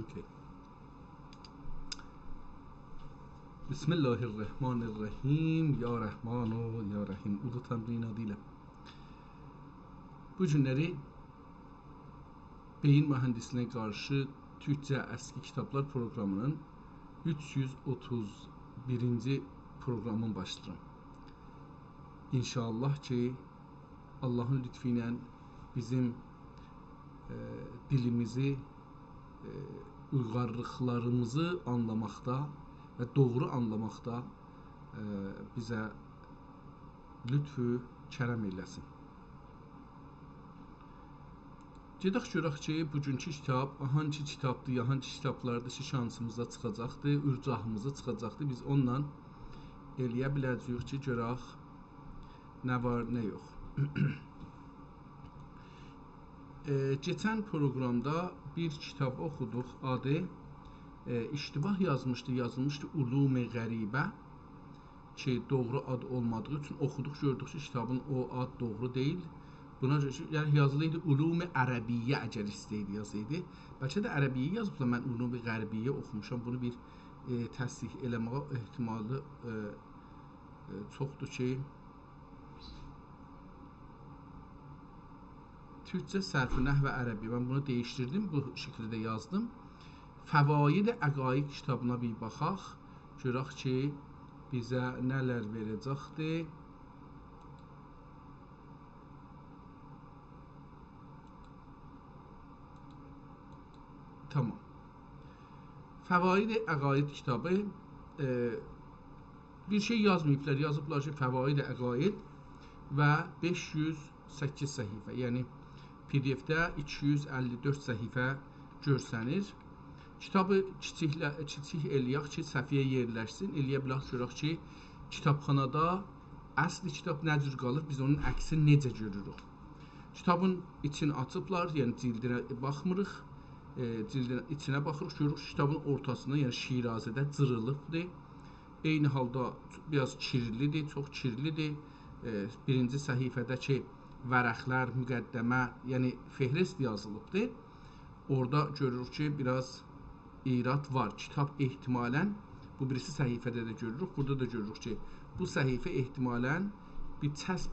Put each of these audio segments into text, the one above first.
Okay. Bismillahirrahmanirrahim. Ya Rəhmanu, Ya Rəhim. Ulu Tanrı'nın adıyla. Bu günləri beyin mühəndisliğine qarşı Türkçə əski kitablar proqramının 331-ci proqramını başlayıram. İnşallah ki, Allahın lütfü ilə bizim dilimizi, uyğarlıqlarımızı anlamaqda və doğru anlamaqda bizə lütfü kərəm eləsin. Gedək görək ki, bugünkü kitab hangi kitabdır, ya hangi kitablardır ki, şansımıza çıxacaqdır, ürcahımıza çıxacaqdır. Biz onunla eləyə biləcəyik ki, görək nə var, nə yox. Geçən proqramda bir kitab oxuduq, adı iştibah yazılmışdı Ulum-i Qəribə ki, doğru ad olmadığı üçün oxuduq, gördük ki, kitabın o ad doğru deyil. Buna görə yəni yazılıydı Ulum-i Ərəbiyyə əgər istəyirdi yazıydı. Bəlkə də Ərəbiyyə yazıblar, mən Ulum-i Qərbiyyə oxumuşam. Bunu bir təsdiq eləməyə ehtimalı çoxdur ki, Türkçə sərf-i nəhv ərəbi. Mən bunu değiştirdim, bu şəkildə yazdım. Fəvaid-i Əqaid kitabına bir baxaq. Görək ki, bizə nələr verəcəkdir. Tamam. Fəvaid-i Əqaid kitabı bir şey yazmayıblar. Yazıblar ki, Fəvaid-i Əqaid və 508 səhifə. Yəni PDF-də 254 səhifə görsənir. Kitabı kiçik eləyək ki, səhifəyə yerləşsin. Eləyə bilək görək ki, kitabxanada əsli kitab nə cür qalır, biz onun əksini necə görürük. Kitabın içini açıblar, yəni cildinə baxmırıq. Cildin içinə baxırıq, görürük kitabın ortasında, yəni Şirazədə cırılıbdır. Eyni halda biraz kirlidir, çox kirlidir. Birinci səhifədəki vərəqlər, müqəddəmə, yəni fehrist yazılıbdır. Orada görürük ki, biraz irad var. Kitab ehtimalən, bu birisi səhifədə də görürük, burada da görürük ki, bu səhifə ehtimalən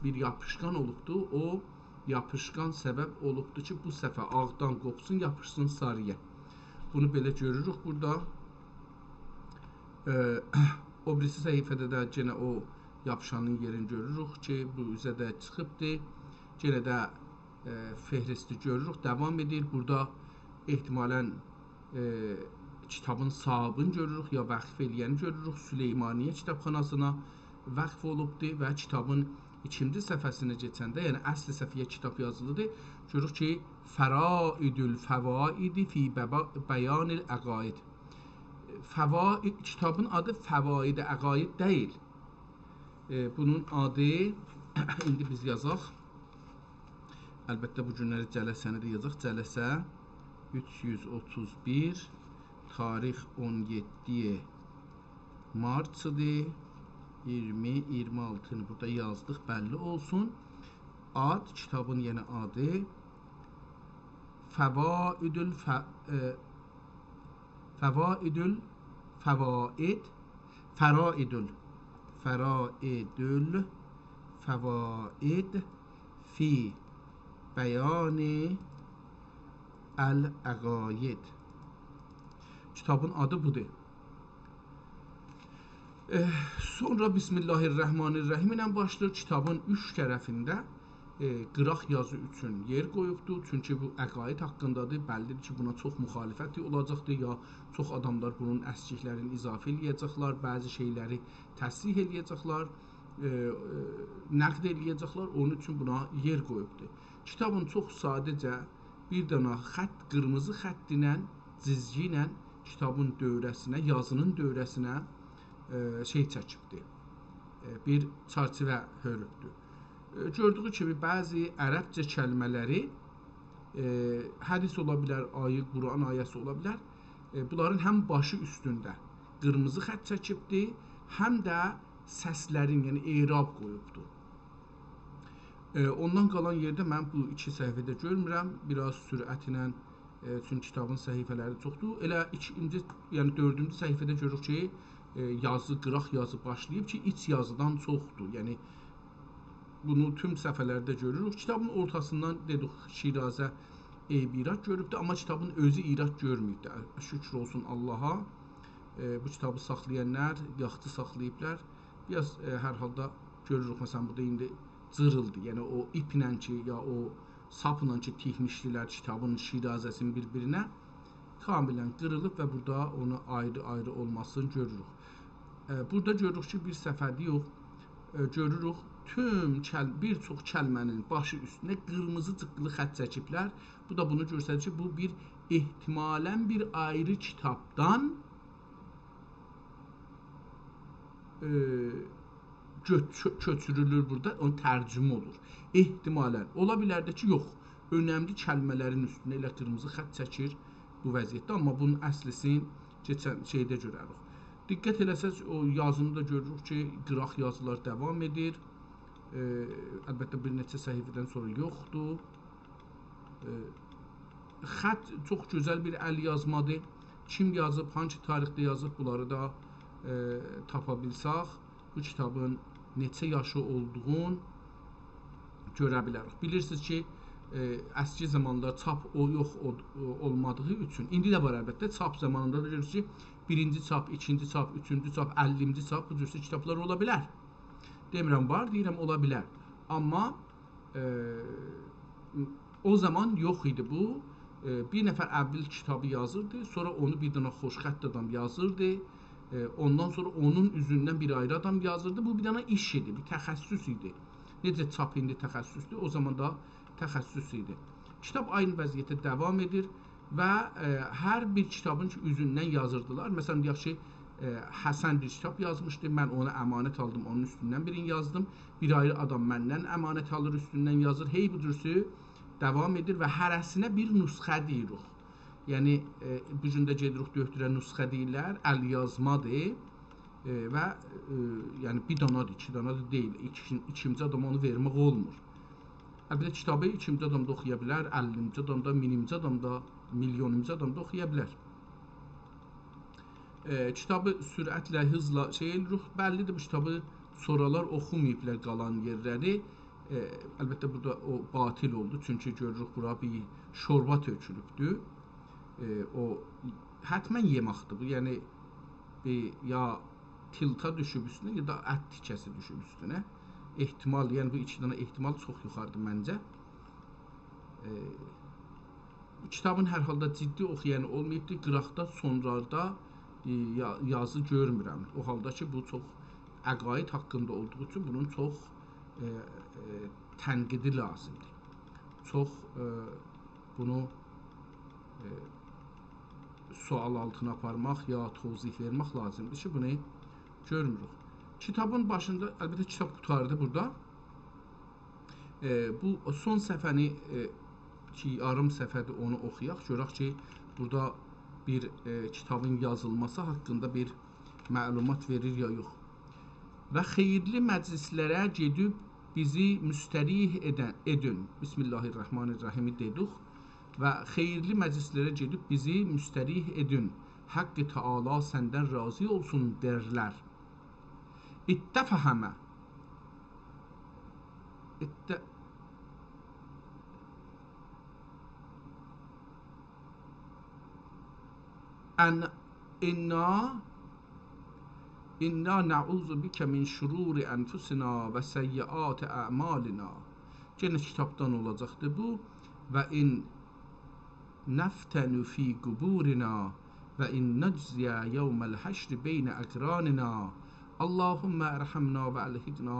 bir yapışqan olubdur. O yapışqan səbəb olubdur ki, bu səfə ağdan qopsun, yapışsın sarıya. Bunu belə görürük burada. O birisi səhifədə də yenə o yapışanın yerini görürük ki, bu üzə də çıxıbdır. Yenə də fehristi görürük, devam edir. Burada ehtimalən kitabın sahibini görürük, ya vəqf eləyəni görürük. Süleymaniyyə kitabxanasına vəqf olubdur və kitabın ikinci səhifəsinə keçəndə, yəni əsli səhifəyə kitab yazılıdır. Görürük ki, Fəraidül Fəvaidi fi Bəyanil Əqaid. Kitabın adı Fəvaid-i Əqaid deyil. Bunun adı, indi biz yazaq. Əlbəttə bu günləri cələsəni də yazaq. Cələsə 331, tarix 17 martdır. 20-26-nı burada yazdıq, bəlli olsun. Ad, kitabın yeni adı Fəvaidül Fəvaid fi Bəyani Əl-Əqaid. Kitabın adı budur. Sonra Bismillahirrahmanirrahim ilə başlayır. Kitabın üç tərəfində qıraq yazı üçün yer qoyubdur. Çünki bu əqaid haqqındadır. Bəllidir ki, buna çox müxalifət olacaqdır. Ya çox adamlar bunun əskiklərini izafə eləyəcəklər. Bəzi şeyləri təsrih eləyəcəklər. Nəqd eləyəcəklər. Onun üçün buna yer qoyubdur. Kitabın çox sadəcə bir dənə xətt, qırmızı xətt ilə, cizgi ilə kitabın dövrəsinə, yazının dövrəsinə şey çəkibdir. Bir çərçivə hörübdür. Gördüyü kimi bəzi ərəbcə kəlmələri hədis ola bilər, ayə, Quran ayəsi ola bilər. Bunların həm başı üstündə qırmızı xətt çəkibdir, həm də səslərin, yəni eyrab qoyubdur. Ondan qalan yerdə mən bu iki səhifədə görmürəm. Biraz sürət ilə Çünki kitabın səhifələri çoxdur. Elə ikinci, yəni 4-cü səhifədə görürük ki, yazı, qıraq yazı başlayıb ki, iç yazıdan çoxdur. Yəni bunu tüm səhifələrdə görürük. Kitabın ortasından dedik Şirazə eyb irad görübdür, amma kitabın özü irad görməyibdir. Şükür olsun Allaha. Bu kitabı saxlayanlar yaxşı saxlayıblar. Biraz hər halda görürük, məsələn, burada indi cırıldı. Yəni o iplə ki, ya o sapla ki tikmişdilər kitabın şirazəsini bir-birinə, kamilən qırılıb və burada onu ayrı-ayrı olmasını görürük. Burada görürük ki, bir səfərdə yox, görürük tüm bir çox kəlmənin başı üstünə qırmızı cıqqılı xətt çəkiblər. Bu da bunu göstərir ki, bu bir ehtimalən bir ayrı kitabdan köçürülür burada, onun tərcümə olur. Ehtimalən. Ola bilər də ki, yox, önəmli kəlmələrin üstünə elə qırmızı xətt çəkir bu vəziyyətdə, amma bunun əslisini keçən şeydə görərik. Diqqət eləsəz, o yazını da görürük ki, qıraq yazılar davam edir. Əlbəttə, bir neçə səhifədən sonra yoxdur. Xətt çox gözəl bir əl yazmadır. Kim yazıb, hangi tarixdə yazıb, bunları da tapa bilsək, bu kitabın neçə yaşı olduğunu görə bilərik. Bilirsiniz ki, əski zamanlar çap olmadığı üçün, indi də var əlbəttə, çap zamanında da görürüz ki, birinci çap, ikinci çap, üçüncü çap, 50-ci çap, bu cürsü kitablar ola bilər. Demirəm var, deyirəm ola bilər. Amma o zaman yox idi bu. Bir nəfər əvvəl kitabı yazırdı, sonra onu bir dənə xoşxətt adam yazırdı. Ondan sonra onun üzündən bir ayrı adam yazırdı. Bu bir dənə iş idi, bir təxəssüs idi. Necə çap indi təxəssüsdür, o zaman da təxəssüs idi. Kitab aynı vəziyyətə davam edir və hər bir kitabın üzündən yazırdılar. Məsələn, deyək ki, Həsən bir kitab yazmışdı, mən ona əmanət aldım, onun üstündən birini yazdım. Bir ayrı adam məndən əmanət alır, üstündən yazır. Hey bu cürsü davam edir və hərəsinə bir nüsxə deyirik. Yəni, bu gün də gedirik döktürə nüsxə deyirlər, əl yazmadır və yəni bir danadır, iki danadır deyil. İkinci adama onu vermək olmur. Əlbəttə, kitabı ikinci adam da oxuya bilər, 50-ci adam da, 1000-ci adam da, milyonuncu adam da oxuya bilər. Kitabı sürətlə, hızla eləyirik. Bəllidir, bu kitabı sonralar oxumayıblar qalan yerləri. Əlbəttə, burada o batil oldu. Çünki görürük, bura bir şorba tökülübdür. O hətmən yemaqdır bu. Yəni, ya tilta düşüb üstünə, ya da ət tikəsi düşüb üstünə. Ehtimal, yəni bu iki dənə ehtimal çox yuxarıdır məncə. Bu kitabın hər halda ciddi oxuyanı olmayıbdır. Qıraqda, sonralarda yazı görmürəm. O halda ki, bu çox əqaid haqqında olduğu üçün bunun çox tənqidi lazımdır. Çox bunu sual altına aparmaq ya tozih vermək lazımdır ki, bunu görmürük. Kitabın başında, əlbəttə kitab qutardı burada. Bu son səhifəni ki, yarım səhifədir, onu oxuyaq. Görək ki, burada bir kitabın yazılması haqqında bir məlumat verir ya yox. Və xeyirli məclislərə gedib bizi müstərih edin. Bismillahirrahmanirrahim dedik. Və xeyirli məclislərə gedib bizi müstərih edin. Haqqı Teala səndən razı olsun derlər. İttefahəmə. İnna na'uzu bikə min şururi ənfusina və səyyiat ə'malina. Yenə kitabdan olacaqdır bu. Və in nəftənu fi quburina və in nəcziyə yevməl həşri beynə əqranina. Allahümmə ərhəmna və əlhiqna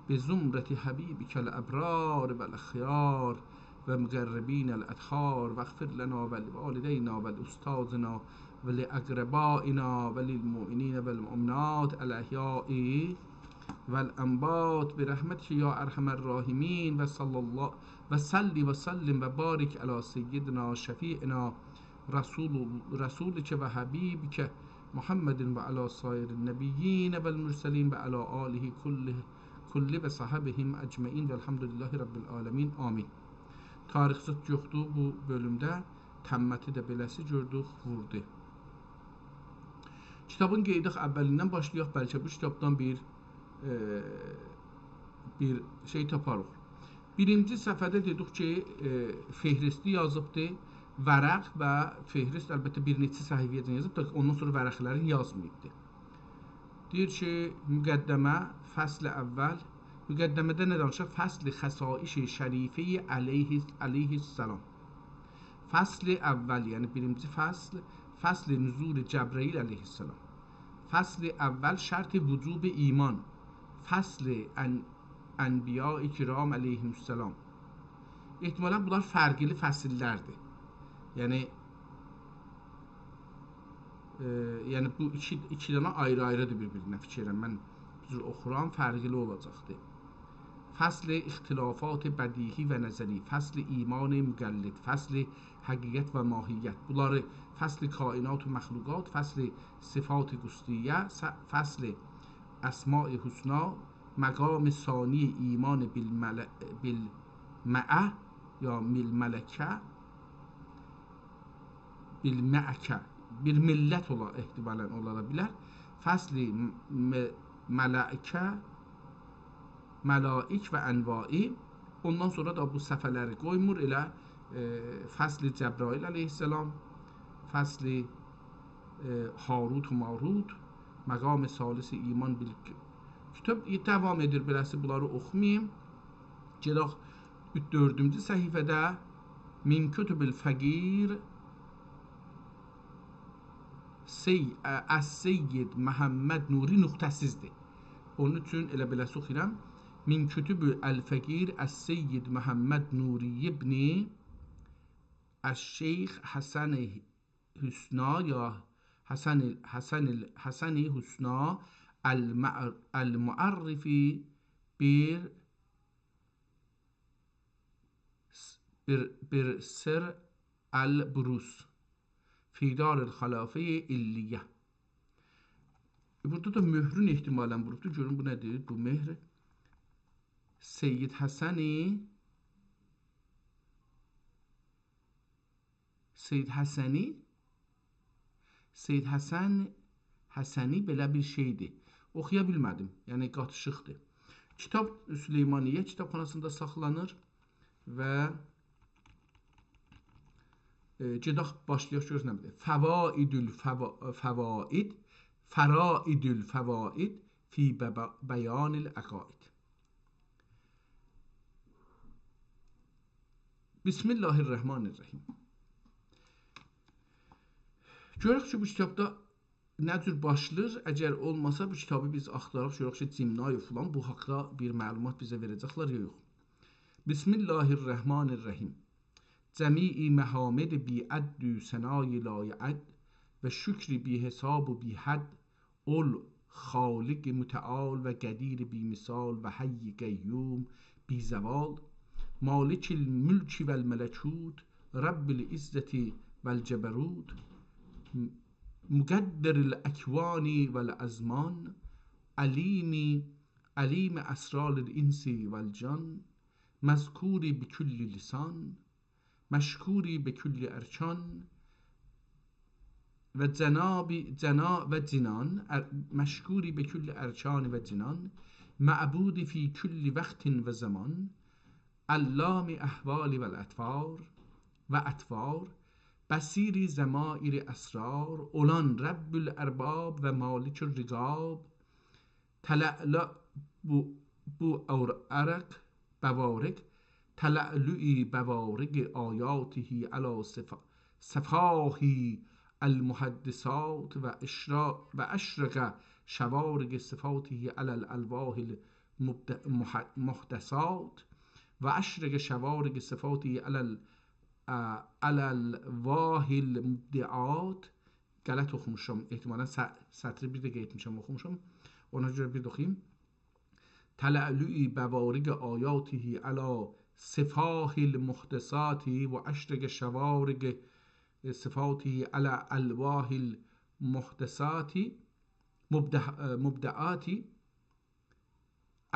bi zumrəti həbibikəl əbrar və əxyar və müqərribinəl ədxar və əxfir lənə və livalideyna və ustazina və liəqrəbaina və lilmu'minina və lilmu'minat əl-əhyai vəl-ənbat bi rəhmətikə ya ərhəmər rahimin və salli və sallim və barik əla seyyidina şəfi'ina rasulikə və həbibikə Muhammedin və əla sayrin nəbiyyinə vəl-mürsəlin və əla alihi kulli və sahabihim əcməin və elhamdülillahi rabbil aləmin. Amin. Tarixçət yoxdur bu bölümdə. təmməti də beləsi gördük, vurdu. Kitabın qeydaq əvvəlindən başlayaq, bəlkə bu kitabdan bir şey taparıq. Birinci səhifədə dedik ki, fehristi yazıbdır, vərəq və fehrist əlbəttə bir neçə səhifəyə yazıb, ondan sonra vərəqlərin yazmayıbdır. Deyir ki, müqəddəmə, fəsl əvvəl, müqəddəmədə nə danışaq? Fəsl xəsaiş-i şərifə əleyhissalam. Fəsl əvvəl, yəni birinci fəsl, fəsl nüzul Cəbrəil əleyhissalam. Fəsl əvvəl şərt vücub iman. Fəsl Ənbiya-i kiram əleyhissalam. Ehtimalən bunlar fərqli fəsillərdir. Yəni bu iki dənə ayrı-ayrıdır bir-birinə fikirəm. Mən cür oxuram, fərqli olacaqdır. Fəsl ixtilafat bədihi və nəzəri, fəsl iman müqəllid, fəsl həqiqət və mahiyyət. Bunları fəsl kainat və məxluqat, fəsl sifat qüdsiyə, fəsl əsma-i husna, məqam sani iman bilməə ya bilmələkə, bir millət ehtimalən ola bilər. Fəsl mələik və ənvai. Ondan sonra da bu səfələri qoymur, elə fəsl Cəbrail əleyhissalam, fəsl Harut və Marut, məqam salis iman bil. Kitab devam edir, beləsi bunları oxumayım. Gedək 4-cü səhifədə min kütübül fəqir Əs-Seyyid Məhəmməd Nuri nöqtəsizdir. Onun üçün elə beləsi oxuyuram. Min kütübü əl-fəqir Əs-Seyyid Məhəmməd Nuri ibni Əş-Şeyx Həsən Hüsna ya Həsən Hüsna el-muarrifi bir sır el-burus fi daril xilafə illiyyə. Burada da möhrün ehtimalən vurubdur. Görün bu nədir? Bu mehr Seyyid Həsəni belə bir şeydir. Oxuya bilmədim. Yəni qatışıqdır. Kitab Süleymaniyyə kitabxanasında saxlanır və gedək başlayaq görürüz nə bilir. Fəraidül fəvaid fi bəyanil əqaid. Bismillahirrahmanirrahim. Görürük ki, bu kitabda nə cür başlayır? Əgər olmasa bu kitabı biz axtaraq görürük ki, Cimnayev falan bu haqda bir məlumat bizə verəcəklər ya yox. Bismillahirrahmanirrahim. Cəmi məhamid bi əddü sənayı layəd və şükri bi hesab bi həd ol xaliq mütəal və qədir bi misal və hayy qəyyum bi zəval malikil mülki vəl mələkut Rabbil izzəti vəl cəbərut müqəddiril əkvani vəl əzman əlim əsraril insi vəl can məzkuri bi külli lisan məşkuri bi külli ərkan və cinan məşkuri bi külli ərkan və cinan mə'budi fi külli vəqtin və zaman allami əhvali vəl ətvar Bəsiri zəmairi əsrar olan Rəbbül ərbab və malikür riqab tələ'lə bu ərəq bəvarik tələ'lü'i bəvarik ayatihi əla səfahi əl-muhaddisat və əşrəqə şəvarik sifatihi ələl əlvahil muhdəsat və əşrəqə şəvarik sifatihi ələl-vahil mübdiat. Qələt oxumuşam, ehtimalən sətri bir də qeyd oxumuşam, ona görə bir də oxuyayım. Tələ'lü'i bəvarig ayatihi əla sifahil muhdesati və əşrəq şəvarig sifatihi ələ əlvahil muhdesati mübdiati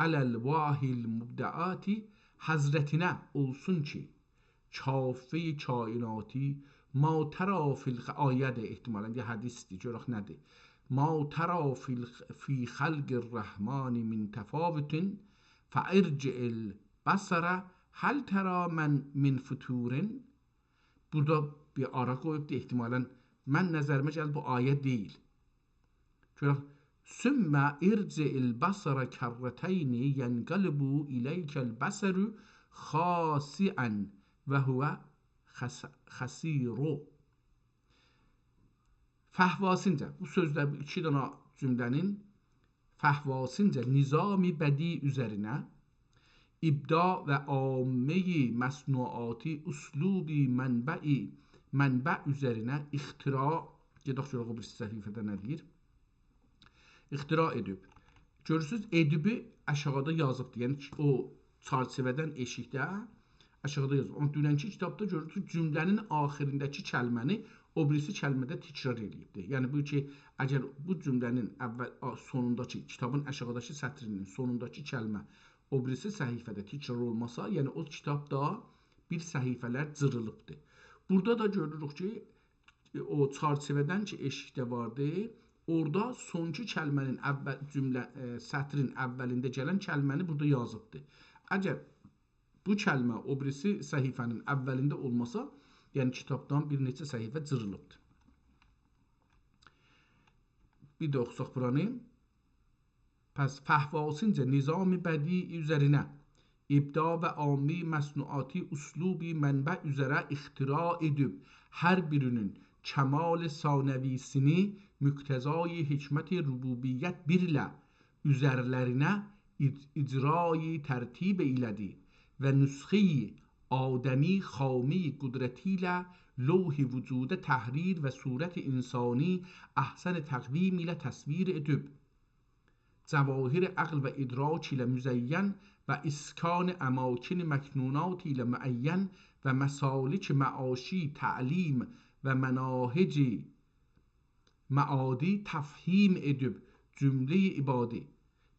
ələl-vahil mübdiati Həzrətinə olsun ki, kafe kainatı ما ترى فی آیه احتمالا یه حدیث دی جرخ نده ما ترى فی خلق الرحمن من تفاوت فارجع البصر هل ترى من فتور. Burada bir ara koyubdu ehtimalən mən nəzərimə gəldi bu ayə deyil. Görək sümmə irci'il basara karratayni yenqalibu ileykəl basaru xasi'an və huvə xasiru. Fəhvasıncə bu sözdə bu iki dana cümlənin fəhvasıncə nizami bədii üzərinə ibda və ammeyi məsnuati uslubi mənbə üzərinə ixtira, gedək görək o bir səhifədə nə deyir? İxtira edib. Görürsünüz, edibi aşağıda yazıbdır. Yəni o çarçivədən eşikdə aşağıda yazıb. Amma dünənki kitabda görürsünüz, cümlənin axirindəki kəlməni o birisi kəlmədə təkrar edibdir. Yəni bu ki, əgər bu cümlənin sonundakı, kitabın aşağıdakı sətrinin sonundakı kəlmə o birisi səhifədə təkrar olmasa, yəni o kitabda bir səhifələr cırılıbdır. Burada da görürük ki, o çarçivədən ki, eşikdə vardı, orada sonki kəlmənin sətrin əvvəlində gələn kəlməni burada yazıbdır. Əgər bu kəlmə o birisi səhifənin əvvəlində olmasa, yəni kitabdan bir neçə səhifə cırılıbdır. Bir də oxusaq buranı. Pəs fəhvasıncə nizami bədii üzərinə ibda və ami məsnuati uslubi mənbə üzərə ixtira edib hər birinin kəmal sanəvisini müqtəzai hikmət-i rububiyyət birlə üzərlərinə icrayı tərtib elədi və nüsxi adəmi xami qudrəti ilə lوح vücudə təhrir və surət insani əhsən təqvim ilə təsvir edib cəvahir əql və idrak ilə müzəyyən və iskan əmakin məknunat ilə müəyyən və məsalik məaşi təlim və mənahec məadi təfhim edib cümlə-i ibadi.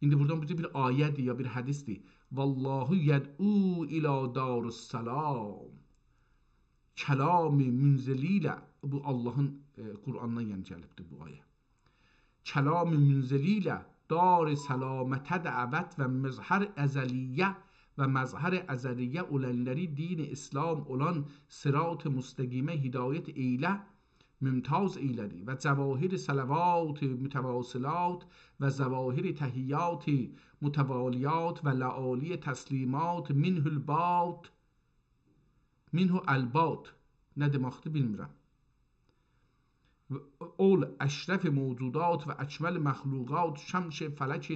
İndi buradan bir ayədir ya bir hədisdir. Vallahu yəd'u ilə darussalam. Kəlam-ı münzili ilə, bu Allahın Qur'andan yəni gəlibdir bu ayə. Kəlam-ı münzili ilə dar səlamətə dəvət və məzhər əzəliyyə və məzhər əzəliyyə olənləri din-i İslam olan sırat-ı müstəqimə hidayət eylə mümtaz eylədi və cəvahir sələvat mütəvasilat və zəvahir təhiyyat mütəvaliyat və ləali təslimat minhu əlbat nə deməkdir bilmirəm. Ol əşrəf mevcudat və əkməl məxluqat şəmş fələk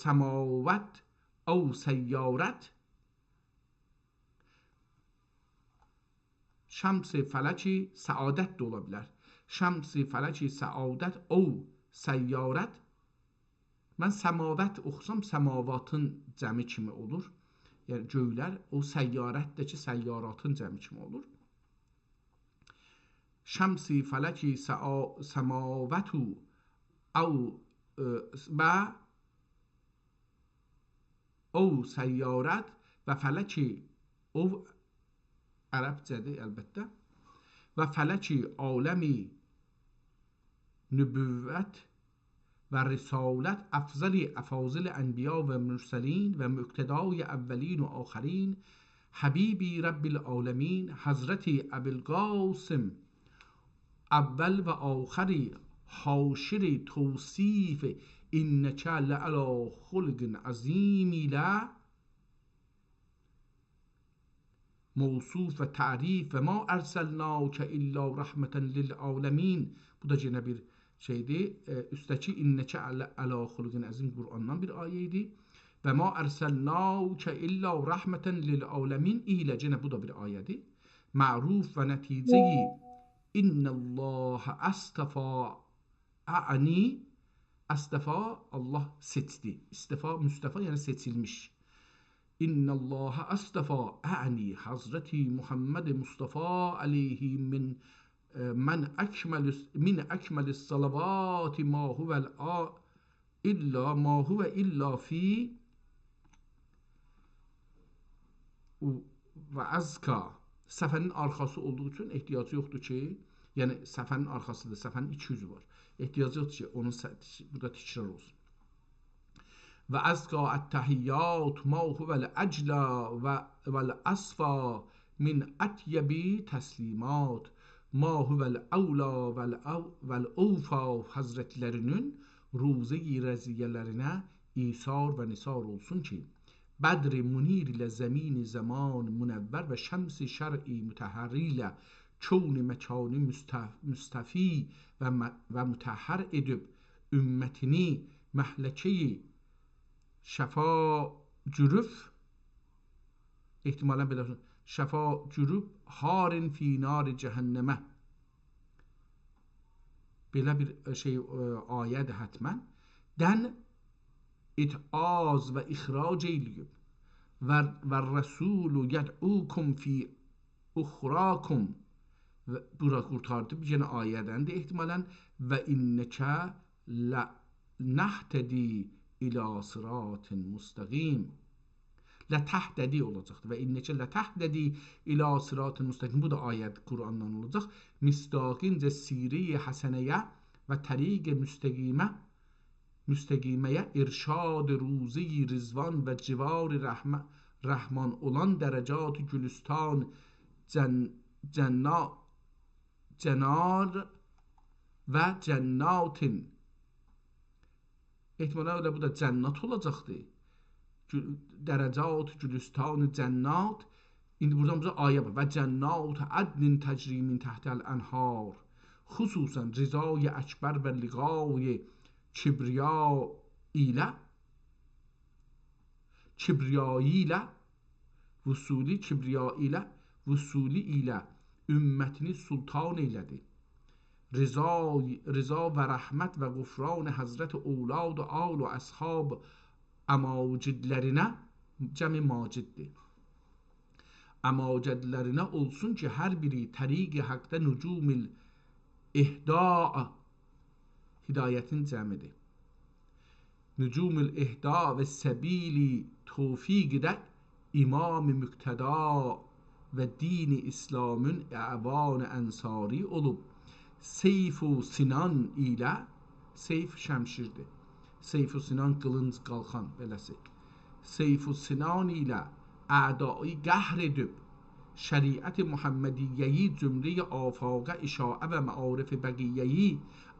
səmavət او səyyarət şəms fələki səadət də ola bilər. Şəms fələki səadət o səyyarət. Mən səmavət oxusam səmavatın cəmi kimi olur. Yəni göylər o səyyarətdəki səyyaratın cəmi kimi olur. Şəms fələki səmavətu və o səyyarət və fələki o ərəbcədir əlbəttə və fələki aləmi nübüvvət və risalət əfzəli əfazil ənbiya və mürsəlin və müqtədai əvvəlin və axərin həbibi Rabbil aləmin Həzrəti Əbilqasım əvvəl və axəri haşiri tavsif innəkə lə'ələ xulqin əzim ilə mevsuf və tərif və ma ərsəlnəkə illə rəhmətən lil'aləmin. Bu da yenə bir şeydir. Üstəki innəkə ələ xulqin əzim Qur'andan bir ayəydi. Və ma ərsəlnəkə illə rəhmətən lil'aləmin ilə yenə bu da bir ayədir. Məruf və nəticəyi innəlləhə əstəfə əni əstəfə Allah seçdi. İstəfə, müstəfə yəni seçilmiş. İnnəlləhə əstəfə əni Hazreti Muhammed Mustafa aleyhi min əkməlis salavat ma huvə illa fi və əzka səfənin arxası olduğu üçün ehtiyacı yoxdur ki, yəni səfənin arxasıdır, səfənin 200 var. Ehtiyacı yoxdur ki, onun burada təkrar olsun. Və əzqa ət-təhiyyat ma huvəl əclə və vəl-əsfa min ətyəbi təslimat ma huvəl əvla vəl-əvfa həzrətlərinin ruzi-i rəziyyələrinə isar və nisar olsun ki, بدر منیر ilə زمین زمان منور و شمس شرعی متحری ilə کون مکانی müstəfi və mütəhhər edib ümmətini məhləkəyi şəfa cürüf ehtimalən belə şəfa cürüf harin fi nar cəhənnəmə belə bir şey ayədir hətmən dən İtaz və ixrac eyləyib və rəsulü yəd'ukum fi uxrakum bura qurtardı bir yenə ayədəndir ehtimalən və innəkə nəhtədi ilə sıratın müstəqim lətəhdədi olacaqdır və innəkə lətəhdədi ilə sıratın müstəqim bu da ayət Qurandan olacaq müstəqincə siri-i həsənəyə və təriq-i müstəqiməyə irşad ruzi rizvan və civar rəhman olan dərəcat gülüstan cənar və cənnatin ehtimalə bu da cənnat olacaqdır dərəcat gülüstan cənnat indi buradan bize ayə var və cənnat ədnin təcrimin təhtəl ənhar xüsusən rizay əkbər və liqay kibriyayı ilə vusuli ilə ümmətini sultan eylədi rıza və rəhmət və qufran həzrət oğlad və al və əshab əmacidlərinə cəmi maciddir əmacədlərinə olsun ki hər biri təriq-i haqda nücumil ihda hidayətin cəmidir nücumul ihda və səbili tövfiqdə imam-ı müqtəda və dini İslamın əvan ənsari olub seyf-u sinan ilə seyf şəmşirdir seyf-u sinan qılınc qalxan beləsi seyf-u sinan ilə ədai qəhr edib şəriət Muhammediyyəyi cümlə afaqə işaə və məarif bəqiyyəyi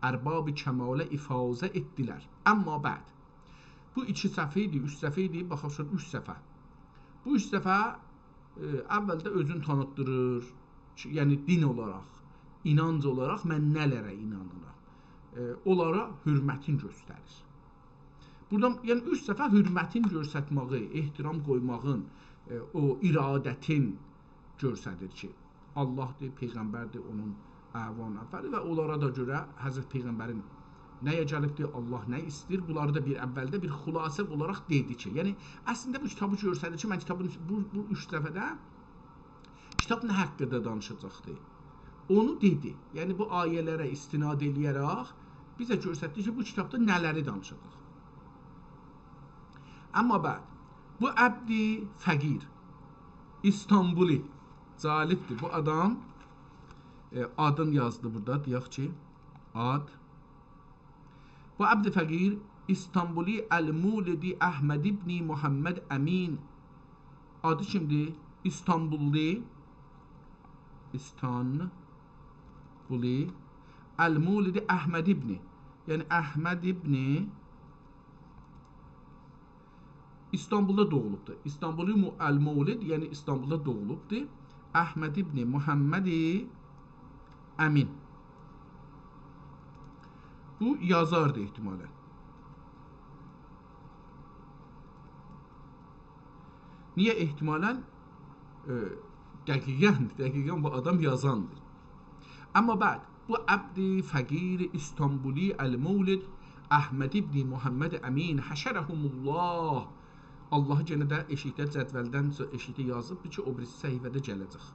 ərbab kəmalə ifazə etdilər amma bəd bu 2 səfə idi 3 səfə idi baxaq 3 səfə bu 3 səfə əvvəldə özünü tanıtdırır yəni din olaraq inanc olaraq mən nələrə inanıram onlara hürmətin göstərir buradan yəni 3 səfə hürmətin göstərməyi ehtiram qoymağın o iradətin göstərir ki Allahdır, Peyğəmbərdir onun əvan əfəri və onlara da görə Həzrət Peyğəmbərin nəyə gəlibdir, Allah nə istəyir bunları da bir əvvəldə bir xülasə olaraq dedi ki yəni əslində bu kitabı göstərir ki mən kitabın bu 3 dəfədə kitab nə haqqında danışacaqdır onu dedi yəni bu ayələrə istinad eləyərək bizə göstərdi ki bu kitabda nələri danışacaq amma bəd bu əbdi fəqir İstanbuli Zalibdir. Bu adam adın yazdı burada. Deyək ki ad. Bu abd fəqir İstanbuli Əl-Mulidi Əhməd ibn Muhammed Əmin adı kimdir? İstanbulli Əl-Mulidi Əhməd ibn yəni Əhməd ibn İstanbulda doğulubdur. İstanbuli Əl-Mulid yəni İstanbulda doğulubdur. Əhməd ibn Muhammed Əmin. Bu yazardı ehtimalən. Niyə ehtimalən? Dəqiqən bu adam yazandır. Amma bəd, bu əbd-i fəqir İstanbuli Əl-Mulid Əhməd ibn Muhammed Əmin həşərəhumullah Allah yenə də eşikdə cədvəldən eşikdə yazıbdır ki, o birisi səhifədə gələcək.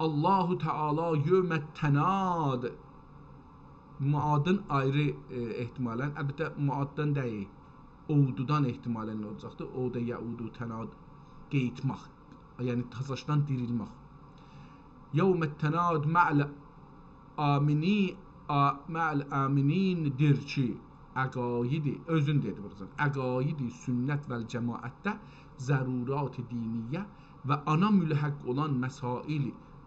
Allahu Teala yevmət tənad muadın ayrı ehtimalən, əlbəttə muaddan deyil, ovdudan ehtimalən olacaqdır. O da yəudu tənad qeytmaq yəni təzəşdən dirilmək. Yevmət tənad ma'al aminindir ki, əqaidi, özün dedi burada, əqaidi sünnət vəl cəmaətdə zərurat-ı diniyyə və ana mülhəq olan məsail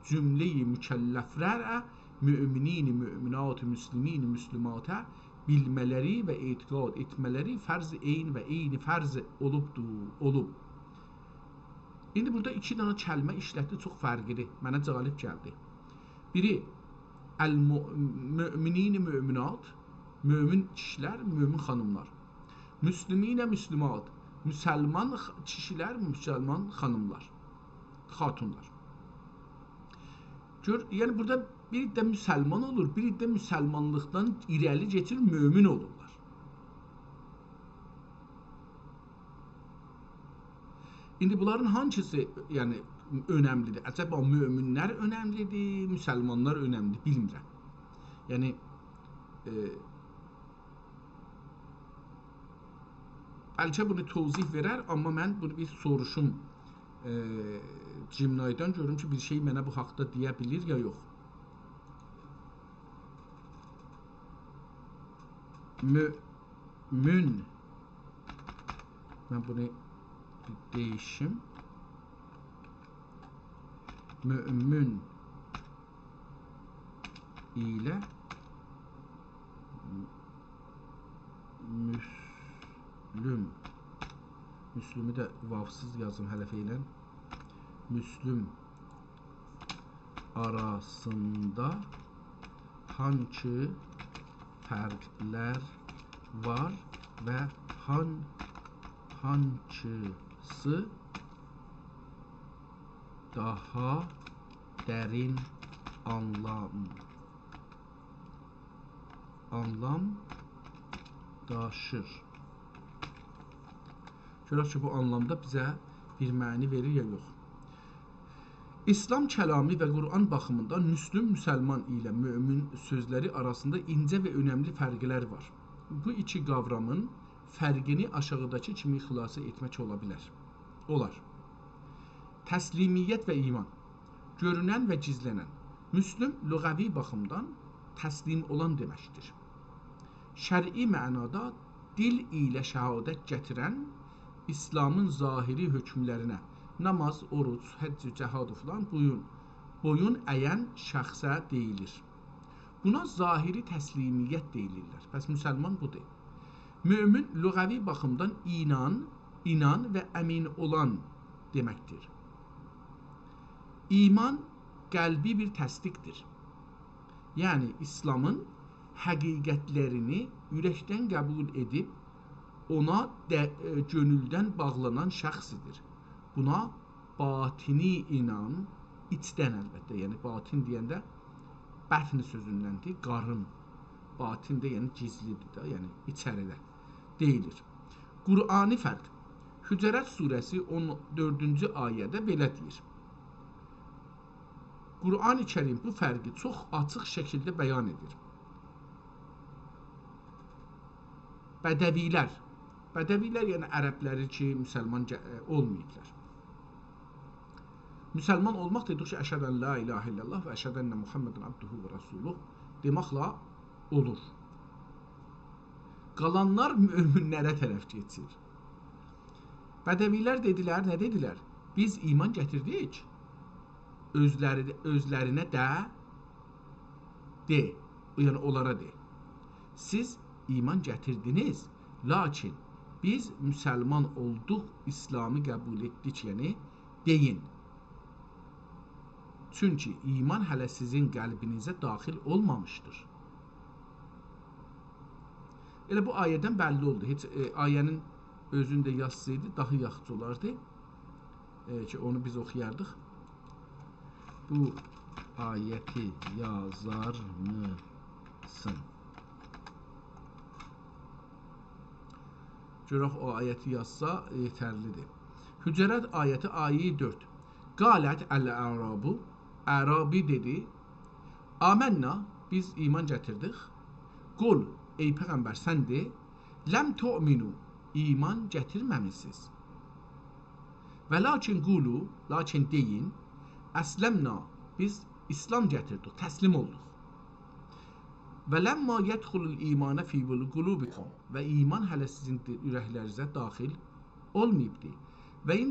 cümlə-i mükəlləflərə müminin, müminat, müslimin, müslimatə bilmələri və etiqad etmələri fərz-i eyn və eyni fərz olub. İndi burada iki dənə kəlmə işlətdi, çox fərqlidir. Mənə cəlib gəldi. Biri əl-müminin, müminat, mömin kişilər, mömin xanımlar. Müsliminə, müslimat, müsəlman kişilər, müsəlman xanımlar, xatunlar. Gör, yəni burada biri də müsəlman olur, biri də müsəlmanlıqdan irəli keçir, mömin olurlar. İndi bunların hansısı yəni önəmlidir? Əcəba möminlər önəmlidir, müsəlmanlar önəmlidir, bilmirəm. Yəni bəlkə bunu tövzih verər, amma mən bunu bir soruşum Cimnaydan, görüm ki, bir şey mənə bu haqda deyə bilir ya yox. Mömin, mən bunu değişim. Mömin ilə Müslümü də vavsız yazım hələf ilə. Müslüm arasında hangi fərqlər var və hangisi daha dərin anlam daşır. Görək ki, bu anlamda bizə bir məni verir ya yox. İslam kəlami və Quran baxımından müslüm, müsəlman ilə mömin sözləri arasında incə və önəmli fərqlər var. Bu iki qavramın fərqini aşağıdakı kimi xülasə etmək olar. Təslimiyyət və iman, görünən və gizlənən. Müslüm, lüğəvi baxımdan təslim olan deməkdir. Şər'i mənada dil ilə şəhadət gətirən, İslamın zahiri hökmlərinə, namaz, oruc, həcc, cəhad filan boyun əyən şəxsə deyilir. Buna zahiri təslimiyyət deyilirlər. Bəs müsəlman budur. Mömin lüğəvi baxımdan inan və əmin olan deməkdir. İman qəlbi bir təsdiqdir. Yəni İslamın həqiqətlərini ürəkdən qəbul edib ona gönüldən bağlanan şəxsidir. Buna batini inan, içdən əlbəttə, yəni batin deyəndə bətni sözündəndir, qarın. Batin də yəni gizlidir də, yəni içəridə deyilir. Qur'ani fərq. Hücərət surəsi 14-cü ayədə belə deyir. Qur'an-ı Kərim bu fərqi çox açıq şəkildə bəyan edir. Bədəvilər yəni ərəbləri ki, müsəlman olmayıblar. Müsəlman olmaq dedik ki, əşhədən la ilahə illallah və əşhədən Muhammeden abduhu və rasuluh deməklə olur. Qalanlar möminlərə tərəf keçir. Bədəvilər dedilər, nə dedilər? Biz iman gətirdik, özlərinə də de, yəni onlara de. Siz iman gətirdiniz, lakin biz müsəlman olduq, İslamı qəbul etdik, yəni deyin. Çünki iman hələ sizin qəlbinizə daxil olmamışdır. Elə bu ayədən bəlli oldu. Heç ayənin özündə yazsaydı daha yaxşı olardı ki, onu biz oxuyardıq. Bu ayəti yazar mısın? Görək o ayəti yazsa yetərlidir. Hücərət ayəti ayə 4. Qalət əl-ərabu, ərabi dedi, amənna, biz iman gətirdik. Qul, ey Peyğəmbər, sən de, ləm tu'minu, iman gətirməmisiniz. Və lakin qulu, lakin deyin, əsləmna, biz İslam gətirdik, təslim olduq. Və ləmma yədxulul imanə fi qulubikum və iman hələ sizin ürəklərinizə daxil olmayıbdır. Və in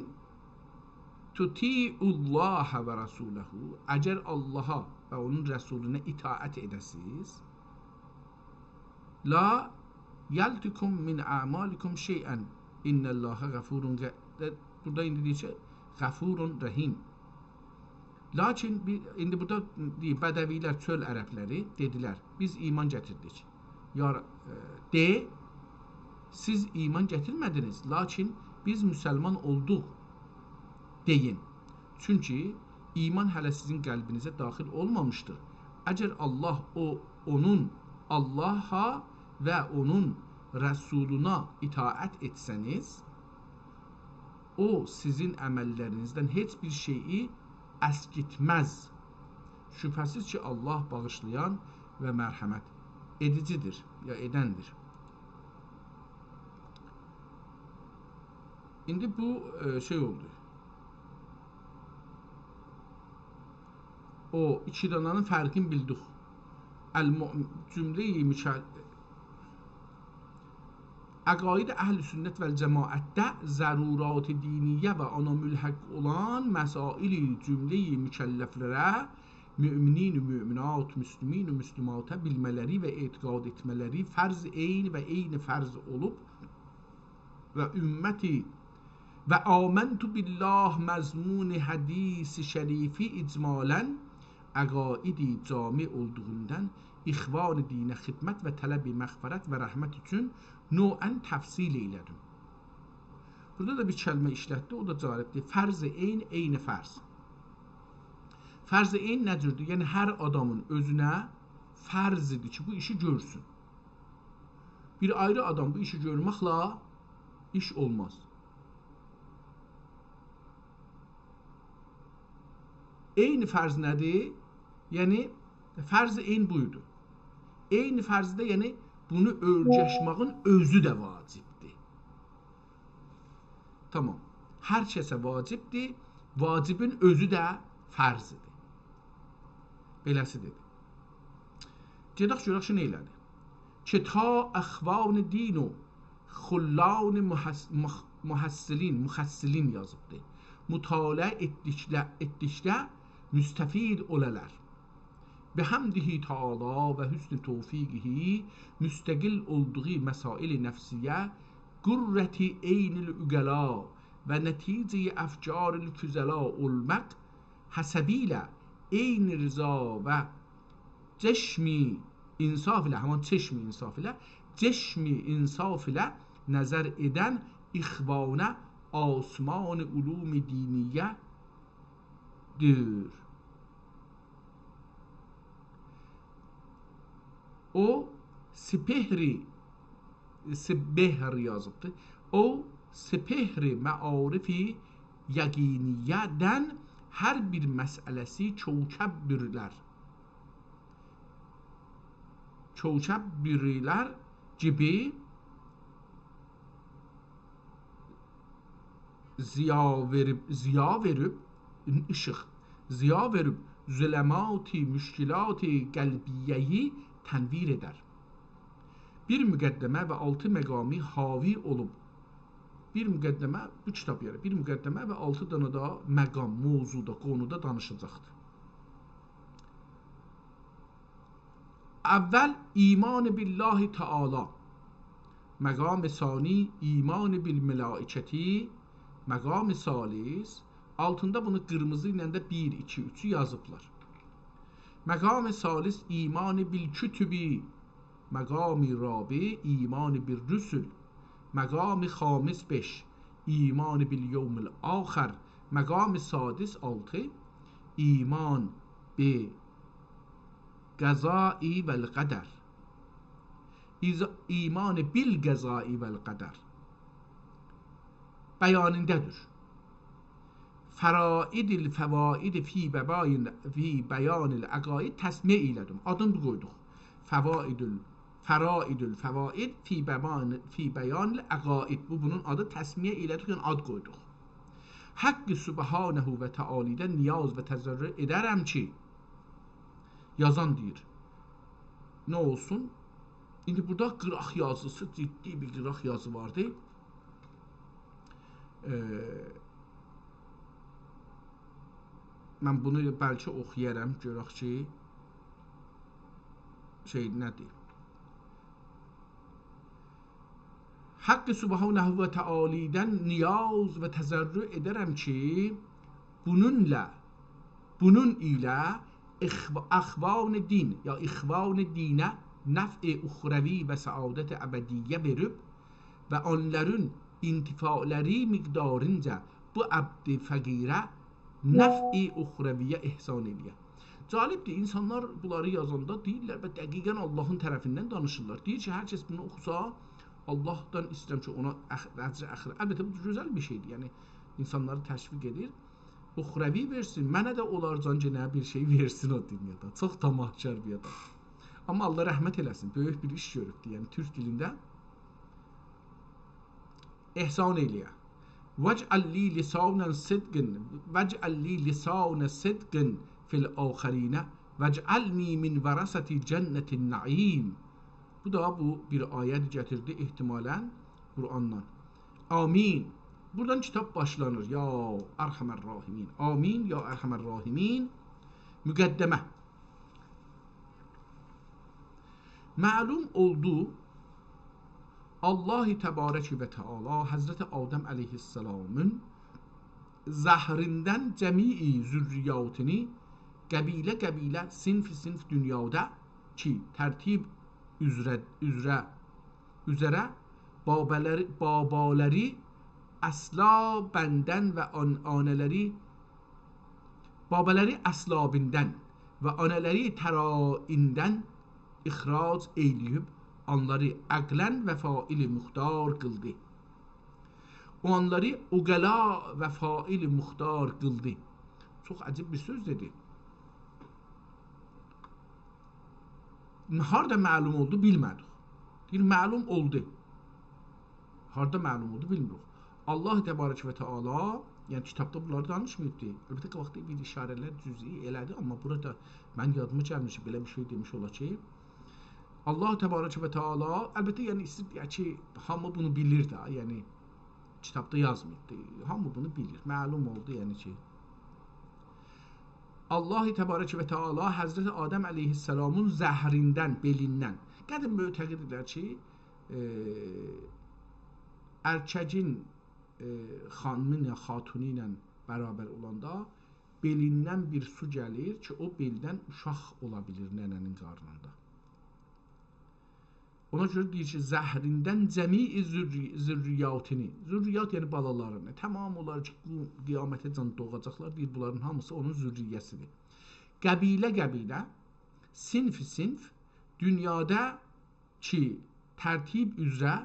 tuti'ullaha və rasuləhu, əgər Allaha və onun rəsuluna itaət edəsiniz, la yəltikum min a'malikum şeyən innəllaha qəfurun, burada indi deyir ki, qəfurun rəhim. Lakin indi burada bədəvilər, çöl ərəbləri dedilər, biz iman gətirdik. Siz iman gətirmədiniz, lakin biz müsəlman olduq deyin. Çünki iman hələ sizin qəlbinizə daxil olmamışdır. Əgər onun Allaha və onun rəsuluna itaət etsəniz, o sizin əməllərinizdən heç bir şeyi əskitməz. Şübhəsiz ki, Allah bağışlayan və mərhəmət edicidir, ya edəndir. İndi bu şey oldu. O iki dananın fərqini bildik. Cümlə-i əqaid əhl-i sünnət vəl cəmaətdə zərurat diniyə və ona mülhəq olan məsail-i cümlə-i mükəlləflərə müminin, müminat, müslümin, müslümata bilmələri və etiqad etmələri fərz eyni və eyni fərz olub və ümməti və aməntu billah məzmun hədis-i şərifi icmalən əqaidi cami olduğundan ixvan dinə xidmət və tələb-i məğfərət və rəhmət üçün nöən təfsil eylədim. Burada da bir kəlmə işlətdi, o da cəlibdir. Fərz-i eyn, eyni fərz. Fərz-i eyn nə cürdür? Yəni, hər adamın özünə fərzidir ki, bu işi görsün. Bir ayrı adam bu işi görməklə iş olmaz. Eyni fərz nədir? Yəni, fərz-i eyn buydu. Eyni fərzdə, yəni, bunu örgəşmağın özü də vacibdir. Tamam. Hər kəsə vacibdir, vacibin özü də fərzidir. Beləsidir. Gedək görək ki, nə elədi? Ki, ta əxvan dinu xullan müxəssilin yazıbdır. Mütalə etdikdə müstəfid olələr. Bəhəmdihi Teala və hüsn-i tövfiqihi müstəqil olduğu məsail-i nəfsiyyə qürrəti eynil üqəla və nəticə-i əfcar-ül füzəla olmaq həsəbilə eyni rıza və çeşmi insaf ilə, həman çeşmi insaf ilə, çeşmi insaf ilə nəzər edən ixvanə asman-ı ulum-i diniyyə dir. O sipehri yazıbdır. O sipehri məarifi yəqiniyyədən hər bir məsələsi çoğkəbbirlər gibi ziya verib züləmat-i müşkilat-i qəlbiyyəyi tənvir edər. Bir müqəddəmə və 6 məqami havi olub. Bir müqəddəmə, bu kitab yeri, bir müqəddəmə və 6 dana da məqam, mövzuda, qonuda danışacaqdır. Əvvəl iman billahi Teala. Məqam-ı sani iman bil mələikəti. Məqam-ı salis, altında bunu qırmızı ilə də 1, 2, 3'ü yazıblar. Məqam-ı salis iman bil kütübi. Məqam-ı rabi iman bil rüsül. Məqam-ı xamis 5 iman bil yevmil axir. Məqam-ı sadis 6 iman bi qəzai vəl qədər. İman bil qəzai vəl qədər bəyanındədir. Fəraidil fəvaid fi bəyanil əqaid təsmiyə elədim. Adını qoyduq. Fəraidül fəvaid fi bəyanil əqaid. Bu bunun adı təsmiyə elədik, yəni ad qoyduq. Haqqı Subhanahu və Teala'dan niyaz və təzərrü edərəm ki, yazan deyir. Nə olsun? İndi burada qıraq yazısı, ciddi bir qıraq yazı vardı. Mən bunu bəlkə oxuyaram, görək ki, nədir? Haqqı Subhanahu və Teala'dan niyaz və təzərrü edərəm ki, bunun ilə əxvan din ya ixvan dinə nəf-i uxravi və səadət əbədiyyə verib və onların intifaları miqdarınca bu əbd fəqirə nəf-i uxraviyyə ihsan edir. Cəlibdir, insanlar bunları yazanda deyirlər və dəqiqən Allahın tərəfindən danışırlar. Deyir ki, hər kəs bunu oxusa, Allahdan istəyirəm ki, ona əcr əxirə. Əlbəttə, bu gözəl bir şeydir. Yəni, insanları təşviq edir. Uxravi versin, mənə də olarcan genə bir şey versin o dünyada. Çox tamahkar bir adam. Amma Allah rəhmət eləsin, böyük bir iş görübdür. Yəni, türk dilində ihsan eləyə. Vəc'alli lisanan sidqin, vec'alli lisana sidqin fil axirine, vec'alni min varasati cennetin naim. Bu da bir ayet getirdi ihtimalen Kur'an'dan. Amin. Buradan kitap başlanır. Ya Erhamer Rahimin. Amin ya Erhamer Rahimin. Müqəddəmə. Məlum oldu Allah-u Təbarək və Teala Həzrəti Adəm əleyhissalamın zəhrindən cəmi-i zürriyyatını qəbilə-qəbilə, sinf-sinf dünyada ki, tərtib üzrə babaları əslabəndən və babaları əslabindən və anələri təraindən ixrac eyləyib, onları əqlən və faili muxtar qıldı. Onları uqəla və faili muxtar qıldı. Çox əcib bir söz dedi. Harda məlum oldu, bilmədik. Deyir, məlum oldu. Harda məlum oldu, bilmirik. Allah Təbarək və Teala, yəni kitabda bunları danışmayıbdır. Əlbəttə ki, vaxtda bir işarələr cüz'i elədi, amma burada mən yadıma gəlmiş ki, belə bir şey demiş ola ki, Allah Təbarək və Teala, əlbəttə yəni istəyir ki, hamı bunu bilir də, yəni kitabda yazmayıbdır. Hamı bunu bilir, məlum oldu, yəni ki. Allah Təbarək və Teala Həzrəti Adəm əleyhissalamın zəhrindən, belindən. Qədim mötəqid edilər ki, erkəkin xanımın ya xatunu ilə bərabər olanda belindən bir su gəlir ki, o beldən uşaq ola bilir nənənin qarnında. Ona görə deyir ki, zəhrindən cəmi-i zürriyyatını, zürriyyat yəni balalarını, tamam olar ki, qiyamətəcən doğacaqlar, deyir, bunların hamısı onun zürriyyəsidir. Qəbilə-qəbilə, sinf-sinf, dünyada ki, tərtib üzrə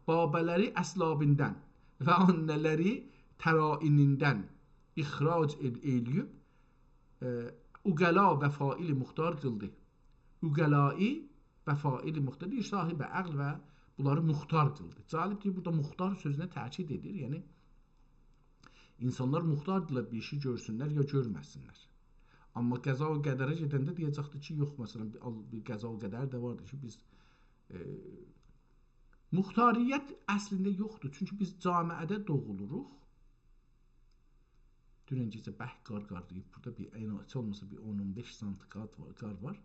babələri əslabindən və annələri tərainindən ixrac eləyib, uqəla və faili muxtar qıldı. Uqəlai və faili muxtar deyir, sahibə əql və bunları muxtar qıldı. Cəlib deyir, burada muxtar sözünə təkid edir, yəni insanlar muxtardırlar bir işi görsünlər ya görməsinlər. Amma qəza və qədərə gedəndə deyəcəkdir ki, yox, məsələn, bir qəza və qədər də vardır ki, biz muxtariyyət əslində yoxdur, çünki biz camiədə doğuluruq. Dünən gecə bəhk qar deyib, burada bir heç olmasa bir 10-15 sant qar var.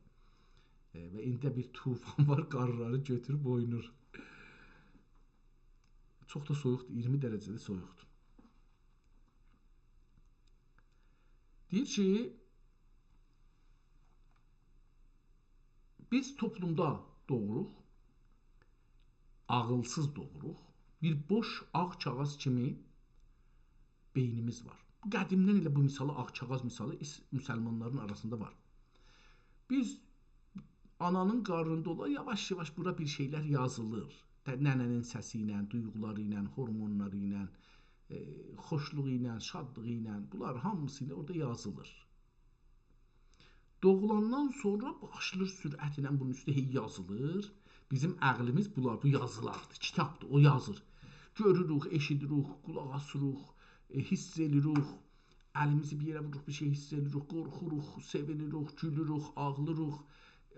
Və indi bir tufan var, qarları götürüb oynur. Çox da soyuqdur, 20 dərəcədə soyuqdur. Deyir ki, biz toplumda doğuruq, ağılsız doğuruq, bir boş ağ kağız kimi beynimiz var. Qədimdən elə bu misalı, ağ kağız misalı müsəlmanların arasında var. Biz ananın qarnında olar, yavaş-yavaş bura bir şeylər yazılır. Nənənin səsi ilə, duyğuları ilə, hormonları ilə, xoşluğu ilə, şadlığı ilə, bunlar hamısı ilə orada yazılır. Doğulandan sonra başlır sürət ilə bunun üstə yazılır. Bizim əqlimiz bunlar, bu yazılardır, kitabdır, o yazır. Görürük, eşidirik, qulaq asırıq, hiss edirik, əlimizi bir yerə vururuq, bir şey hiss edirik, qorxuruq, sevinirik, gülürük, ağlayırıq,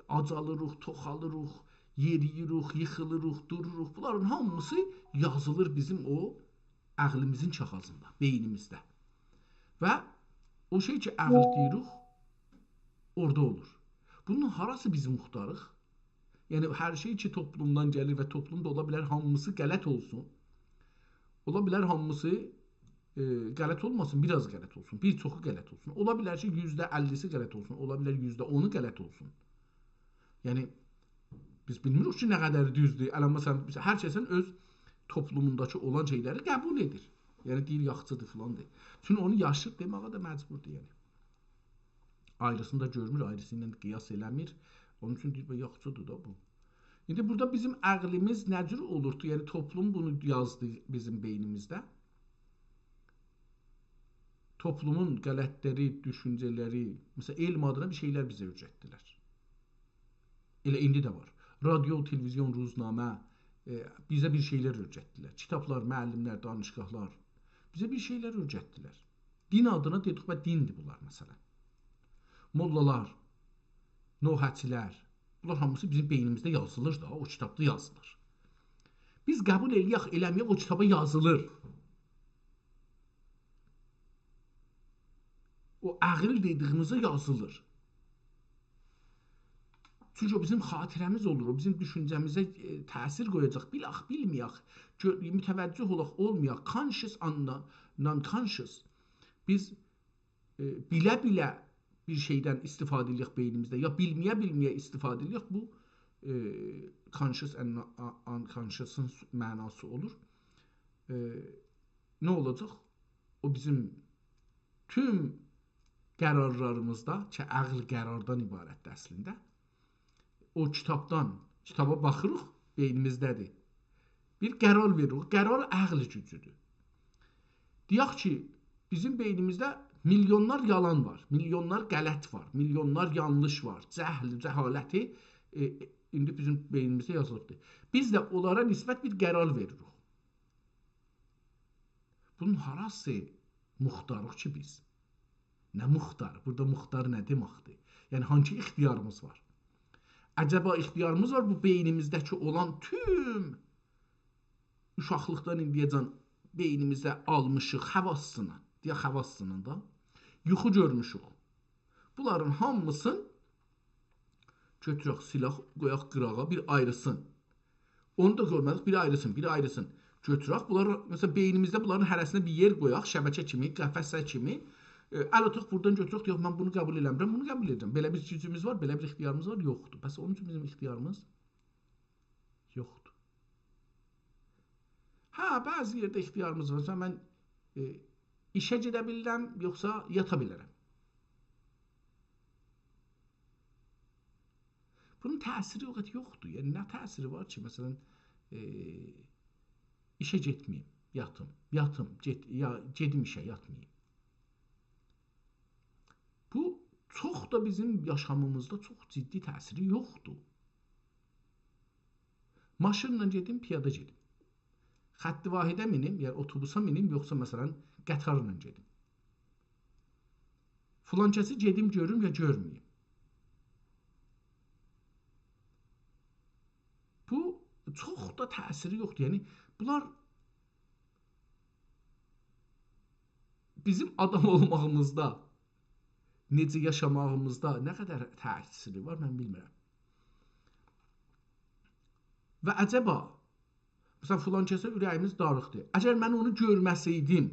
acalırıq, toxalırıq, yeriyirik, yıxılırıq, dururuq. Bunların hamısı yazılır bizim o ağlımızın çaxasında, beynimizdə. Və o şey ki, ağıl deyirik, orada olur. Bunun harası biz muxtarıq? Yəni, hər şey ki, toplumdan gəlir və toplumda ola bilər hamısı qələt olsun. Ola bilər hamısı qələt olmasın, biraz qələt olsun, bir çoxu qələt olsun. Ola bilər ki, %50'si qələt olsun, ola bilər %10'u qələt olsun. Yəni, biz bilmirik ki, nə qədər düzdür. Məsələn, hər kəsin öz toplumundakı olan şeyləri qəbul edir. Yəni, deyir, yaxçıdır, filandır. Çünki onu yaşıq deməyə də məcburdur, yəni. Ayrısını da görmür, ayrısı ilə qiyas eləmir. Onun üçün deyir, yaxçıdır da bu. İndi burada bizim əqlimiz nə cür olurdu? Yəni, toplum bunu yazdı bizim beynimizdə. Toplumun qələtləri, düşüncələri, məsələn, elm adına bir şeylər bizə öyrətdilər. Elə indi də var. Radio, televizyon, ruznamə bizə bir şeylər öyrətdilər. Kitablar, müəllimlər, danışqahlar bizə bir şeylər öyrətdilər. Din adına dedik və dindir bunlar məsələn. Mollalar, nohəçilər, bunlar hamısı bizim beynimizdə yazılır da, o kitabda yazılır. Biz qəbul eləyək, eləməyək, o kitaba yazılır. O ağıl dediyimizə yazılır. Çünki o bizim xatirəmiz olur, o bizim düşüncəmizə təsir qoyacaq. Bilək, bilməyək, mütəvəccüh olaq, olmayaq, conscious and non-conscious. Biz bilə-bilə bir şeydən istifadə edirik beynimizdə, ya bilməyə-bilməyə istifadə edirik, bu conscious and unconscious'ın mənası olur. Nə olacaq? O bizim tüm qərarlarımızda, ki, ağıl qərardan ibarətdir əslində, o kitaba baxırıq, beynimizdədir. Bir qərar veririk, qərar ağıl gücüdür. Deyək ki, bizim beynimizdə milyonlar yalan var, milyonlar qələt var, milyonlar yanlış var, cəhl, cəhaləti indi bizim beynimizdə yazılıbdır. Biz də onlara nisbət bir qərar veririk. Bunun harası muxtarıq ki biz? Nə muxtar? Burada muxtar nə deməkdir? Yəni, hangi ixtiyarımız var? Əcəba ixtiyarımız var bu beynimizdəki olan tüm uşaqlıqdan indiyəcən beynimizdə almışıq həvassını, deyək həvassını da, yuxu görmüşük. Bunların hamısını götürək, silah, qoyaq qırağa, bir ayrısın. Onu da görmədik, biri ayrısın, biri ayrısın. Götürək, bunları, məsələn, beynimizdə bunların hərəsinə bir yer qoyaq, şəbəkə kimi, qəfəsə kimi. Əl atıq, buradan götürək, deyək, mən bunu qəbul eləmirəm, bunu qəbul edəcəm. Belə bir gücümüz var, belə bir ixtiyarımız var, yoxdur. Bəs onun üçün bizim ixtiyarımız yoxdur. Hə, bəzi yerdə ixtiyarımız var. Mən işə gedə bilirəm, yoxsa yata bilərəm. Bunun təsiri o qədər yoxdur. Yəni, nə təsiri var ki, məsələn, işə getməyim, yatım, gedim işə, yatmayayım. Bu, çox da bizim yaşamımızda çox ciddi təsiri yoxdur. Maşınla gedim, piyada gedim. Xətti vahidə minim, yəni otobusa minim, yoxsa məsələn, qətarla gedim. Filan kəsi gedim, görüm ya görməyim. Bu, çox da təsiri yoxdur. Yəni, bunlar bizim adam olmağımızda, necə yaşamağımızda nə qədər təsiri var, mən bilmirəm. Və əcəba, məsələn, filan kəsə ürəyimiz darıqdır. Əgər mən onu görməsəydim,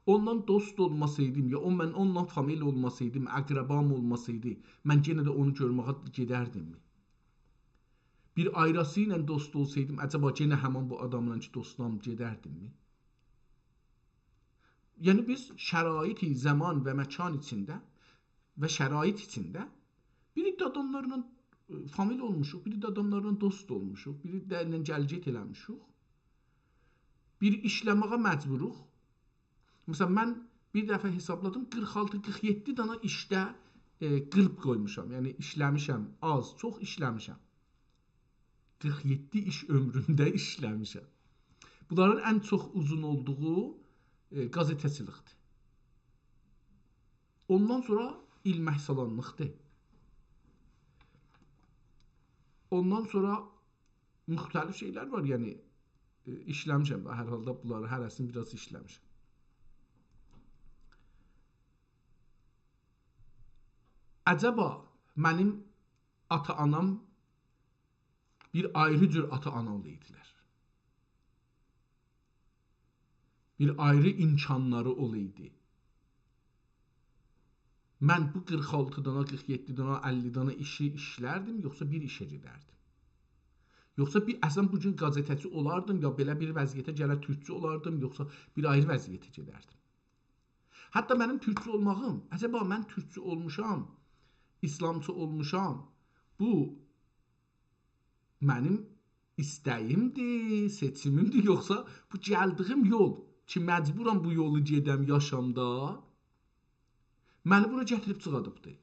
ondan dost olmasaydım, ya ondan familiya olmasaydım, əqrəbam olmasaydı, mən yenə də onu görməyə gedərdimmi? Bir ayrası ilə dost olsaydım, əcəba yenə həman bu adamla ki, dostlam gedərdimmi? Yəni, biz şəraiti, zaman və məkan içində və şərait içində bir də adamlarla familiya olmuşuq, bir də adamlarla dost olmuşuq, bir də ilə gəlcət eləmişuq, bir işləməyə məcburuq. Məsələn, mən bir dəfə hesabladım, 46-47 dana işdə qılb qoymuşam, yəni işləmişəm, az, çox işləmişəm. 47 iş ömrümdə işləmişəm. Bunların ən çox uzun olduğu qazetəçilikdir. Ondan sonra ilməhsalanlıqdır. Ondan sonra müxtəlif şeylər var, yəni işləmişəm də, hər halda bunları hərəsini biraz işləmişəm. Əcəba mənim ata-anam bir ayrı cür ata-analı idilər. Bir ayrı imkanları olaydı. Mən bu 46 dana, 47 dana, 50 dana işi işlərdim, yoxsa bir işə gedərdim? Yoxsa əslən bugün qazetəçi olardım, ya belə bir vəziyyətə gələ türkçü olardım, yoxsa bir ayrı vəziyyətə gedərdim? Hətta mənim türkçü olmağım, əcəba mən türkçü olmuşam, İslamçı olmuşam, bu mənim istəyimdir, seçimimdir, yoxsa bu gəldiyim yol ki, məcburam bu yolu gedəm yaşamda, məni bura gətirib çıxadıbdır.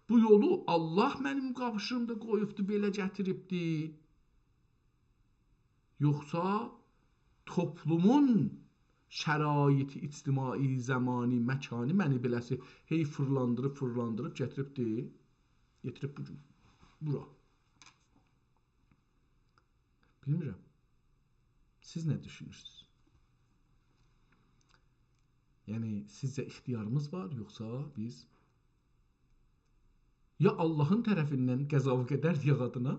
Bu yolu Allah mənim qabışımda qoyubdur, belə gətiribdir. Yoxsa toplumun şəraiti, ictimai, zamani, məkani məni beləsi hey fırlandırıb gətiribdir. Getirib bugün, bura. Bilmirəm. Siz nə düşünürsünüz? Yəni, sizcə ixtiyarımız var, yoxsa biz ya Allahın tərəfindən qəza və qədər yağadına,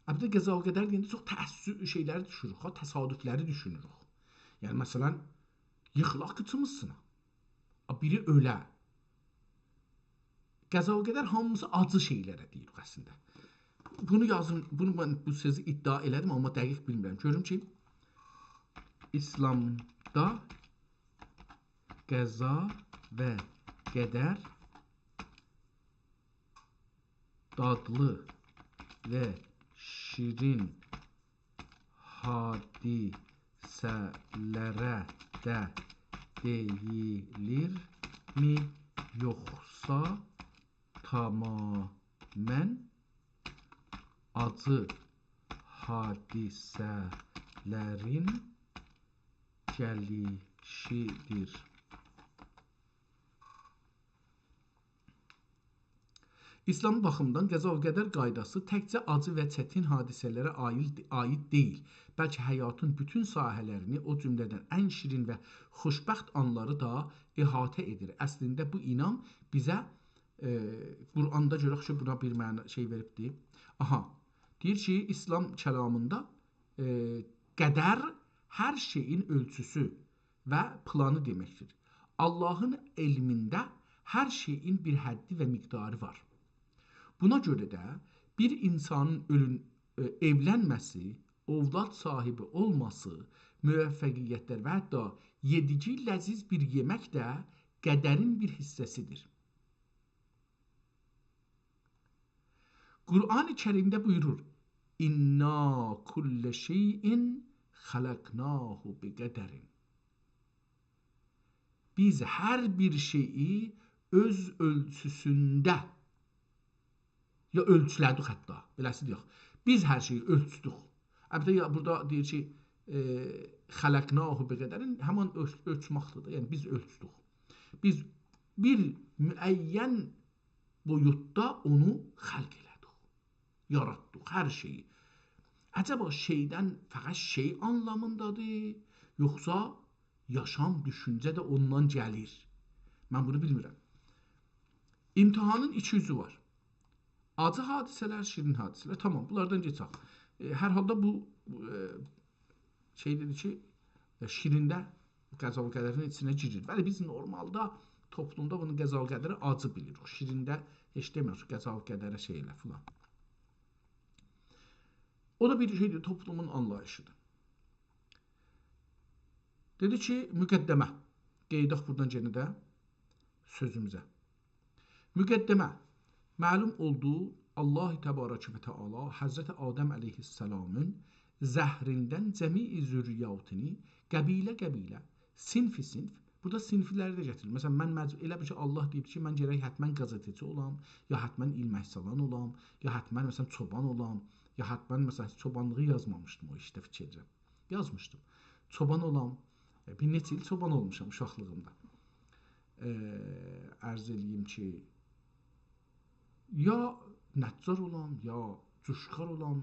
bir də qəza və qədər deyəndə çox təəssüf şeyləri düşünürük, təsadüfləri düşünürük. Yəni, məsələn, yıxılaq qıçımızsına, biri ölə. Qəza və qədər hamısı acı şeylərə deyirik əslində. Bunu yazın, mən bu sözü iddia elədim, amma dəqiq bilmirəm. Görüm ki, İslamda qəza və qədər dadlı və şirin hadisələrə də deyilirmi, yoxsa tamamən acı hadisələrin gəlişidir? İslam baxımından qəza və qədər qaydası təkcə acı və çətin hadisələrə aid deyil, bəlkə həyatın bütün sahələrini, o cümlədən ən şirin və xoşbəxt anları da əhatə edir. Əslində bu inam bizə Quranda görək ki, buna bir məna şey veribdir. Deyir ki, İslam kəlamında qədər hər şeyin ölçüsü və planı deməkdir. Allahın elmində hər şeyin bir həddi və miqdarı var. Buna görə də bir insanın evlənməsi, ovlad sahibi olması, müvəffəqiyyətlər və hətta yedici ləziz bir yemək də qədərin bir hissəsidir. Qur'an-ı Kərimdə buyurur: İnna kullə şeyin xalaqnahu bi qədərin. Biz hər bir şeyi öz ölçüsündə ya ölçülədik hətta, beləsi deyək. Biz hər şeyi ölçdük. Əlbəttə, burada deyir ki, xalaqnahu bi qədərin həman ölçməkdir. Yəni, biz ölçdük. Biz bir müəyyən boyutda onu xəlq elədik, yaratdıq, hər şeyi. Əcəba şeydən fəqət şey anlamındadır, yoxsa yaşam, düşüncə də ondan gəlir? Mən bunu bilmirəm. İmtihanın iki yüzü var. Acı hadisələr, şirin hadisələr. Tamam, bunlardan geçək. Hər halda bu şey dedi ki, şirində qəza və qədərin içinə girir. Bəli, biz normalda toplumda bunu qəza və qədəri acı bilirik. Şirində heç demiyoruz qəza və qədərə şeylə filan. O da bir şeydir, toplumun anlayışıdır. Dedi ki, müqəddəmə. Qeydək buradan yenə də sözümüzə. Müqəddəmə. Məlum olduğu Allah-u Təbarək və Teala Həzrəti Adəm əleyhissalamın zəhrindən cəmi-i zürriyyatını qəbilə-qəbilə, sinf-i sinf, Burada sinfiləri də gətirilir. Məsələn, mən elə bir ki, Allah deyib ki, mən gərək həttəmən qəzetçi olam, ya həttəmən ilm əhsalan olam, ya həttəmən məsələn çoban olam, ya həttəmən məsələn çobanlığı yazmamışdım o işdə fikircəm. Yazmışdım. Çoban olam. Bir neçə il çoban olmuşam uşaqlığımda. Ərz eləyim ki, ya nəccar olam, ya cuşqar olam,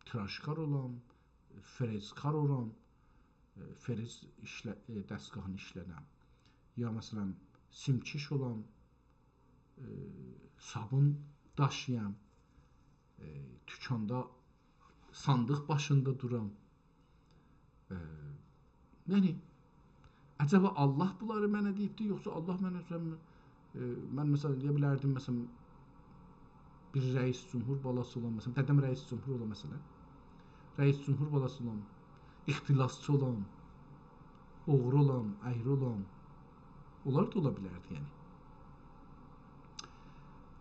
tıraşqar olam, frezkar olam, frez dəstgahını işlədəm. Ya məsələn, simkiş olam, sabun daşıyam, tükanda sandıq başında duram. Yəni, əcəba Allah bunları mənə deyibdir, yoxsa Allah mənə mən məsələn deyə bilərdim, məsələn, bir rəis cümhur balası olan, məsələn, dədəm rəis cümhur olan məsələn, rəis cümhur balası olan, ixtilasçı olan, oğru olan, əyri olan, onlar da ola bilərdi, yəni.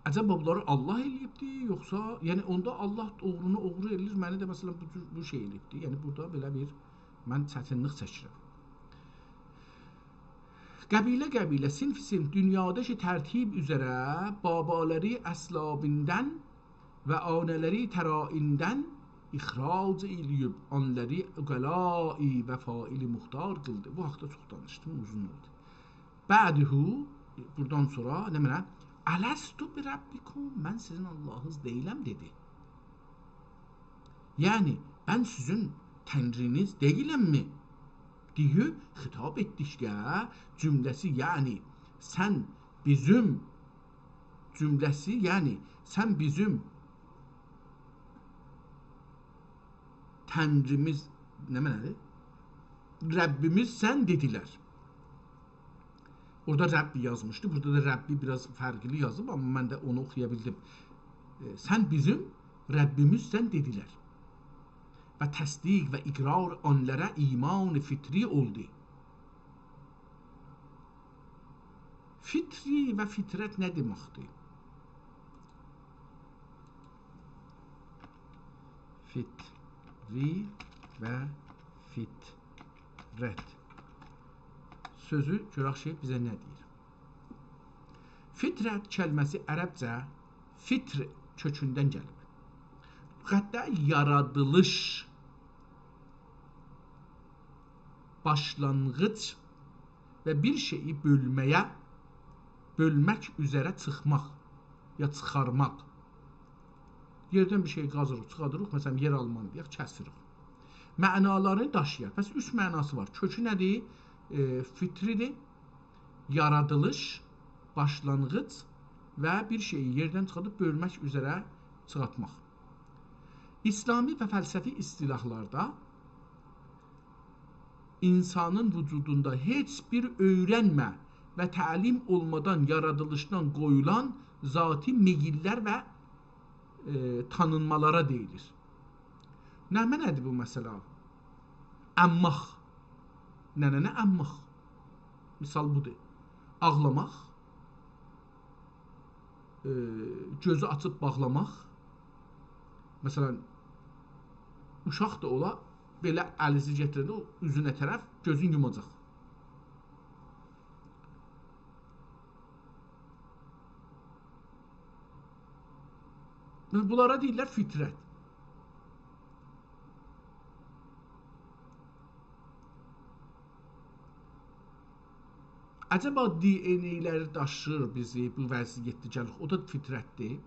Əcəba bunları Allah eləyibdir, yoxsa, yəni onda Allah oğrunu oğru eləyir, məni də məsələn bu şey eləyibdir. Yəni burada belə bir mən çətinlik çəkirəm. Qəbilə-qəbilə, sinf-sinf dünyadakı tərtib üzərə babaları əslabindən və anələri təraindən ixrac eləyib, onları uqəlai və faili muxtar qıldı. Bu haqda çox danışdım, uzun oldu. Bədihu, buradan sonra nə mənə? Ələstu bi Rabbikum, mən sizin Allahınız deyiləm, dedi. Yəni, mən sizin Tənriniz deyiləmmi? Deyib, xitab etdikdə cümləsi, yəni, sən bizim cümləsi, yəni, sən bizim Tənrimiz, nə mənədir? Rəbbimiz sən dedilər. Orada Rəbbi yazmışdı, burada da Rəbbi biraz fərqli yazıb, amma mən də onu oxuya bildim. Sən bizim Rəbbimiz sən dedilər. Və təsdiq və iqrar onlara iman fitri oldu. Fitri və fitrət nə deməkdir? Fitri və fitrət. Sözü görək şey bizə nə deyir? Fitrət kəlməsi ərəbcə fitr kökündən gəlib. Hətta yaradılış, başlanğıc və bir şeyi bölmək üzərə çıxmaq ya çıxarmaq. Yerdən bir şey qazırıq, çıxadırıq, məsələn, yer almanı deyək, kəsirik. Mənalarını daşıyır. Bəs üç mənası var. Kökü nədir? Fitridir, yaradılış, başlanğıc və bir şeyi yerdən çıxadıb bölmək üzərə çıxartmaq. İslami və fəlsəfi istilahlarda insanın vücudunda heç bir öyrənmə və təlim olmadan yaradılışdan qoyulan zati meyillər və tanınmalara deyilir. Nə mənədir bu məsələ? Əmmaq. Nənənə əmmaq. Misal budur. Ağlamaq, gözü açıb bağlamaq. Məsələn, uşaq da ola, belə əlizi gətirəndə üzünə tərəf gözün yumacaq. Bunlara deyirlər fitrət. Əcəba DNA-ləri daşır bizi bu vəziyyətdə gəlir. O da fitrətdir.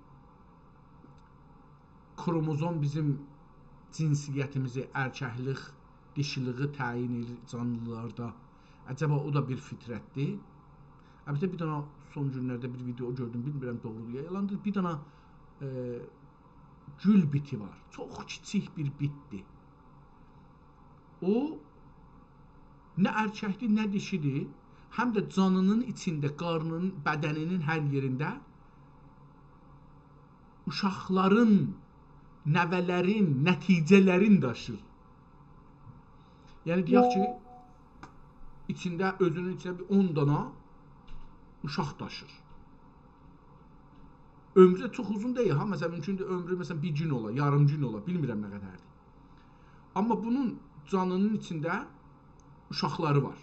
Kromozom bizim cinsiyyətimizi, erkəklik, dişiliği təyin edir canlılarda. Əcəba o da bir fitrətdir. Əlbəttə bir dana son günlərdə bir video gördüm, bilmirəm doğrudur ya yalandır. Bir dana gül biti var. Çox kiçik bir bitdir. O nə erkəkdir, nə dişidir. Həm də canının içində, qarnının, bədəninin hər yerində uşaqların, nəvələrin, nəticələrin daşır. Yəni deyək ki, içində, özünün içində bir 10 dana uşaq daşır. Ömrü çox uzun deyil, ha, məsələn, mümkündür ömrü məsələn bir gün ola, yarım gün ola, bilmirəm nə qədərdir. Amma bunun canının içində uşaqları var.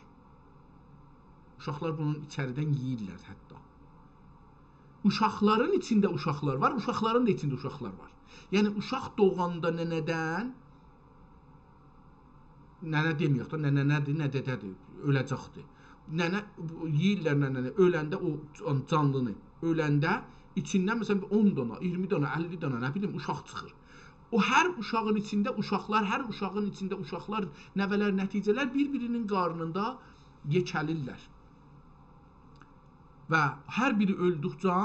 Uşaqlar bunun içəridən yeyirlər hətta. Uşaqların içində uşaqlar var, uşaqların da içində uşaqlar var. Yəni uşaq doğanda nənədən, nənə deməyək də, nənə nədir, nə dədədir, öləcəkdir. Nənə yeyirlər nənəni, öləndə o canlını, öləndə içindən məsələn 10 dana, 20 dana, 50 dana, nə bilim uşaq çıxır. O hər uşağın içində uşaqlar, hər uşağın içində uşaqlar, nəvələr, nəticələr bir-birinin qarnında yekəlirlər. Və hər biri öldükcə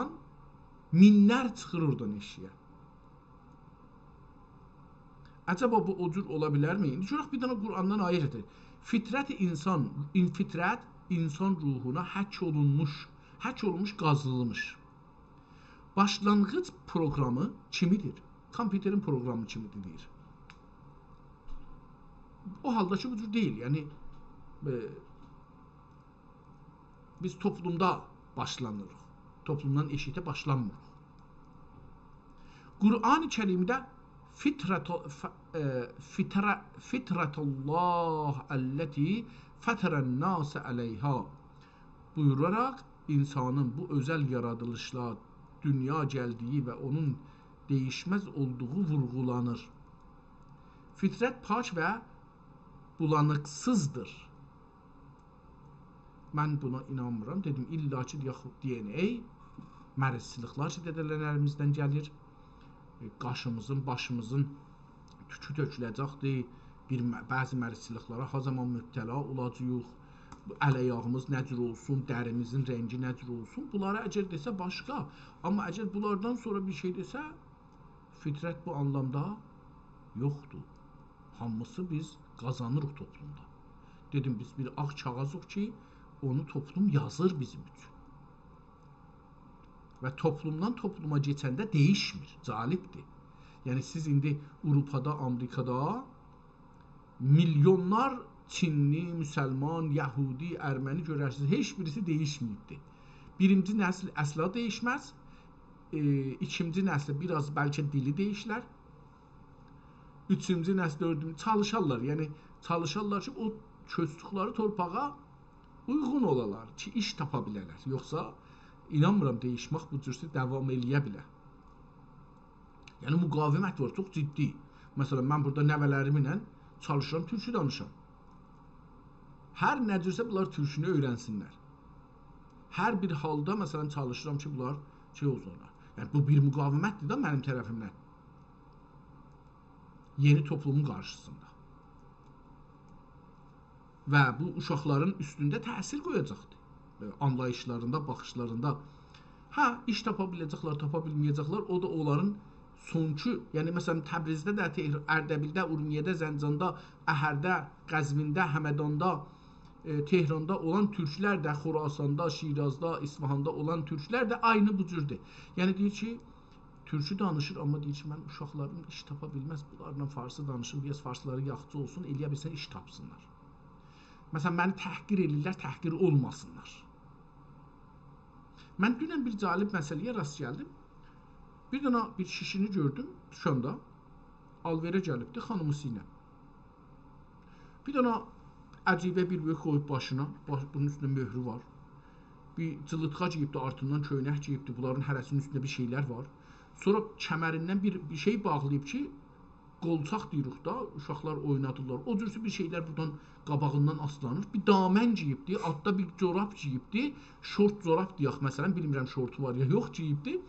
minlər çıxır oradan eşiyə. Əcəba bu o cür ola bilərmi? İndi görək bir dənə Qur'andan ayə gətir. Fitrət insan ruhuna həkk olunmuş, qazılmış. Başlanğıc proqramı kimidir? Kompüterin proqramı kimidir deyir. O halda ki bu cür deyil. Yəni biz toplumda başlanırıq. Toplumdan eşitə başlanmırıq. Qur'an-ı Kərimdə fitratullah əlləti fətərən-nəsə əleyhə buyuraraq insanın bu özəl yaradılışla dünya gəldiyi və onun değişməz olduğu vurğulanır. Fitrət pak və bulanıqsızdır. Mən buna inanmıram. Dedim, illa ki, yaxud DNA, mərizçiliklar ki, dədələrimizdən gəlir. Qaşımızın, başımızın tükü töküləcəkdir. Bəzi mərizçiliklara ha zaman mübtəla olacaq. Əl-ayağımız nə cür olsun, dərimizin rəngi nə cür olsun. Bunlara əgər desə başqa. Amma əgər bunlardan sonra bir şey desə, fitrət bu anlamda yoxdur. Hamısı biz qazanırıq toplumda. Dedim, biz bir ağ kağızıq ki, onu toplum yazır bizim üçün. Və toplumdan topluma keçəndə dəyişmir, calibdir. Yəni siz indi Avropada, Amerikada milyonlar Çinli, müsəlman, Yəhudi, Erməni görərsiniz, heç birisi dəyişməyibdir. Birinci nəsil əsla dəyişməz, ikinci nəsil biraz bəlkə dili dəyişlər, üçüncü nəsil, dördüncü çalışarlar. Yəni çalışarlar ki, o köçdükləri torpağa uyğun olalar ki, iş tapa bilərlər. Yoxsa inanmıram dəyişmək bu cürsə davam eləyə bilər. Yəni müqavimət var, çox ciddi. Məsələn, mən burada nəvələrimlə çalışıram, türkü danışam. Hər nə cürsə bunlar türkünü öyrənsinlər. Hər bir halda məsələn çalışıram ki, bunlar şey olsunlar. Yəni bu bir müqavimətdir də mənim tərəfimdən. Yeni toplumun qarşısında. Və bu uşaqların üstündə təsir qoyacaqdır. Anlayışlarında, baxışlarında. Hə, iş tapa biləcəklər, tapa bilməyəcəklər. O da onların sonki, yəni məsələn Təbrizdə də, Ərdəbildə, Urmiyədə, Zəncanda, Əhərdə, Qəzvində, Həmədanda, Tehranda olan türklər də, Xorasanda, Şirazda, İsfahanda olan türklər də aynı bu cürdür. Yəni deyir ki, türkü danışır, amma deyir ki, mən uşaqlarım iş tapa bilməz, bunlarla farsı danışım, biraz farsları yaxçı olsun, eləyə bilsən iş tapsınlar. Məsələn, məni təhqir edirlər, təhqir olmasınlar. Mən dünən bir calib məsələyə rast gəldim. Bir dənə bir şişini gördüm, düşəndə, alverə gəlibdi, xanımısı ilə. Bir dənə əcibə bir böyük qoyub başına, bunun üstündə möhrü var. Bir cılıtqa giyibdi, artıından köynək giyibdi, bunların hərəsinin üstündə bir şeylər var. Sonra kəmərindən bir şey bağlayıb ki, qolçaq deyirik da, uşaqlar oynadırlar. O cürsü bir şeylər buradan qabağından aslanır. Bir damən giyibdi, altda bir corab giyibdi, şort corab deyək, məsələn, bilmirəm şortu var ya, yox giyibdi.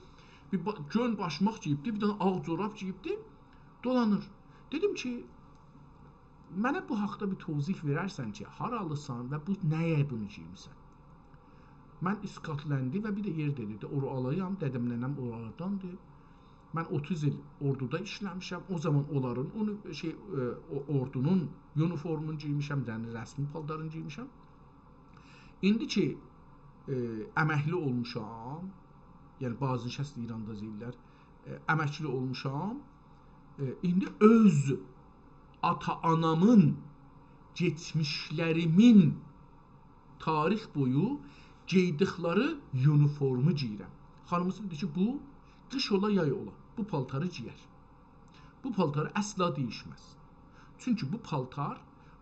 Bir gön başmaq giyibdi, bir dənə ağ corab giyibdi, dolanır. Dedim ki, mənə bu haqda bir tozih verərsən ki, haralısan və bu nəyə bunu giymirsən? Mən İskotləndi və bir də yer dedi, oru alayam, dedim nənəm oralardandır. Mən 30 il orduda işləmişəm, o zaman onların ordunun uniformunu giymişəm, yəni rəsmi paltarını giymişəm. İndi ki, əməkli olmuşam, yəni bazı şəxs İranda deyirlər, əməkli olmuşam, indi öz ata-anamın, geçmişlərimin tarix boyu geydikləri uniformu giyirəm. Xanımısı dedi ki, bu qış ola, yay ola, bu paltarı giyər. Bu paltarı əsla dəyişməz. Çünki bu paltar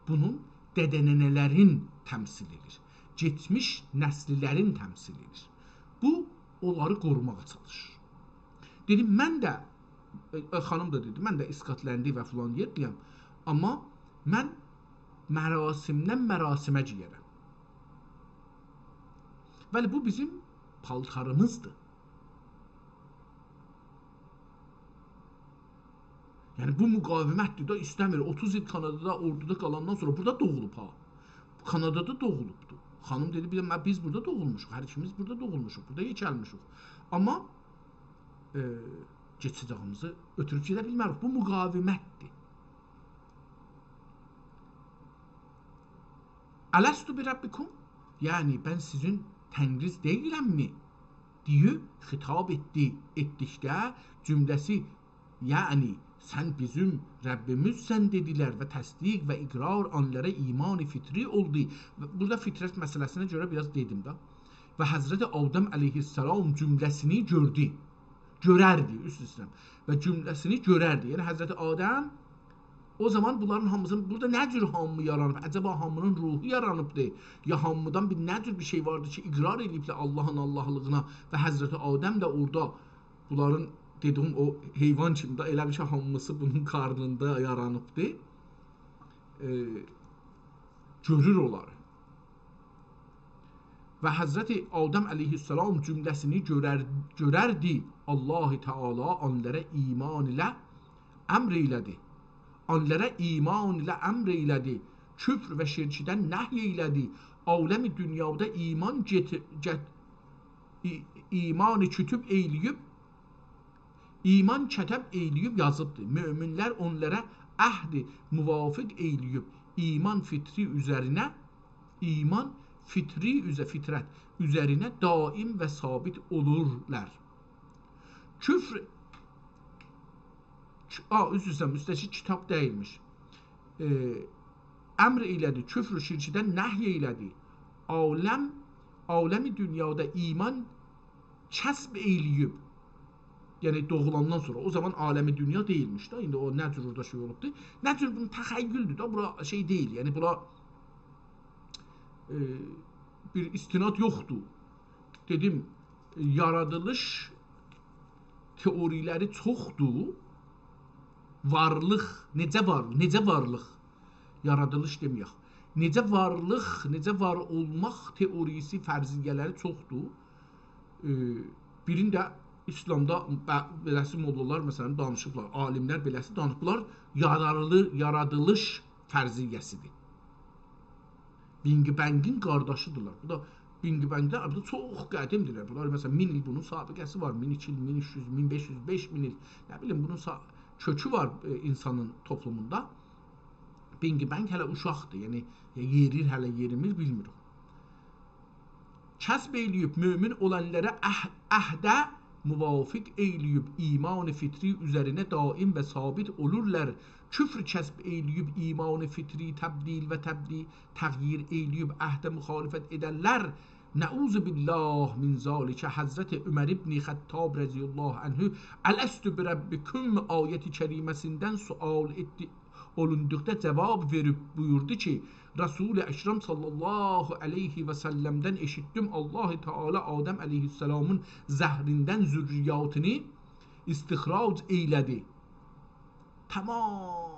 bunun dədənənələrin təmsil edir. geçmiş nəslilərin təmsil edir. Bu, onları qorumağa çalışır. Dedim, mən də, xanım da dedi, mən də İskotləndi və filan yerdəyəm, amma mən mərasimdən mərasimə giyərəm. Bəli, bu bizim paltarımızdır. Yəni, bu müqavimətdir da, istəmir. 30 il Kanadada, orduda qalandan sonra burada doğulub ha. Kanadada doğulubdur. Xanım dedi, biz burada doğulmuşuq, hər ikimiz burada doğulmuşuq, burada yekəlmişuq. Amma geçəcəyimizi ötürüb gedə bilmərik. Bu müqavimətdir. Ələstu bi Rabbikum? Yəni, mən sizin Tənriz deyiləmmi? Deyib, xitab etdikdə cümləsi, yəni, sən bizim Rəbbimizsən dedilər və təsdiq və iqrar onlara iman-ı fitri oldu. Burada fitrət məsələsinə görə biraz dedim da. Və Həzrəti Adəm əleyhissalam cümləsini gördü. Görərdi, üst-üstə. Və cümləsini görərdi. Yəni, Həzrəti Adəm o zaman bunların hamısının, burada nə cür hamı yaranıb? Əcəba hamının ruhu yaranıbdır. Ya hamıdan nə cür bir şey vardı ki, iqrar ediblər Allahın Allahlığına və Həzrəti Adəm də orada bunların dediyim o heyvan kimi də elə bir şey hamısı bunun qarnında yaranıbdır. Görür onları. Və Həzrəti Adəm əleyhissalam cümləsini görərdi. Allah-u Teala onlara iman ilə əmr elədi. Onlara iman ilə əmr elədi. Küfr və şirkdən nəhy elədi. Aləmi dünyada imanı kütüb eyləyib, İman kətəb eyləyib yazıbdır. Möminlər onlara əhd-i müvafiq eyləyib. İman fitri üzərinə, fitrət üzərinə daim və sabit olurlar. Küfr, üstəki kitab deyilmiş. Əmr elədi, küfr şirkidən nəhy elədi. Aləmi dünyada iman kəsb eyləyib. Yəni doğulandan sonra, o zaman aləmi dünya deyilmiş də, indi o nə cür orada şey olubdur, nə cür bunun təxəyyüldür da, bura şey deyil, yəni bura bir istinad yoxdur. Dedim, yaradılış teoriləri çoxdur, varlıq, necə varlıq, yaradılış deməyək, necə varlıq, necə var olmaq teorisi, fərziyyələri çoxdur. Birində İslamda beləsi mollalar məsələn danışıblar, alimlər beləsi danışıblar, yaradılış fərziyyəsidir. Bing Bang'in qardaşıdırlar. Bu da Bing Bang'də çox qədimdirlər. Bunlar məsələn 1000 il bunun sabiqəsi var, 1002 il, 1300, 1500, 5000 il. Nə bilim bunun kökü var insanın toplumunda. Bing Bang hələ uşaqdır, yəni yerir hələ yerimiz bilmirik. Kəsb eyləyib mömin olanlara əhdə müvafiq eyləyib iman-ı fitri üzərinə daim və sabit olurlar. Küfr kəsb eyləyib iman-ı fitri təbdil və təğyir eyləyib əhdə müxalifət edərlər. Nəuzu billah min zalikə. Həzrəti Ömər ibn Xəttab rəziyallahu anhu Ələstü bi Rabbikum ayəti kəriməsindən sual olunduqda cavab verib buyurdu ki, Resul-i Əkrəm sallallahu aleyhi və səlləmdən eşitdim Allah-u Teala Adəm əleyhissalamın zəhrindən zürriyatını istixrac eylədi. Tamam,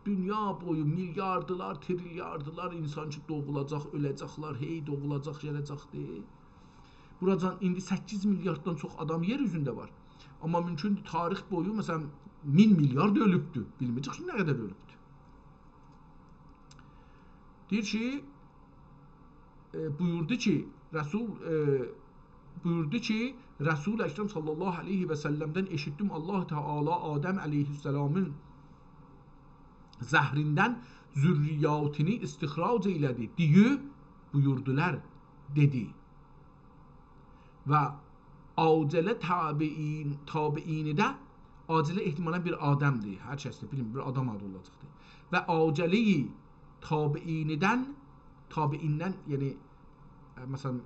dünya boyu milyardılar, trilyardılar insan ki doğulacaq, öləcəklər, hey doğulacaq, gələcəkdir. Buradan indi 8 milyarddan çox adam yer üzündə var. Amma mümkündür tarix boyu məsələn 1000 milyard ölübdür. Bilməyəcək ki, nə qədər ölübdür. Deyir ki, buyurdu ki, Resul-i Əkrəm sallallahu aleyhi və səlləmdən eşitdim Allah Teala Adəm əleyhissalamın zəhrindən zürriyatını istixrac eylədi. Deyib, buyurdular, dedi. Və acələ tabiini də, acələ ehtimalən bir adamdır, hər kəsdə bilin, bir adam adı olacaqdır. Və acələ-i tabiindən, yəni, məsələn,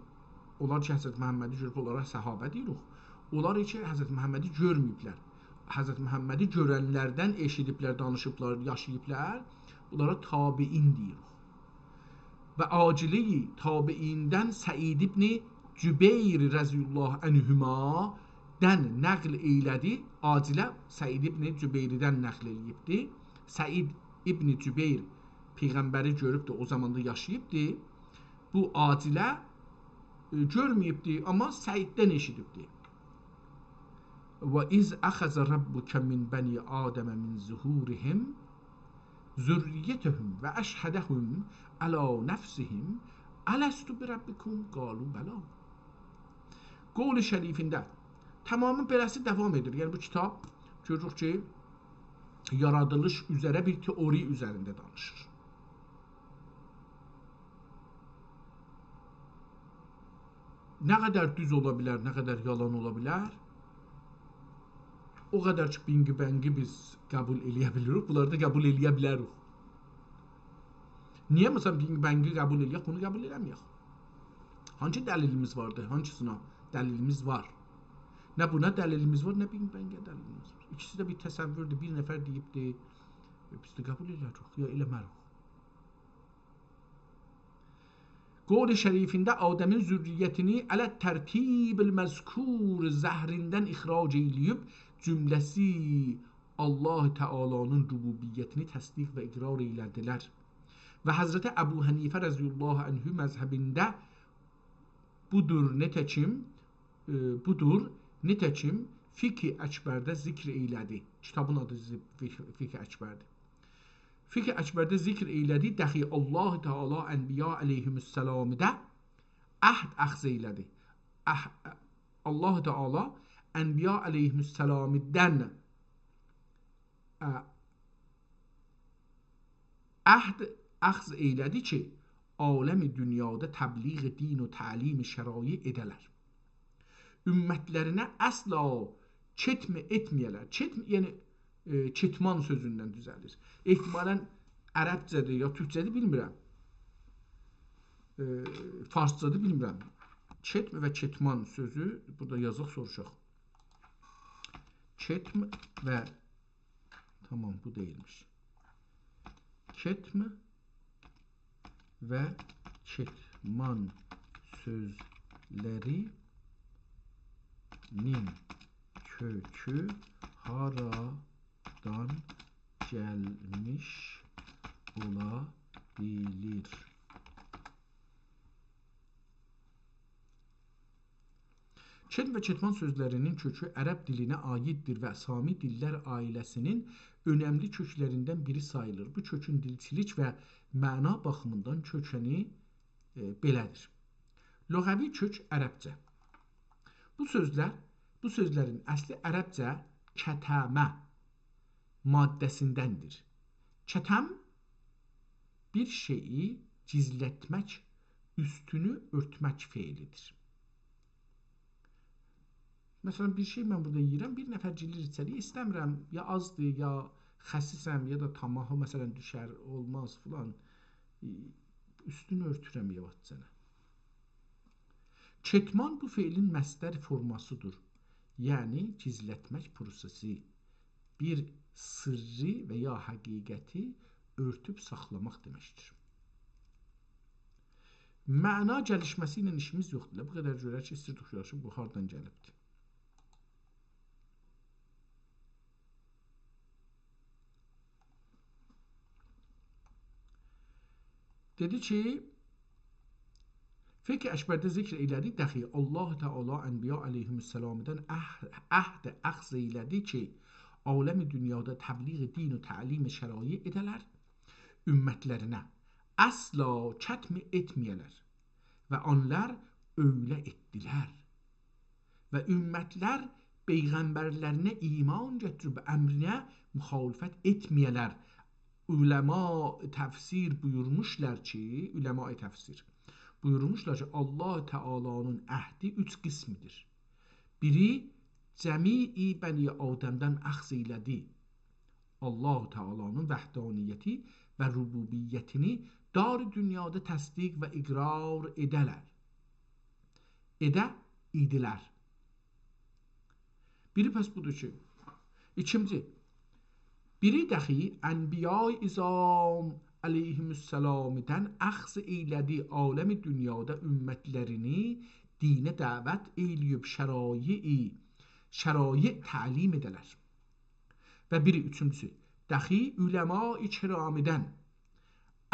onlar ki, Həzrət Məhəmmədi görüb, onlara səhabə deyirik. Onlar ki, Həzrət Məhəmmədi görməyiblər. Həzrət Məhəmmədi görənlərdən eşidiblər, danışıblar, yaşayıblar. Bunlara tabiin deyirik. və acili tabiindən Səid ibn Cübeyr rəziyallahu anhümadən nəql eylədi. Acilə Səid ibn Cübeyrdən nəql eləyibdi. Səid ibn Cübeyr Peyğəmbəri görübdü, o zamanda yaşayıbdı. Bu acilə görməyibdi, amma Səiddən eşidibdi. Və iz əxəzə rabbuka min bəni Adəmə min zuhurihim zürriyyətəhum və əşhədəhum ələ nəfsihim ələstu bi rabbikum qalu bəla. Qovl-i şərifində tamamı beləsi davam edir. Yəni bu kitab görürük ki, yaradılış üzərə bir teori üzərində danışır. Nə qədər düz ola bilər, nə qədər yalan ola bilər, o qədər ki, bingi-bəngi biz qəbul eləyə bilirik, bunları da qəbul eləyə bilərik. Niyə məsələn bingi-bəngi qəbul eləyək, bunu qəbul eləməyək? Hangi dəlilimiz vardır, hangisına dəlilimiz var? Nə buna dəlilimiz var, nə bingi-bəngiyə dəlilimiz var. İkisi də bir təsəvvürdür, bir nəfər deyibdir, biz də qəbul elərik, ya eləmərik. Qovl-i şərifində Adəmin zürriyyətini ələ tərtib-ül məzkur zəhrindən ixrac eləyib, cümləsi Allah Teala'nın rububiyyətini təsdiq və iqrar eylədilər. Və Həzrəti Əbu Hənifə rəziyallahu anhü məzhəbində budur nitəkim Fiqh-i Əkbərdə zikr eylədi. Kitabın adı Fiqh-i Əkbərdir. Fiqh-i Əkbərdə zikr eylədi, dəxi Allah Teala Ənbiya əleyhümüssəlamdə əhd əxz eylədi. Allah Teala Ənbiya əleyhümüssəlamdən əhd əxz eylədi ki, aləmi dünyada təbliğ din və təlim şərai edələr. Ümmətlərinə əsla çetmə etməyələr. Yəni çetman sözündən düzəlir. Ehtimalən ərəbcədir ya türkcədir bilmirəm. Farscadır bilmirəm. Çetm və çetman sözü burada yazıq soruşaq. Çetm və tamam bu deyilmiş. Çetm və çetman sözlərinin kökü haradan gəlmiş olabilir? Çetm və çetman sözlərinin kökü ərəb dilinə aiddir və Sami dillər ailəsinin önəmli köklərindən biri sayılır. Bu kökün dilçilik və məna baxımından kökəni belədir. Lüğəvi kök ərəbcə. Bu sözlərin əsli ərəbcə kətəmə maddəsindəndir. Kətəm bir şeyi gizlətmək, üstünü örtmək feilidir. Məsələn, bir şey mən burada yiyirəm, bir nəfər cilir içəli, istəmirəm, ya azdır, ya xəsisəm, ya da tamahı məsələn düşər, olmaz filan. Üstünü örtürəm yavaşcana. Çetman bu feilin məsdər formasıdır. Yəni gizlətmək prosesi. Bir sırrı və ya həqiqəti örtüb saxlamaq deməkdir. Məna gəlişməsi ilə işimiz yoxdur. Bu qədər görək ki, istirdik yaxşı, bu hardan gəlibdir. Dedi ki, Fiqh-i Əkbərdə zikr elədi, dəxi Allah Teala Ənbiya əleyhümüssəlamdən əhd əxz eylədi ki, aləmi dünyada təbliğ din və təlim şərai edələr, ümmətlərinə əsla çətm etməyələr və onlar öylə etdilər və ümmətlər peyğəmbərlərinə iman gətirib əmrinə müxalifət etməyələr. Üləma təfsir buyurmuşlar ki, Allah Teala'nın əhdi 3 qismidir. Biri cəmi bəni Adəmdən əxz eylədi. Allah Teala'nın vəhdaniyyəti və rububiyyətini dar dünyada təsdiq və iqrar idilər. Biri pəs budur ki, ikinci, biri dəxi Ənbiya-i İzam əleyhissalamdan əxz eylədi aləm dünyada ümmətlərini dinə dəvət eləyib şərai təlim edələr. Və biri üçüncüsü, dəxi üləma-i kiramidən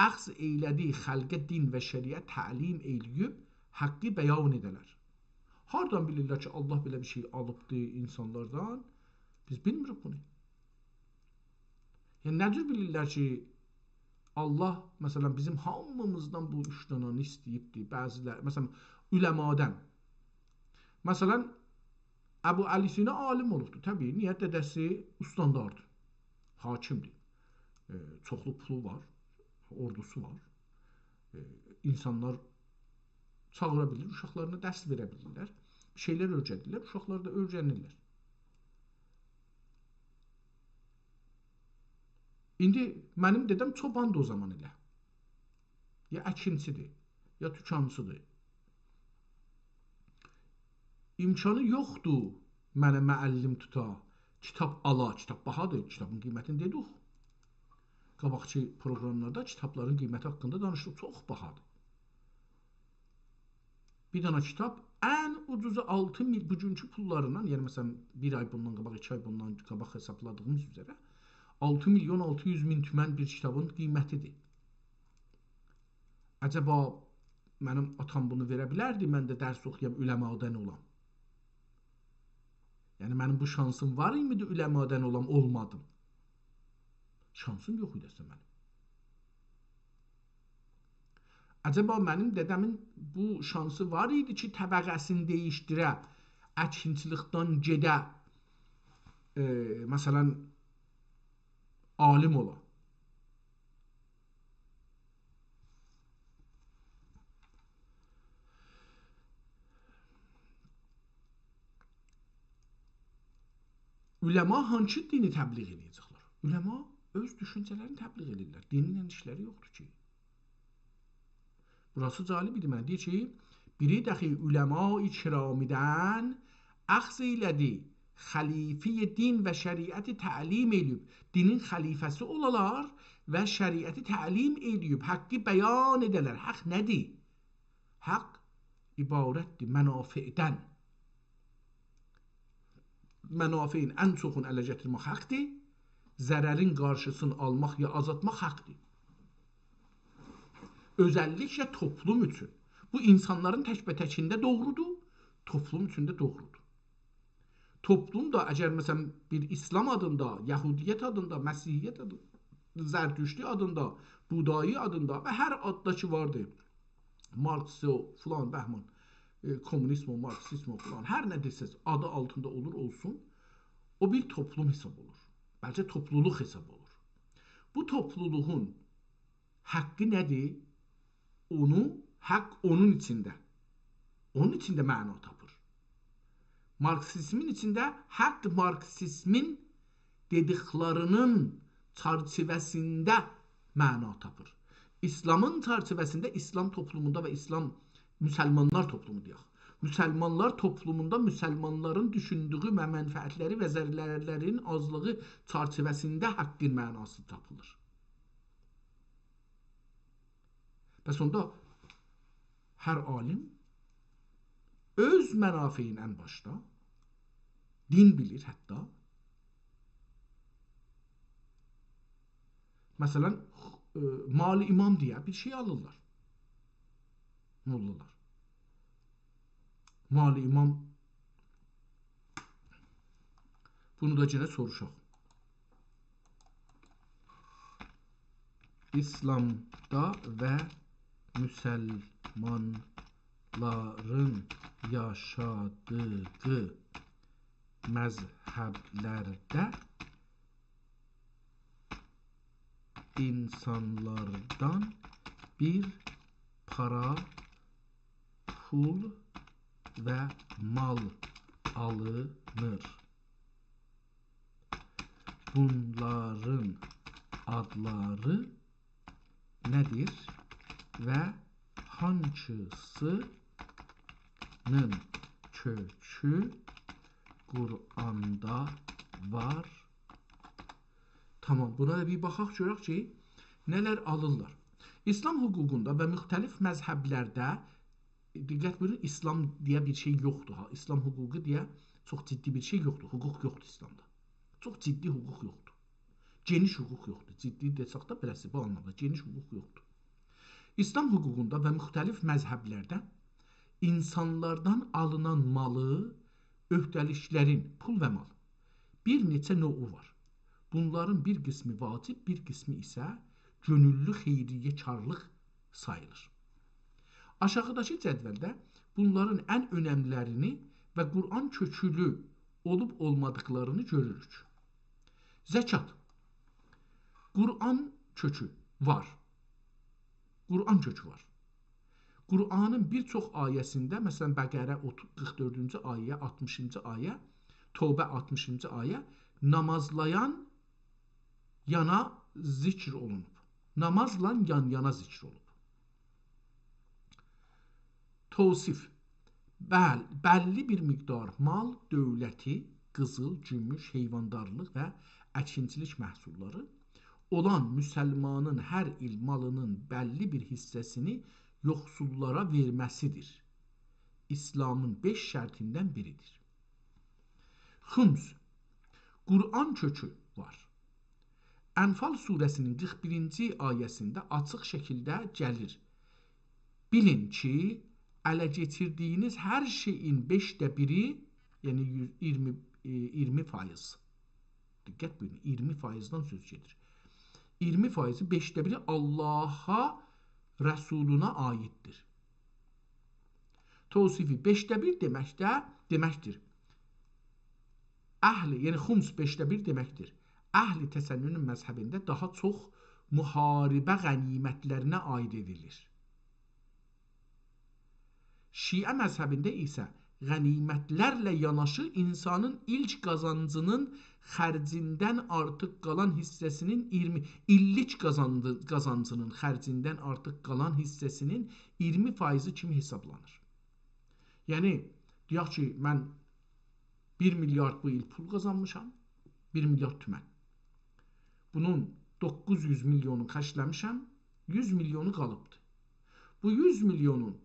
əxz eylədi xəlqə din və şəriət təlim eləyib haqqı bəyan edələr. Hardan bilirlər ki, Allah belə bir şey alıbdı insanlardan? Biz bilmirik bunu. Yəni, necə bilirlər ki, Allah, məsələn, bizim hamımızdan bu üç dənəni istəyibdir. Bəzilər, məsələn, üləmadan. Məsələn, Əbu Əli Sina alim olubdur. Təbii, niyə? Dədəsi ustandardır, hakimdir. Çoxlu pulu var, ordusu var. İnsanlar çağıra bilir, uşaqlarına dərs verə bilirlər. Şeylər öyrədirlər, uşaqlar da öyrənirlər. İndi mənim dedəm çobandır o zaman elə. Ya əkinçidir, ya tükançıdır. İmkanı yoxdur mənə müəllim tuta, kitab ala, kitab bahadır, kitabın qiymətini dedik. Qabaqçı proqramlarda kitabların qiyməti haqqında danışdıq, çox bahadır. Bir dana kitab ən ucuzu 6 mil bugünkü pullarından, yəni məsələn bir ay bundan qabaq, 2 ay bundan qabaq hesabladığımız üzrə 6 milyon 600 min tümən bir kitabın qiymətidir. Əcəba mənim atam bunu verə bilərdi, mən də dərs oxuyam, üləmadan olam. Yəni mənim bu şansım var idi, üləmadan olam, olmadım. Şansım yox idi əslində mənim. Əcəba mənim dədəmin bu şansı var idi ki, təbəqəsini dəyişdirə, əkinçilikdən gedə, məsələn, alim ola. Üləma hansı dini təbliğ edəcəklər? Üləma öz düşüncələrini təbliğ edirlər. Dinin işləri yoxdur ki. Burası cəlib idi mənə. Deyir ki, biri dəxi üləma-i kiramidən əxz eylədi, xəlifə din və şəriəti təlim eləyib, dinin xəlifəsi olalar və şəriəti təlim eləyib, haqqı bəyan edələr. Haqq nədir? Haqq ibarətdir mənafiədən. Mənafiənin ən çoxunu ələ gətirmək haqqdır, zərərin qarşısını almaq ya azaltmaq haqqdır. Özəlliklə toplum üçün. Bu insanların təkbətəkində doğrudur, toplum üçün də doğrudur. Toplum da əgər məsələn bir İslam adında, Yahudiyyət adında, Məsihiyyət adında, Zərdüştü adında, Budayı adında və hər adda ki vardır, Marksizm, filan, bəhman, komünizm, Marksizm, filan, hər nə desəz adı altında olur olsun, o bir toplum hesab olur. Bəlkə topluluq hesab olur. Bu topluluğun haqqı nədir? Haqq onun içində. Onun içində məna tapır. Marksizmin içində haqq Marksizmin dediklərinin çərçivəsində məna tapır. İslamın çərçivəsində, İslam toplumunda və İslam müsəlmanlar toplumu deyək. Müsəlmanlar toplumunda müsəlmanların düşündüyü mənfəətləri və zərərlərin azlığı çərçivəsində haqqın mənası tapılır. Bəs onda hər alim öz mənafiyin ən başda, din bilir hətta. Məsələn, mali imam deyə bir şey alırlar. Mollalar. Mali imam, bunu da yenə soruşaq. İslamda və müsəlmanların yaşadığı məzhəblərdə insanlardan bir para, pul və mal alınır. Bunların adları nədir və hansısının kökü Qur'anda var? Tamam, buna da bir baxaq görək ki, Nələr alırlar? İslam hüququnda və müxtəlif məzhəblərdə diqqət buyurun, İslam deyə bir şey yoxdur ha. İslam hüququ deyə çox ciddi bir şey yoxdur. Hüquq yoxdur İslamda. Çox ciddi hüquq yoxdur. Geniş hüquq yoxdur. Ciddi desək də beləsi bu anlamda geniş hüquq yoxdur. İslam hüququnda və müxtəlif məzhəblərdə insanlardan alınan malı, öhdəliklərin, pul və mal bir neçə növü var. Bunların bir qismi vacib, bir qismi isə gönüllü xeyriyyəkarlıq sayılır. Aşağıdakı cədvəldə bunların ən önəmlərini və Quran kökülü olub olmadıqlarını görürük. Zəkat. Quran kökü var. Quran kökü var. Quranın bir çox ayəsində, məsələn, Bəqərə 44-cü ayə, 60-cı ayə, Tövbə 60-cı ayə namazlayan yana zikr olunub. Namazla yan-yana zikr olunub. Tövsif. Bəlli bir miqdar mal, dövləti, qızıl, gümüş, heyvandarlıq və əkinçilik məhsulları olan müsəlmanın hər il malının bəlli bir hissəsini yoxsullara verməsidir. İslamın 5 şərtindən biridir. Xums. Quran kökü var. Ənfal surəsinin 41-ci ayəsində açıq şəkildə gəlir. Bilin ki, ələ keçirdiyiniz hər şeyin 5də biri, yəni 20%. Diqqət buyurun, 20%dan söz gedir. 20%-i 5də biri Allaha, Rəsuluna aiddir. Tövsifi 5də 1 deməkdir. Əhli, yəni xums 5də 1 deməkdir. Əhli təsənnünün məzhəbində daha çox müharibə qənimətlərinə aid edilir. Şiə məzhəbində isə qənimətlərlə yanaşı insanın ilk qazancının xərcindən artıq qalan hissəsinin illik qazancının xərcindən artıq qalan hissəsinin 20% kimi hesablanır. Yəni, deyək ki, mən 1 milyard bu il pul qazanmışam, 1 milyard tümən. Bunun 900 milyonu xərcləmişəm, 100 milyonu qalıbdır. Bu 100 milyonun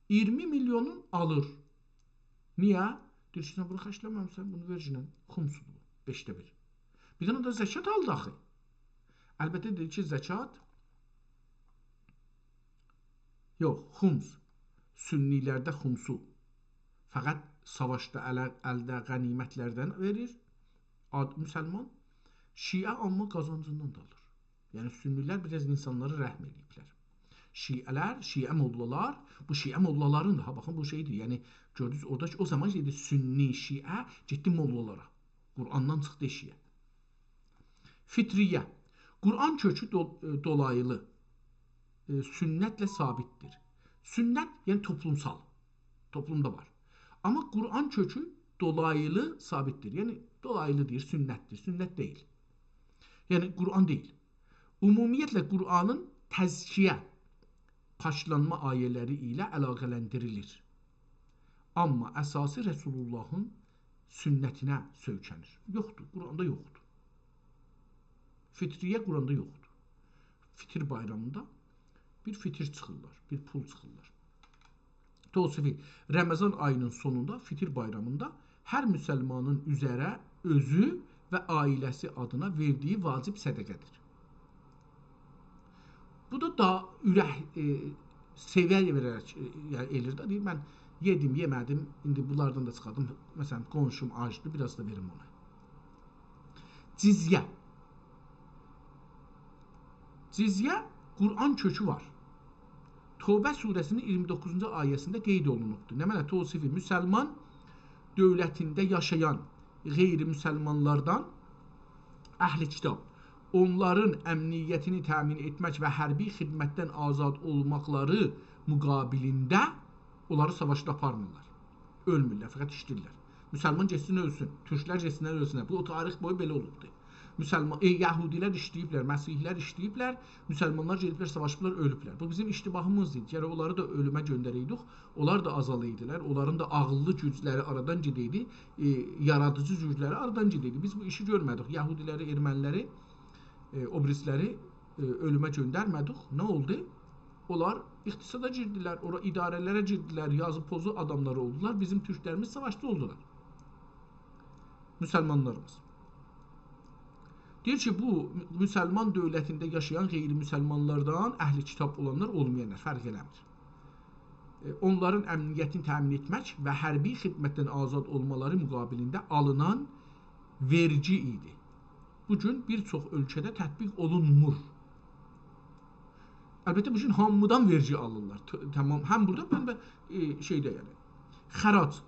20 milyonun alır. Niyə? Deyir ki, bunu xərcləməmsən, bunu vercinən. Xumsudur bu, 5də 1. Bir dənə də zəkat aldı axı. Əlbəttə deyir ki, zəkat yox, xums. Sünnilərdə xumsu fəqət savaşda əldə qənimətlərdən verir müsəlman. Şiə amma qazancından da alır. Yəni, sünnilər biraz insanları rəhm ediblər. Şiələr, şiə mollalar, bu şiə mollaların da, baxın bu şeydir, yəni gördünüz, oradakı o zaman şeydir, sünni, şiə getdi mollalara. Qurandan çıxdı şiə. Fitriyyə. Quran kökü dolayılı, sünnətlə sabitdir. Sünnət, yəni toplumsal, toplumda var. Amma Quran kökü dolayılı sabitdir. Yəni, dolayılı deyir, sünnətdir, sünnət deyil. Yəni, Quran deyil. Ümumiyyətlə, Quranın təzkiyə, paçlanma ayələri ilə əlaqələndirilir. Amma əsası Rəsulullahın sünnətinə söykənir. Yoxdur, Quranda yoxdur. Fitriyyə Quranda yoxdur. Fitir bayramında bir fitir çıxırlar, bir pul çıxırlar. Tövsifi, Ramazan ayının sonunda, fitir bayramında hər müsəlmanın üzərə özü və ailəsi adına verdiyi vacib sədəqədir. Bu da ürək seviyyə verərək elir də, deyir, mən yedim, yemədim, indi bunlardan da çıxardım, məsələn, qonşum acdır, biraz da verim ona. Cizyə. Cizyə, Quran kökü var. Tövbə surəsinin 29-cu ayəsində qeyd olunubdur. Nə mənə tövsifi, müsəlman dövlətində yaşayan qeyri-müsəlmanlardan əhl-i kitab, onların əmniyyətini təmin etmək və hərbi xidmətdən azad olmaqları müqabilində onları savaşda aparmırlar. Ölmürlər, fəqət işləyirlər. Müsəlman getsin ölsün, türklər getsinlər ölsünlər. Bu, o tarix boyu belə olubdur. Yəhudilər işləyiblər, Məsihlər işləyiblər, müsəlmanlar gediblər, savaşıblar, ölüblər. Bu bizim iştibahımız idi. Yəni, onları da ölümə göndərəydik, onlar da azal idilər, onların da ağıllı gücləri aradan gedəydi, yaradıcı gücləri aradan gedəydi. Biz bu işi görmədik. Yəhudiləri, erməniləri, o birisləri ölümə göndərmədik. Nə oldu? Onlar iqtisada girdilər, ora idarələrə girdilər, yazı pozu adamları oldular. Bizim türklərimiz savaşda oldular. Müsəlmanlarımız. Deyir ki, bu müsəlman dövlətində yaşayan qeyri-müsəlmanlardan əhli kitab olanlar olmayanlar, fərq eləmir. Onların əmniyyətini təmin etmək və hərbi xidmətdən azad olmaları müqabilində alınan vergi idi. Bugün bir çox ölkədə tətbiq olunmur. Əlbəttə bugün hamıdan vergi alırlar. Tamam, həm burada, həm də şeydə yəni. Xərac.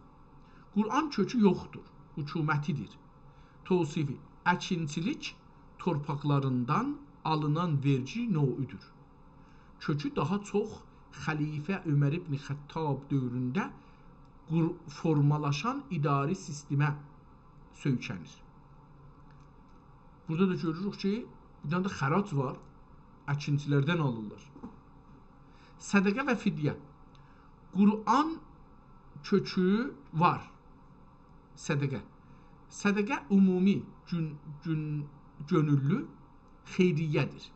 Quran kökü yoxdur, hökumətidir. Tövsifi, əkinçilik torpaqlarından alınan vergi növüdür. Kökü daha çox Xəlifə Ömər ibn Xəttab dövründə formalaşan idari sistemə söykənir. Burada da görürük ki, bir dənə də xərac var, əkinçilərdən alırlar. Sədəqə və fidyə. Quran kökü var. Sədəqə. Sədəqə ümumi, gönüllü xeyriyyədir.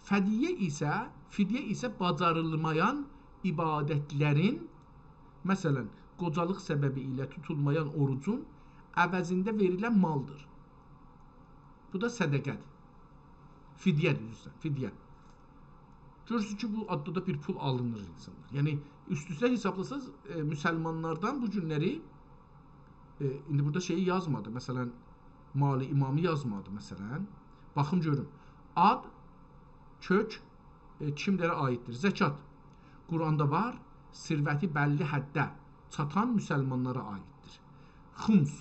Fidyə isə bacarılmayan ibadətlərin, məsələn, qocalıq səbəbi ilə tutulmayan orucun əvəzində verilən maldır. Bu da sədəqədir. Fidyədir, fidyə. Görürsünüz ki, bu adda da bir pul alınır insanlar. Yəni, üst-üstə hesablasaz, müsəlmanlardan bu günləri, indi burada şeyi yazmadı, məsələn, mali imamı yazmadı, məsələn. Baxın, görün. Ad, kök kimlərə aiddir? Zəkat. Quranda var, sirvəti bəlli həddə çatan müsəlmanlara aiddir. Xums.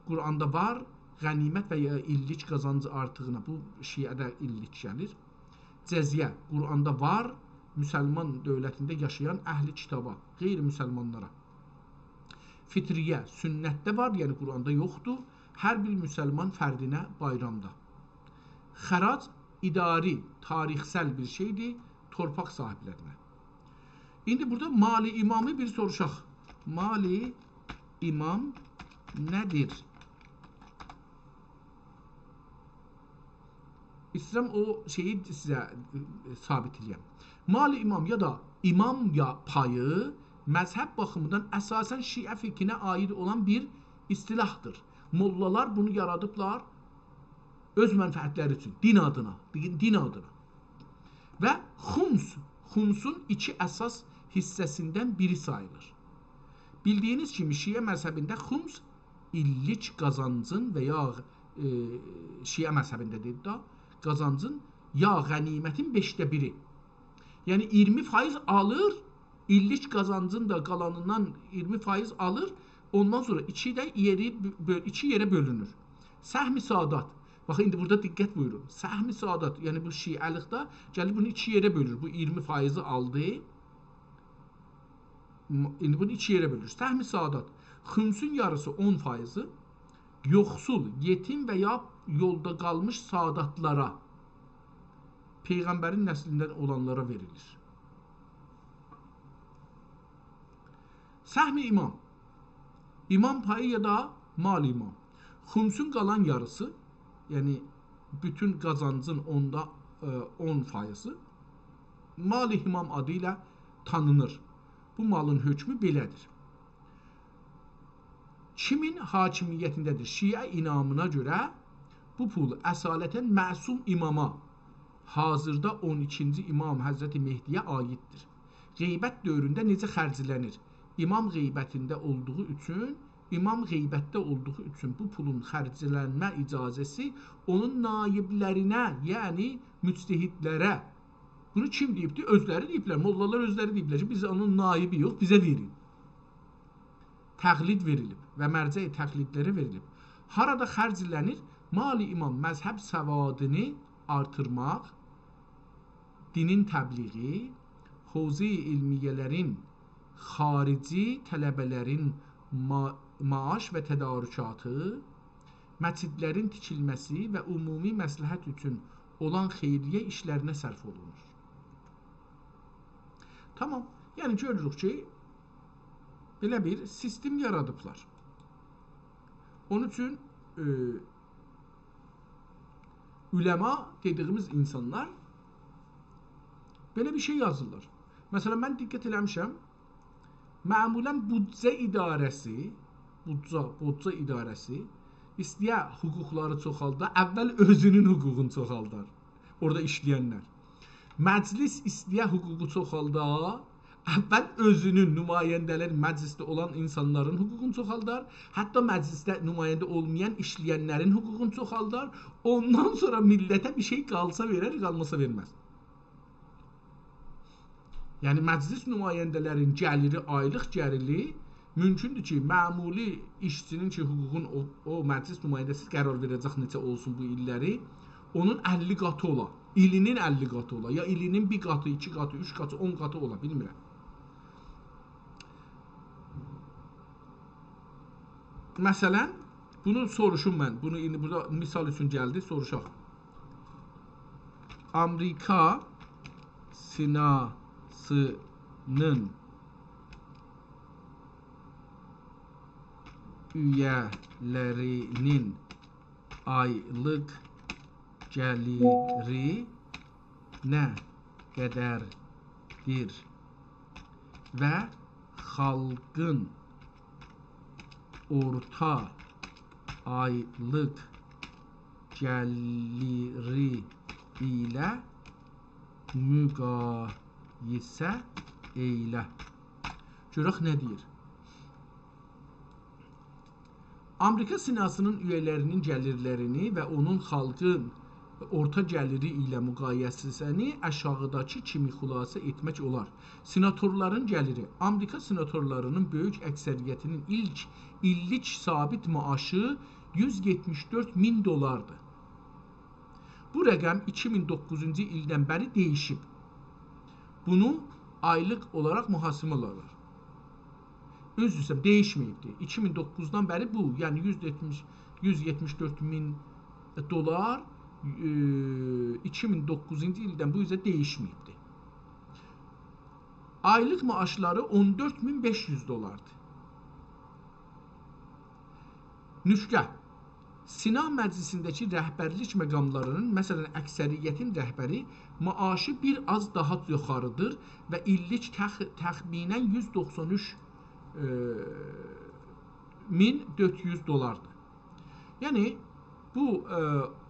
Quranda var, qənimət və ya illik qazancı artığına, bu şiədə illik gəlir. Cəziyyə. Quranda var, müsəlman dövlətində yaşayan əhli kitaba, qeyri-müsəlmanlara. Fitriyyə. Sünnətdə var, yəni Quranda yoxdur. Hər bir müsəlman fərdinə bayramda. Xərac idari, tarixsel bir şeydir, torpaq sahiblərinə. İndi burada mali imamı bir soruşaq. Mali imam nədir? İstəyirəm o şeyi sizə sabit edeyim. Mali imam ya da imam ya payı məzhəb baxımından əsasən şiə fikrinə aid olan bir istilahdır. Mollalar bunu yaradıblar öz mənfəətləri üçün, din adına. Və xumsun iki əsas hissəsindən biri sayılır. Bildiyiniz kimi şiə məzhəbində xums illik qazancın və ya şiə məzhəbində deyil da, qazancın ya qənimətin 5/1. Yəni 20% alır, illik qazancın da qalanından 20% alır, ondan sonra iki yerə bölünür. Səhm-i Sadat. Baxın, indi burada diqqət buyurun. Səhm-i Sadat, yəni bu şiəlikdə gəlir bunu iki yerə bölür. Bu 20% aldı. İndi bunu iki yerə bölür. Səhm-i Sadat. Xümsün yarısı 10%, yoxsul, yetim və ya yolda qalmış sadatlara, Peyğəmbərin nəslindən olanlara verilir. Səhm-i imam. İmam payı ya da mal imam. Xümsün qalan yarısı, yəni bütün qazancın 10%, mal-i imam adı ilə tanınır. Bu malın hökmü belədir. Kimin hakimiyyətindədir? Şiə inamına görə bu pul əsalətən məsum imama, hazırda 12-ci imam Həzrəti Mehdiyə aiddir. Qeybət dövründə necə xərclənir? İmam qeybətdə olduğu üçün bu pulun xərclənmə icazəsi onun naiblərinə, yəni müctehidlərə. Bunu kim deyibdir? Özləri deyiblər, mollalar özləri deyiblər ki, biz onun naibi yox, bizə verin. Təqlid verilib və mərcə-i təqlidlərə verilib. Harada xərclənir? Mali imam məzhəb savadını artırmaq, dinin təbliği, hövzi ilmiyyələrin, xarici tələbələrin maaş və tədarükatı, məscidlərin tikilməsi və ümumi məsləhət üçün olan xeyriyyə işlərinə sərf olunur. Tamam, yəni görürük ki, belə bir sistem yaradıblar. Onun üçün Üləma dediyimiz insanlar belə bir şey yazırlar. Məsələn, mən diqqət eləmişəm, məmulən büdcə idarəsi istəyə hüquqları çoxalda, əvvəl özünün hüququnu çoxaldar. Orada işləyənlər. Məclis istəyə hüququ çoxalda, əvvəl özünün nümayəndələr məclisdə olan insanların hüququnu çoxaldar, hətta məclisdə nümayəndə olmayan işləyənlərin hüququnu çoxaldar, ondan sonra millətə bir şey qalsa verər, qalmasa verməz. Yəni məclis nümayəndələrin gəliri, aylıq gəliri mümkündür ki, məmuli işçinin ki, hüququn o məclis nümayəndəsi qərar verəcək neçə olsun bu illəri, onun 50 qatı ola, ilinin 50 qatı ola, ya ilinin 1 qatı, 2 qatı, 3 qatı, 10 qatı ola, bilmirəm. Məsələn, bunu soruşum mən, bunu indi burada misal üçün gəldi, soruşaq. Amerika Senatının üyelerinin aylık gəliri nə qədərdir və xalqın orta aylıq gəliri ilə müqayisə eylə. Görək nə deyir? Amerika Senatının üyelərinin gəlirlərini və onun xalqın orta gəliri ilə müqayisəsini aşağıdakı kimi xülasə etmək olar. Senatorların gəliri. Amerika senatorlarının böyük əksəriyyətinin illik sabit maaşı 174.000 dolardır. Bu rəqəm 2009-cu ildən bəri dəyişib. Bunu aylıq olaraq mühasibə alırlar. Üzr istəyirəm, dəyişməyibdir. 2009-dan bəri bu, yəni 174.000 dolar 2009-cu ildən bu üzrə dəyişməyibdir. Aylıq maaşları 14.500 dolardır. Nüşqə. Senat məclisindəki rəhbərlik məqamlarının, məsələn, əksəriyyətin rəhbəri maaşı bir az daha yuxarıdır və illik təxminən 193.400 dolardır. Yəni, bu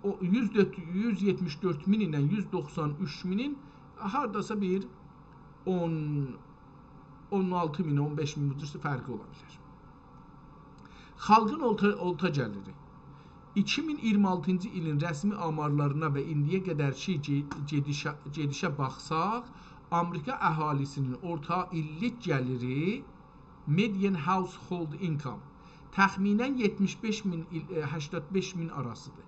174.000 ilə 193.000-in hardasa bir 16.000, 15.000 büdcəsi fərqi ola bilər. Xalqın orta gəliri. 2026-cı ilin rəsmi amarlarına və indiyə qədərki gedişə baxsaq, Amerika əhalisinin orta illik gəliri median household income təxminən 75.000-85.000 arasıdır.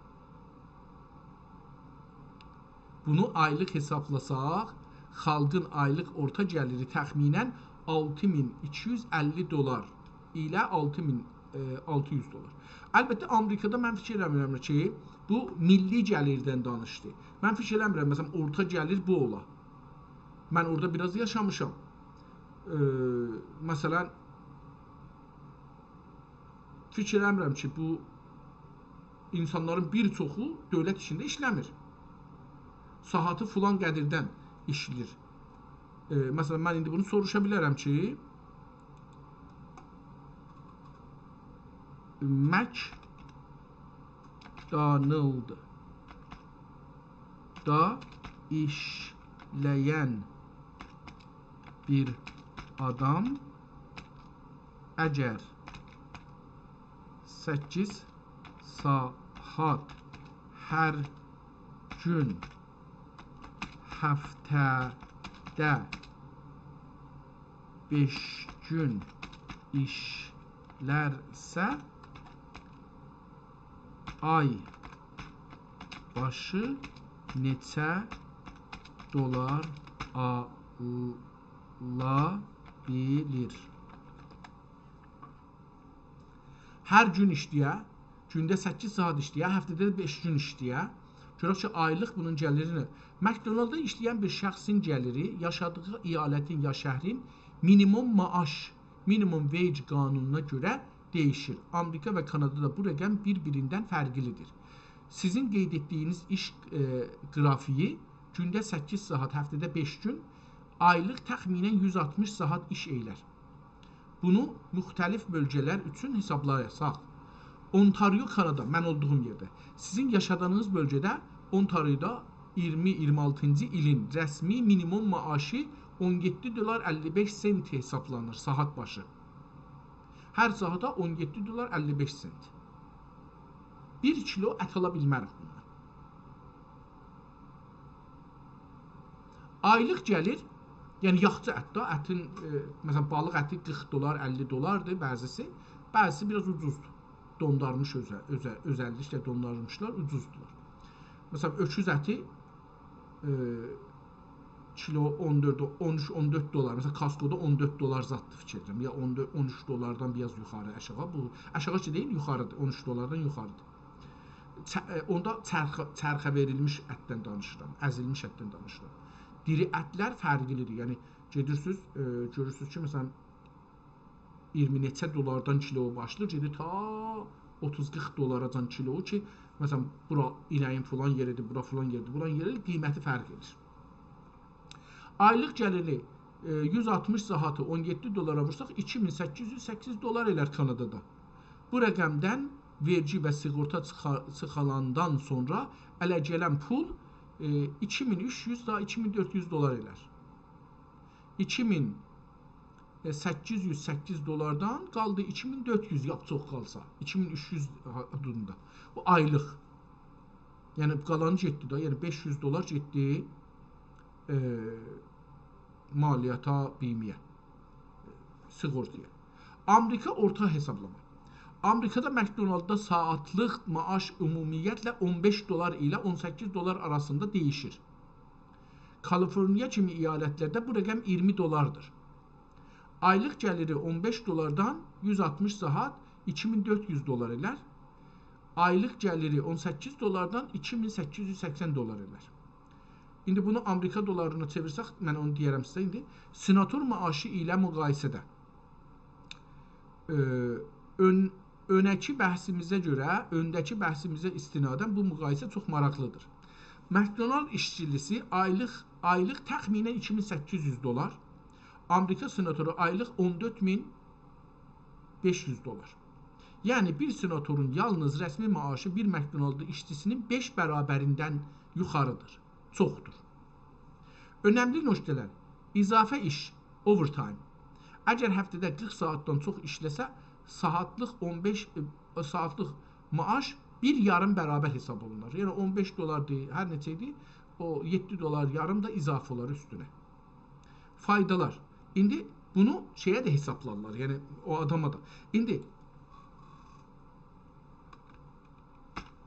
Bunu aylıq hesablasaq, xalqın aylıq orta gəliri təxminən 6.250 dolar ilə 6.600 dolar. Əlbəttə, Amerikada mən fikir eləmirəm ki, bu milli gəlirdən danışdı. Mən fikir eləmirəm, məsələn, orta gəlir bu ola. Mən orada biraz yaşamışam. Məsələn, fikir eləmirəm ki, bu insanların bir çoxu dövlət işində işləmir. Saatı filan qədirdən işləyir. Məsələn, mən indi bunu soruşa bilərəm ki, McDonald'da işləyən bir adam əgər 8 saat hər gün həftədə 5 gün işlərsə ay başı neçə dolar alabilir? Hər gün işləyə, gündə 8 saat işləyə, həftədə 5 gün işləyə, görək ki, aylıq bunun gəlirini. McDonald'da işləyən bir şəxsin gəliri yaşadığı eyalətin ya şəhrin minimum maaş, minimum wage qanununa görə dəyişir. Amerika və Kanadada bu rəqəm bir-birindən fərqlidir. sizin qeyd etdiyiniz iş qrafiyi gündə 8 saat, həftədə 5 gün, aylıq təxminən 160 saat iş eylər. Bunu müxtəlif bölgələr üçün hesablayasaq, Ontario, Kanada, mən olduğum yerdə, sizin yaşadığınız bölgədə Ontarioda 2026-cı ilin rəsmi minimum maaşı $17.55 hesablanır saat başı. Hər saata $17.55. 1 kilo ət ala bilmərik bundan. Aylıq gəlir, yəni yaxçı ət, ətin, məsələn, balıq əti $40, $50-dır bəzisi, bəzisi biraz ucuzdur. Dondarmış özəlliklə dondarmışlar, ucuzdular. Məsələn, öküz əti kilo 13-14 dolar. Məsələn, Costco'da $14 zatdır fikirlərim. Ya $13-dan biraz yuxarı aşağı. Bu aşağı ki deyil, yuxarıdır. $13-dan yuxarıdır. Onda çərxə verilmiş ətdən danışıram, əzilmiş ətdən danışıram. Diri ətlər fərqlidir. Yəni gedirsiniz, görürsünüz ki, məsələn 20 neçə dolardan kilo başlayır, gedir ta 30-40 dolaracan kilo ki, məsələn, bura inəyin filan yeridir, bura filan yeridir, buran yeridir, qiyməti fərq edir. Aylıq gəliri 160 saatı $17 vursaq, $2808 elər Kanadada. Bu rəqəmdən vergi və sığorta çıxalandan sonra ələ gələn pul $2300 da $2400 elər. $2808-dan qaldı $2400, yap çox qalsa, $2300 adında. Bu aylıq. Yəni qalanı getdi da, yəni $500 getdi maliyyata, bimiyə, sığortaya. Amerika orta hesablama. Amerikada McDonald'da saatlıq maaş ümumiyyətlə $15 ilə $18 arasında dəyişir. Kaliforniya kimi əyalətlərdə bu rəqəm $20-dır. Aylıq gəliri $15-dan 160 saat $2400 elər. Aylıq gəliri $18-dan $2880 elər. İndi bunu Amerika dolarına çevirsək, mən onu deyərəm sizə indi. Senator maaşı ilə müqayisədə öndəki bəhsimizə istinadən bu müqayisə çox maraqlıdır. McDonald işçilisi aylıq təxminən $2800, Amerika senatoru aylıq $14.500. Yəni bir senatorun yalnız rəsmi maaşı bir McDonald işçisinin 5 bərabərindən yuxarıdır. Çoxdur. Önəmli nöqtələr: İzafə iş, overtime. Əgər həftədə 40 saatdan çox işləsə, saatlıq maaş bir yarım bərabər hesab olunur. Yəni $15 hər neçə idi, o $7 yarım da izafə olar üstünə. Faydalar. İndi bunu şeyə də hesablarlar, yəni o adama da. İndi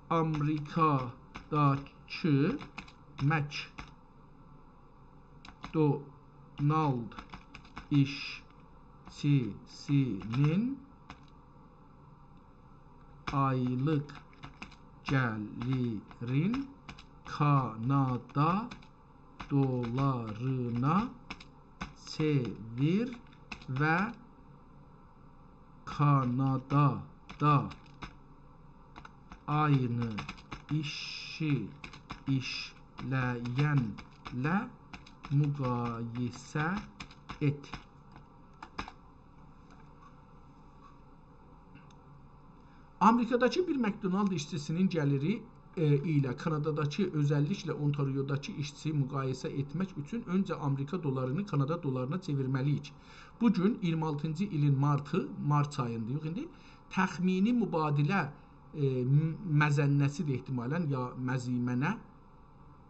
Amerikadakı McDonald işçisinin aylıq gəlirin Kanada dolarına çevir və Kanadada aynı işi işləyənlə müqayisə et. Amerikadakı bir McDonald işçisinin gəliri ilə Kanadadakı, özəlliklə Ontariodakı işçiyi müqayisə etmək üçün öncə Amerika dolarını Kanada dolarına çevirməliyik. Bugün 26-cı ilin mart ayında, yox indi, təxmini mübadilə məzənnəsidir ehtimalən, ya məzimənə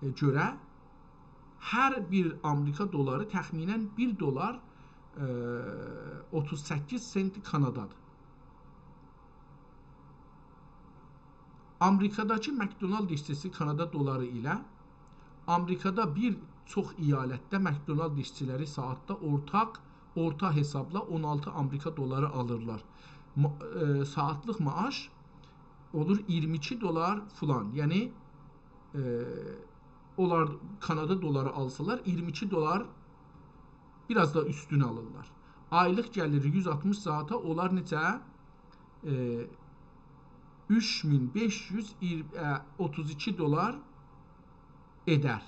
görə hər bir Amerika doları təxminən $1.38 Kanadadır. Amerikadakı McDonald işçisi Kanada doları ilə Amerikada bir çox əyalətdə McDonald işçiləri saatda orta hesabla 16 Amerika doları alırlar. Saatlıq maaş olur $22 filan. Yəni onlar Kanada doları alsalar $22 biraz da üstünü alırlar. Aylıq gəliri 160 saata onlar necə 3532 dolar eder.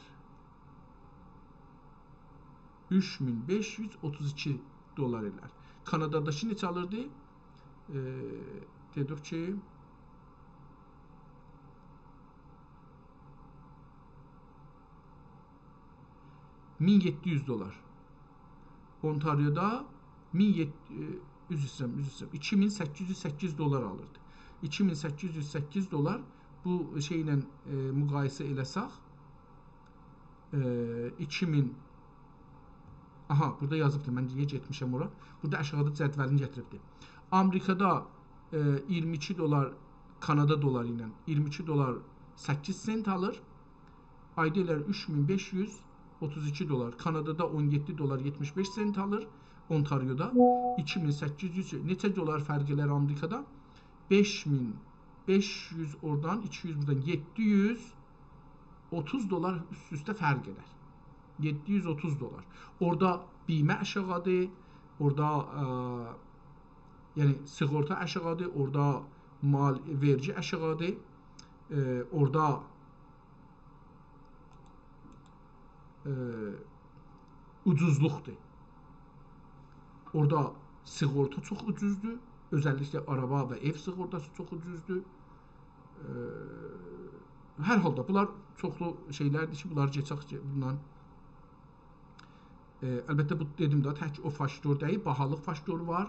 3532 dolar eder. Kanada'dakı neçə alırdı? Dedik ki 1700 dolar. Ontario'da 2808 dolar alırdı. 2808 dolar bu şeylə müqayisə eləsək 2000 aha burada yazıbdı. Mən niyə getmişəm ora? Burada aşağıda cədvəlini gətiribdi. Amerikada 22 dolar Kanada doları ilə 22 dolar 8 sent alır. Ayda elə 3532 dolar. Kanadada 17 dolar 75 sent alır. Ontario'da 2800 neçə dolar fərq elər Amerikada? 5500 oradan 200 buradan 730 dolar üst-üstə fərq edər. 730 dolar. Orada bimə aşağıdır. Orada yəni sığorta aşağıdır. Orada mal vergi aşağıdır. Orada ucuzluqdur. Orada sığorta çox ucuzdur. Özellikle araba ve ev sığortası çok ucuzdur. Hər halda bunlar çoxlu şeylərdir ki, bunlar keçək bundan. Əlbəttə bu dedim də tək o faktor deyil, bahalıq faktoru var.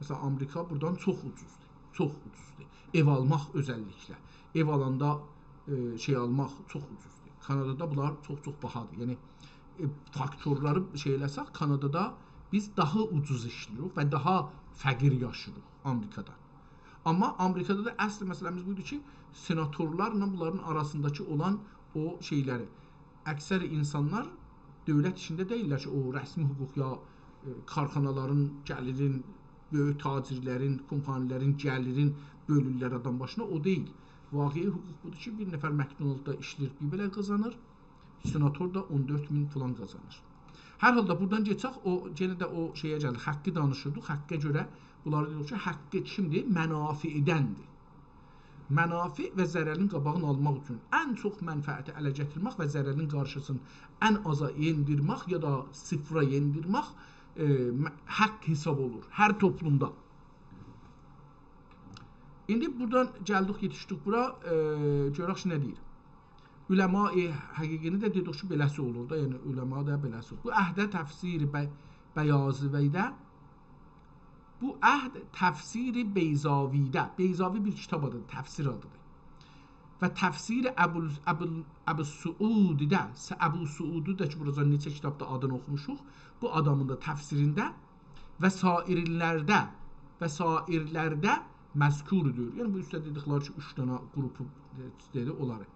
Məsələn Amerika buradan çox ucuzdur. Çox ucuzdur. Ev almaq özəlliklə. Ev alanda şey almaq çox ucuzdur. Kanadada bunlar çox bahadır. Yəni faktorları şeyləsək Kanadada biz daha ucuz işləyirik və daha fəqir yaşayırıq Amerikada. Amma Amerikada da əsl məsələmiz budur ki, senatorlarla bunların arasındakı olan o şeyləri. Əksər insanlar dövlət işində deyirlər ki, o rəsmi hüquq ya karxanaların gəlirin, böyük tacirlərin, kompanilərin gəlirin bölürlər adam başına. O deyil. Vaqei hüquq budur ki, bir nəfər McDonald'da işləyir, bir belə qazanır. Senator da 14.000 falan qazanır. Hər halda buradan geçək, o yenə də o şeyə gəlir. Haqqı danışırdıq. Haqqa görə bunları deyirik ki, haqqı kimdir? Mənafiidəndir. Mənafi və zərərin qabağını almaq üçün ən çox mənfəəti ələ gətirmək və zərərin qarşısını ən aza endirmək ya da sıfıra endirmək haqq hesab olur hər toplumda. İndi buradan gəldik, yetişdik bura. Görək ki, nə deyir? Üləma-i həqiqini də dedik ki, beləsi olur da, yəni üləma da beləsi olur. Bu əhdə təfsiri Bəyazıvədə, bu əhd təfsiri Beyzavidə, Beyzavi bir kitab adıdır, təfsir adıdır. Və təfsiri Əbu-Suudidə, Əbu-Suudu da ki, burada neçə kitabda adını oxumuşuq, bu adamın da təfsirində və sairlərdə məzkurudur. Yəni bu üstə dedikləri ki, 3 dənə qrupu dedi, onları.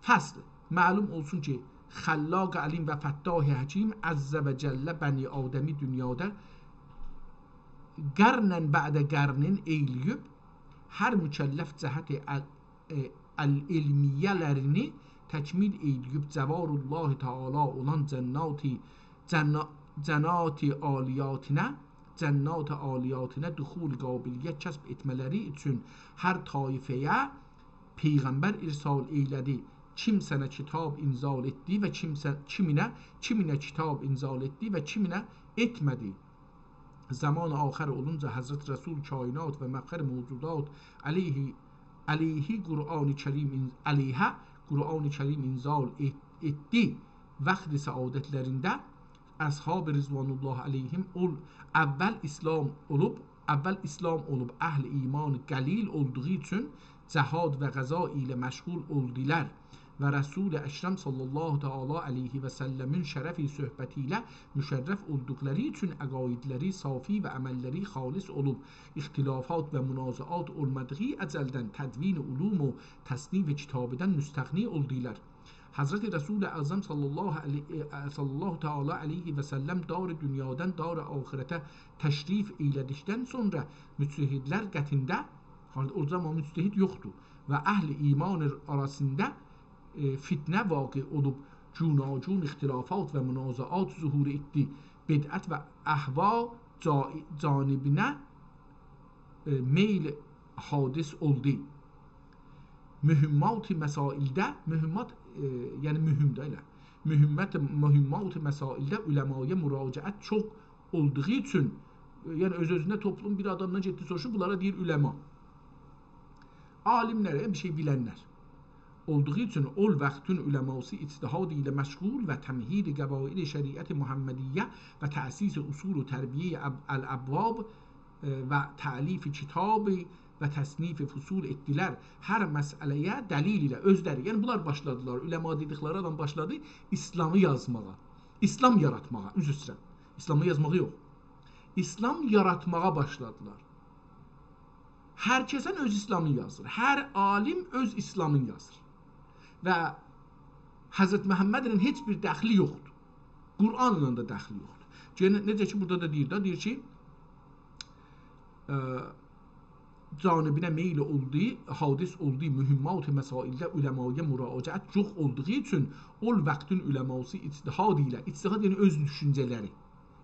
Fəsl, məlum olsun ki, Xəllaq əlim və Fəttah Həkim Əzzə və Cəllə Bəni Adəmi dünyada qərnən bə'də qərnin eyləyib hər mükəlləf cəhəti əl-ilmiyyələrini təkmil eyləyib Cəvarullahi Teala olan cənnati aliyatına duxul qabiliyyət kəsb etmələri üçün hər taifəyə Peyğəmbər irsal eylədi. Kimsənə kitab inzal etdi və kiminə kitab inzal etdi və kiminə etmədi. Zaman-ı axir olunca Həzrət Rəsul kainat və məfxər mövcudat əleyhi Qur'an-ı Kərim inzal etdi. Vaxti səadətlərində Əshab-ı Rizvanullah əleyhim əvvəl İslam olub əhl-i iman qəlil olduğu üçün cəhad və qəza ilə məşğul oldular və Rəsul-i Əkrəm sallallahu teala aleyhi və səlləmin şərəfi söhbəti ilə müşərrəf olduqları üçün əqaidləri safi və əməlləri xalis olub, ixtilafat və münazaat olmadığı əcəldən tədvin ulum و təsnif kitabıdan müstəğni oldular. Hazreti Resul-i Azam sallallahu teala aleyhi və səlləm dar-ı dünyadan dar-ı ahirətə təşrif eylədikdən sonra müctəhidlər qətində, o zaman müctəhid yoxdur və əhl-i iman arasında fitnə vaqi olub, cunacun ixtilafat və münazaat zuhur etdi, bidət və əhva canibinə meyl hadis oldu. mühimmat-ı məsaildə, mühimmat yəni mühüm də elə. Mühimmat-ı məsaildə uləmaya müraciət çox olduğu üçün, yəni öz-özünə toplum bir adamdan getdi soruşur, bunlara deyir uləma. Alimlər, bir şey bilənlər olduğu üçün ol vaxtın uləması ictihad ilə məşğul və təmhid qəvaid şəriət Muhammediyyə və təsis usul və tərbiyə əl-əbvab və təlif kitab və təsnif fusul etdilər. Hər məsələyə dəlil ilə özləri, yəni bunlar başladılar, uləma dedikləri adam başladı İslamı yazmağa, İslam yaratmağa, üzr istəyirəm, İslamı yazmağı yox, İslam yaratmağa başladılar. Hər kəsən öz İslamını yazır, hər alim öz İslamını yazır və Həzrət Məhəmmədin heç bir dəxli yoxdur, Qur'anla da dəxli yoxdur. Necə ki, burada da deyir ki, canibinə meyl olduğu, hadis olduğu mühimmat-ı məsaildə uləmaya müraciət çox olduğu üçün ol vaxtın uləması ictihad ilə, ictihad yəni öz düşüncələri,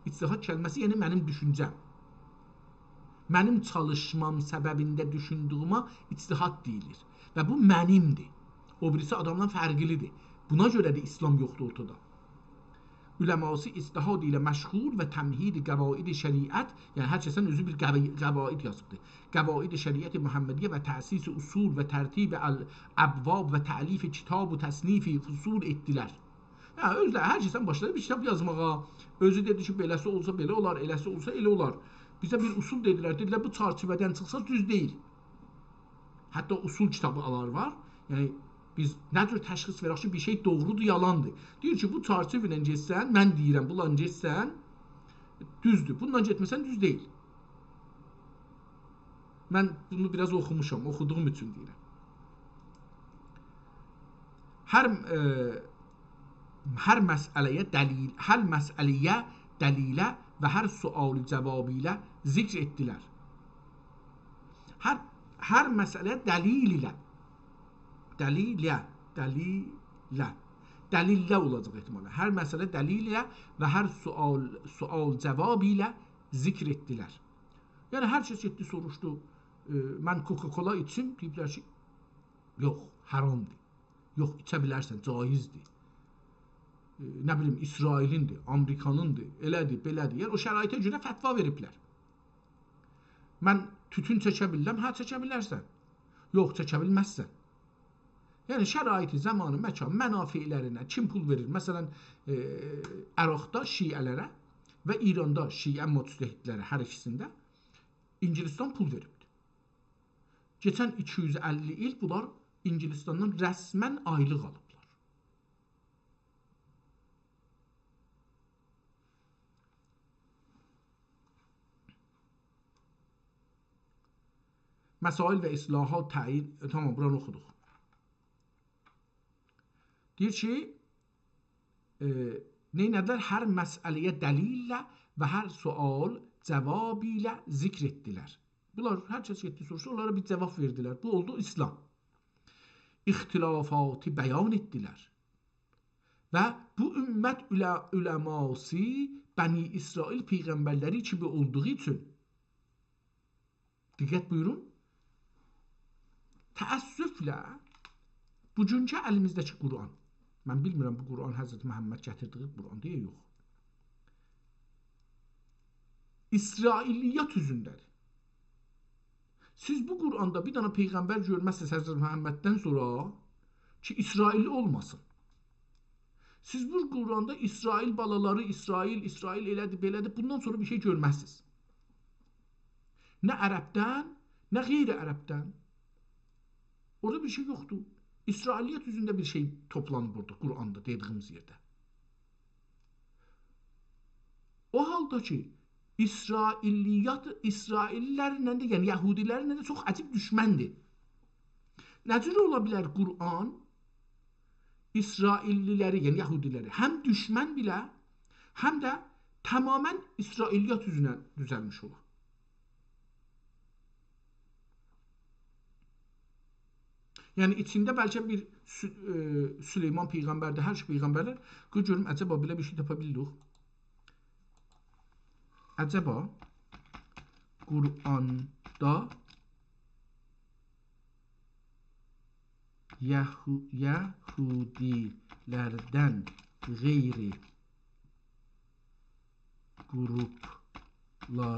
ictihad kəlməsi yəni mənim düşüncəm, mənim çalışmam səbəbində düşündüyümə ictihad deyilir və bu mənimdir, o birisi adamdan fərqlidir, buna görə də İslam yoxdur ortada. Uləması ictihad ilə məşğul və təmhid qəvaid şəriət, yəni hər kəsən özü bir qəvaid yazıbdır. Qəvaid şəriət Muhammediyyə və təsis usul və tərtib əbvab və təlif kitab və təsnif fusul etdilər. Yəni özləri hər kəsən başladı bir kitab yazmağa. Özü dedi ki, beləsi olsa belə olar, eləsi olsa elə olar. Bizə bir usul dedilər bu çərçivədən çıxsa düz deyil. Hətta usul kitabları var. Yəni biz nə cür təşxis verək ki, bir şey doğrudur, yalandır. Deyir ki, bu çərçivə ilə getsən, mən deyirəm, bununla getsən, düzdür. Bununla getməsən, düz deyil. Mən bunu biraz oxumuşam, oxuduğum üçün deyirəm. Hər məsələyə dəlilə və hər sual cavabı ilə zikr etdilər. Hər məsələyə dəlil ilə, dəlillə olacaq ehtimalə. Hər məsələ dəlil ilə və hər sual cavab ilə zikr etdilər. Yəni hər kəs getdi soruşdu, mən Coca-Cola içim, deyiblər ki, yox, haramdır. Yox, içə bilərsən, caizdir. Nə bilim, İsrailindir, Amerikanındır, elədir, belədir. Yəni o şəraitə görə fətva veriblər. Mən tütün çəkə bilirəm, hə çəkə bilərsən. Yox, çəkə bilməzsən. Yəni şəraiti, zamanı, məkan, mənafilərinə kim pul verir? Məsələn, Əraqda şiələrə və İranda şiə müctəhidlərə hər ikisində İngilistan pul veribdir. Keçən 250 il bunlar İngilistandan rəsmən aylıq alıblar. Məsail və islahat təyin, tamam, buranı oxuduq. Deyir ki, neynədilər? Hər məsələyə dəlillə və hər sual cavab ilə zikr etdilər. Bunlar hər kəs getdi soruşdu, onlara bir cavab verdilər. Bu oldu İslam. İxtilafatı bəyan etdilər. Və bu ümmət uləması Bəni İsrail peyğəmbərləri kimi olduğu üçün, diqqət buyurun, təəssüflə bugünkü əlimizdəki Quran, mən bilmirəm bu Quran Həzrət Məhəmməd gətirdiyi Quran deyə yox, İsrailiyyat üzündədir. Siz bu Quranda bir dənə peyğəmbər görməzsiniz Həzrət Məhəmməddən sonra ki, İsrailli olmasın. Siz bu Quranda İsrail balaları, İsrail elədir, belədir, bundan sonra bir şey görməzsiniz. Nə ərəbdən, nə qeyri-ərəbdən. Orada bir şey yoxdur. İsrailiyyət üzündə bir şey toplanır burada, Quranda dediyimiz yerdə. O halda ki, İsrailiyyat, İsraillərlə də, yəni Yahudilərlə də çox əcib düşməndir. Necə ola bilər Quran İsrailliləri, yəni Yahudiləri həm düşmən bilə, həm də tamamən İsrailiyyat üzünə düzəlmiş ola. Yəni içində bəlkə bir Süleyman peyğəmbərdə, hər şey peyğəmbərlər, görürüm, əcəba belə bir şey tapa bildik. Əcəba Quranda Yahudilərdən qeyri qruplardan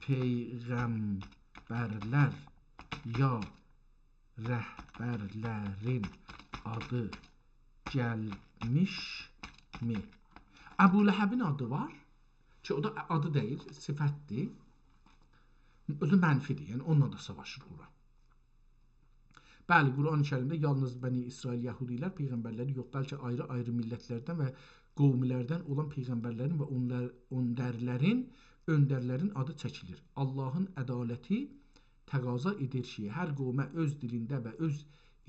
peyğəmbərlər ya rəhbərlərin adı gəlmişmi? Əbu Ləhəbin adı var ki, o da adı deyil, sifətdir. Özü mənfidir, yəni onunla da savaşır Quran. Bəli, Quran-ı Kərimdə yalnız Bəni İsrail Yəhudilər peyğəmbərləri yox, bəlkə ayrı-ayrı millətlərdən və qovmilərdən olan peyğəmbərlərin və öndərlərin adı çəkilir. Allahın ədaləti təqaza edir ki, hər qovmə öz dilində və öz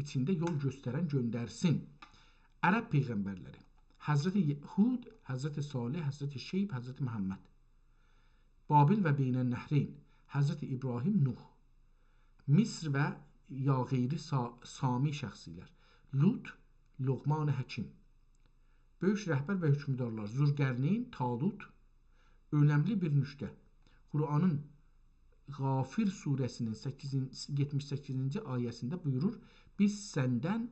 içində yol göstərən göndərsin. Ərəb peyğəmbərləri Həzrəti Hud, Həzrəti Salih, Həzrəti Şeyb, Həzrəti Məhəmməd, Babil və Beynən Nəhreyn, Həzrəti İbrahim, Nuh, Misr və ya qeyri Sami şəxsilər, Lut, Loğman-ı Həkim, böyük rəhbər və hökmdarlar, Zülqərneyn, Talut, önəmli bir nüqtə. Quranın Qafir surəsinin 78-ci ayəsində buyurur, biz səndən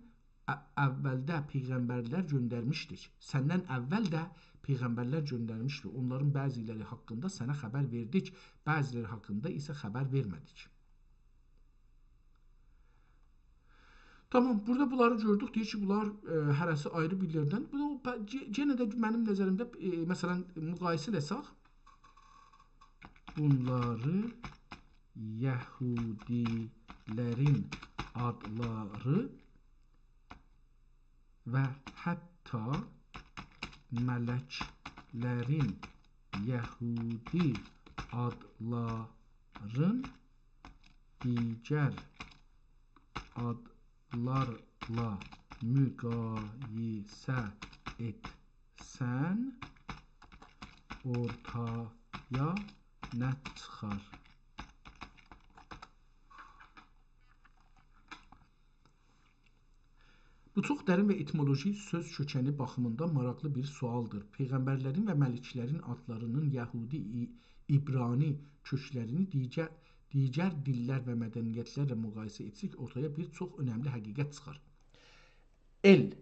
əvvəldə peyğəmbərlər göndərmişdik. Səndən əvvəl də peyğəmbərlər göndərmişdik. Onların bəziləri haqqında sənə xəbər verdik, bəziləri haqqında isə xəbər vermədik. Tamam, burada bunları gördük. Deyir ki, bunlar hərəsi ayrı bir yerdən. Yenə də mənim nəzərimdə, məsələn, müqayisə eləsək, bunları Yəhudilərin adları və hətta mələklərin Yəhudi adların digər adlarla müqayisə etsən ortaya nə çıxar? Bu çox dərin və etimoloji söz kökəni baxımından maraqlı bir sualdır. Peyğəmbərlərin və məliklərin adlarının Yəhudi, İbrani köklərini digər dillər və mədəniyyətlərlə müqayisə etsək, ortaya bir çox önəmli həqiqət çıxar. El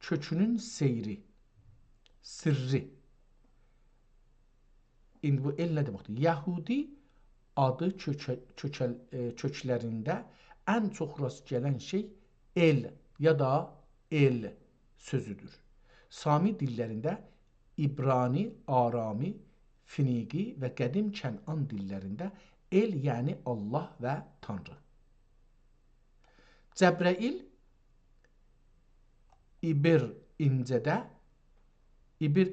kökünün seyri, sirri. İndi bu el nə deməkdir? Yəhudi adı köklərində ən çox rast gələn şey el ya da el sözüdür. Sami dillərində İbrani, Arami, Finiqi və qədim Kənan dillərində el yəni Allah və Tanrı. Cəbrəil İbir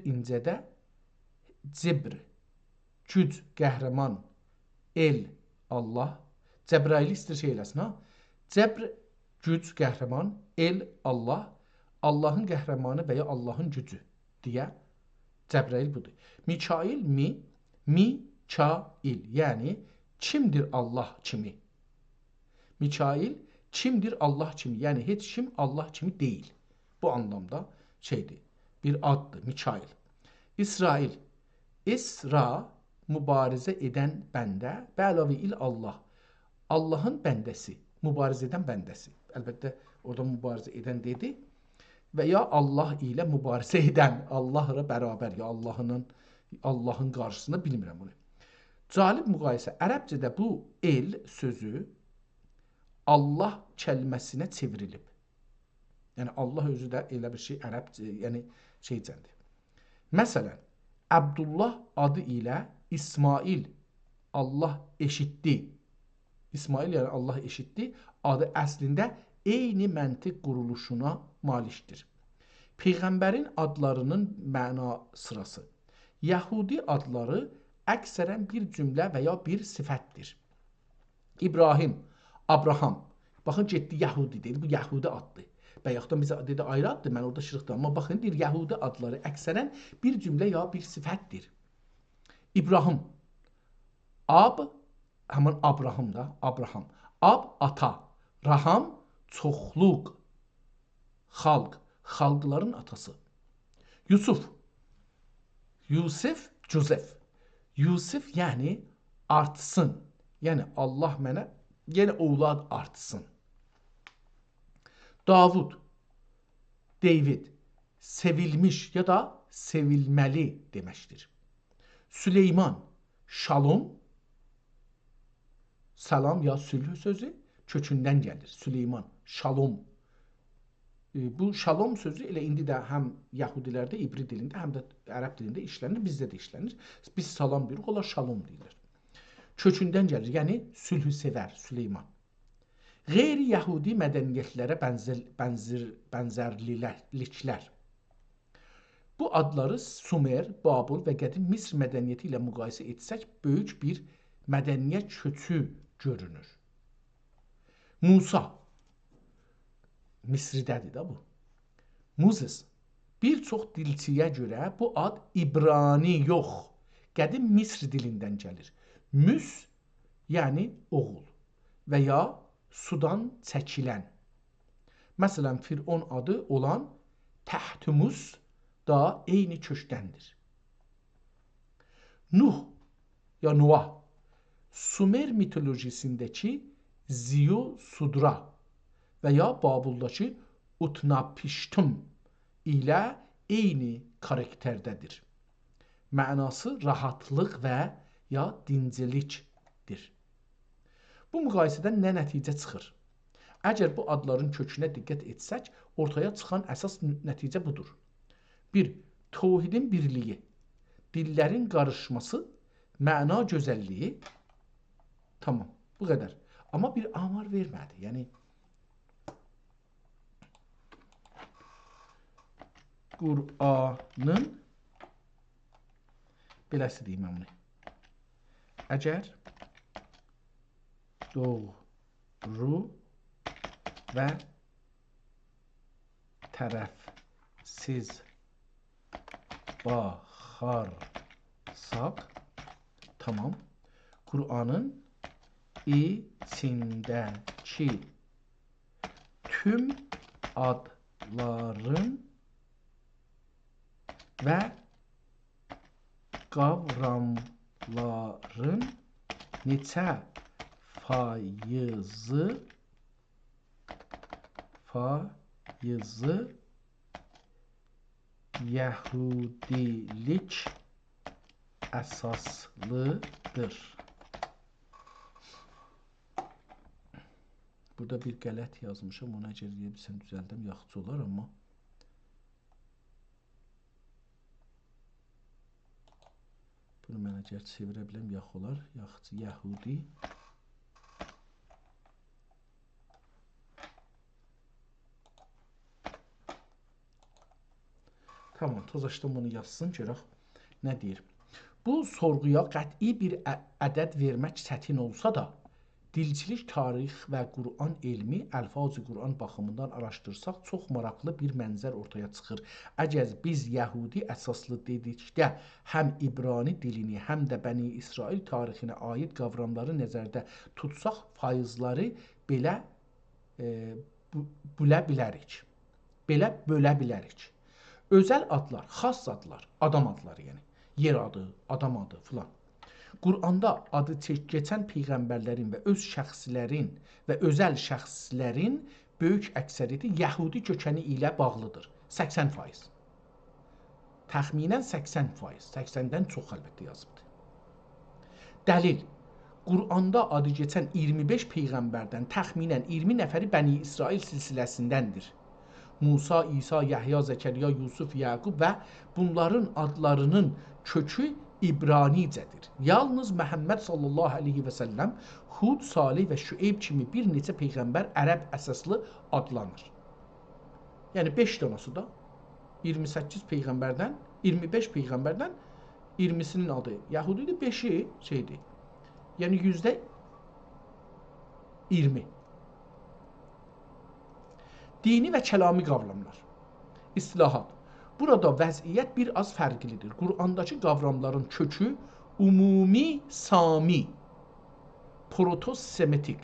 incədə Cibr güc, qəhrəman, el, Allah. Cəbraili istir şey eləsin, ha? Cəbr güc, qəhrəman, el, Allah, Allahın qəhrəmanı və ya Allahın gücü deyə Cəbrail budur. Mikail, Mikail, yəni kimdir Allah kimi? Mikail kimdir Allah kimi? Yəni heç kim Allah kimi deyil. Bu anlamda şeydir, bir addır, Mikail. İsrail, İsra mübarizə edən bəndə, bəlavi il Allah, Allahın bəndəsi, mübarizə edən bəndəsi. Əlbəttə, orada mübarizə edən dedi və ya Allah ilə mübarizə edən, Allahla bərabər, ya Allahın qarşısında bilmirəm bunu. Calib müqayisə, ərəbcədə bu el sözü Allah kəlməsinə çevrilib. Yəni, Allah özü də elə bir şey ərəbcə, yəni şeycəndir. Məsələn, Əbdullah adı ilə İsmail, Allah eşitdi. İsmail yəni Allah eşitdi, adı əslində eyni məntiq quruluşuna malikdir. Peyğəmbərin adlarının məna sırası. Yəhudi adları əksərən bir cümlə və ya bir sifətdir. İbrahim, Abraham. Baxın, getdi Yəhudi deyil, bu Yəhudi addır. Bəyəxdən bizə dedi ayrı addır, mən orada şırıqdır. Amma baxın, deyir, Yəhudi adları əksərən bir cümlə ya bir sifətdir. İbrahim, Ab, həmin Abraham da, Abraham. Ab, ata. Raham, çoxluq. Xalq, xalqların atası. Yusuf, Yusif, Cüzef. Yusif yani artsın. Yani Allah mənə yenə oğlad artsın. Davud, David, sevilmiş ya da sevilməli deməkdir. Süleyman, şalom, salam ya sülh sözü kökündən gəlir. Süleyman, şalom. Bu şalom sözü elə indi də həm Yahudilərdə, İbri dilində, həm də ərəb dilində işlənir, bizdə də işlənir. Biz salam deyirik, onlar şalom deyirlər. Kökündən gəlir, yəni sülhü sevər Süleyman. Qeyri-Yahudi mədəniyyətlərə bənzərliklər. Bu adları Sumer, Babıl və qədim Misr mədəniyyəti ilə müqayisə etsək, böyük bir mədəniyyət köçü görünür. Musa, Misridədir da bu. Muzes, bir çox dilçiyə görə bu ad İbrani yox, qədim Misr dilindən gəlir. Müs, yəni oğul və ya sudan çəkilən. Məsələn, Firon adı olan Təhtümus da eyni kökdəndir. Nuh ya Nuah, Sumer mitolojisindəki Ziyu-Sudra və ya Babuldakı Utnapiştum ilə eyni karakterdədir. Mənası rahatlıq və ya dincilikdir. Bu müqayisədən nə nəticə çıxır? Əgər bu adların kökünə diqqət etsək, ortaya çıxan əsas nəticə budur. 1. Tövhidin birliyi, dillərin qarışması, məna gözəlliyi. Tamam, bu qədər. Amma bir amar vermədi. Yəni, Qur'anın beləsi deyim mən bunu. Əgər doğru və tərəfsiz baxarsaq, tamam, Qur'anın içindəki tüm adların və qavramların neçə faizi Yahudilik əsaslıdır. Burada bir qələt yazmışam, ona əgər deyəbilsəm düzəldəm, yaxşı olar, amma bunu mən əgər çevirə biləm, yaxşı olar, yaxşı, Yahudi tamam, tozaşdım bunu yazsın, görək nə deyir. Bu sorğuya qəti bir ədəd vermək çətin olsa da, dilçilik, tarix və Qur'an elmi, əlfaz-ı Qur'an baxımından araşdırsaq, çox maraqlı bir mənzər ortaya çıxır. Əgər biz Yəhudi əsaslı dedikdə, həm İbrani dilini, həm də Bəni İsrail tarixinə aid qavramları nəzərdə tutsaq, faizləri belə bölə bilərik. Özəl adlar, xas adlar, adam adları yəni, yer adı, adam adı filan. Qur'anda adı keçən peyğəmbərlərin və öz şəxslərin və özəl şəxslərin böyük əksəriyyəti Yəhudi kökəni ilə bağlıdır. 80%. Təxminən 80%. 80-dən çox əlbəttə yazıbdır. Dəlil. Qur'anda adı keçən 25 peyğəmbərdən təxminən 20 nəfəri Bəni İsrail silsiləsindəndir. Musa, İsa, Yəhya, Zəkəriya, Yusuf, Yaqub və bunların adlarının kökü İbranicədir. Yalnız Məhəmməd sallallahu aleyhi və səlləm, Hud, Salih və Şüeyb kimi bir neçə peyğəmbər ərəb əsaslı adlanır. Yəni 5 dənəsi da 28 peyğəmbərdən, 25 peyğəmbərdən 20'sinin adı Yahudidir, 5'i şeydir. Yəni %20. Dini və kəlami qavramlar. İstilahat. Burada vəziyyət bir az fərqlidir. Qur'andakı qavramların kökü ümumi sami, proto-semitik.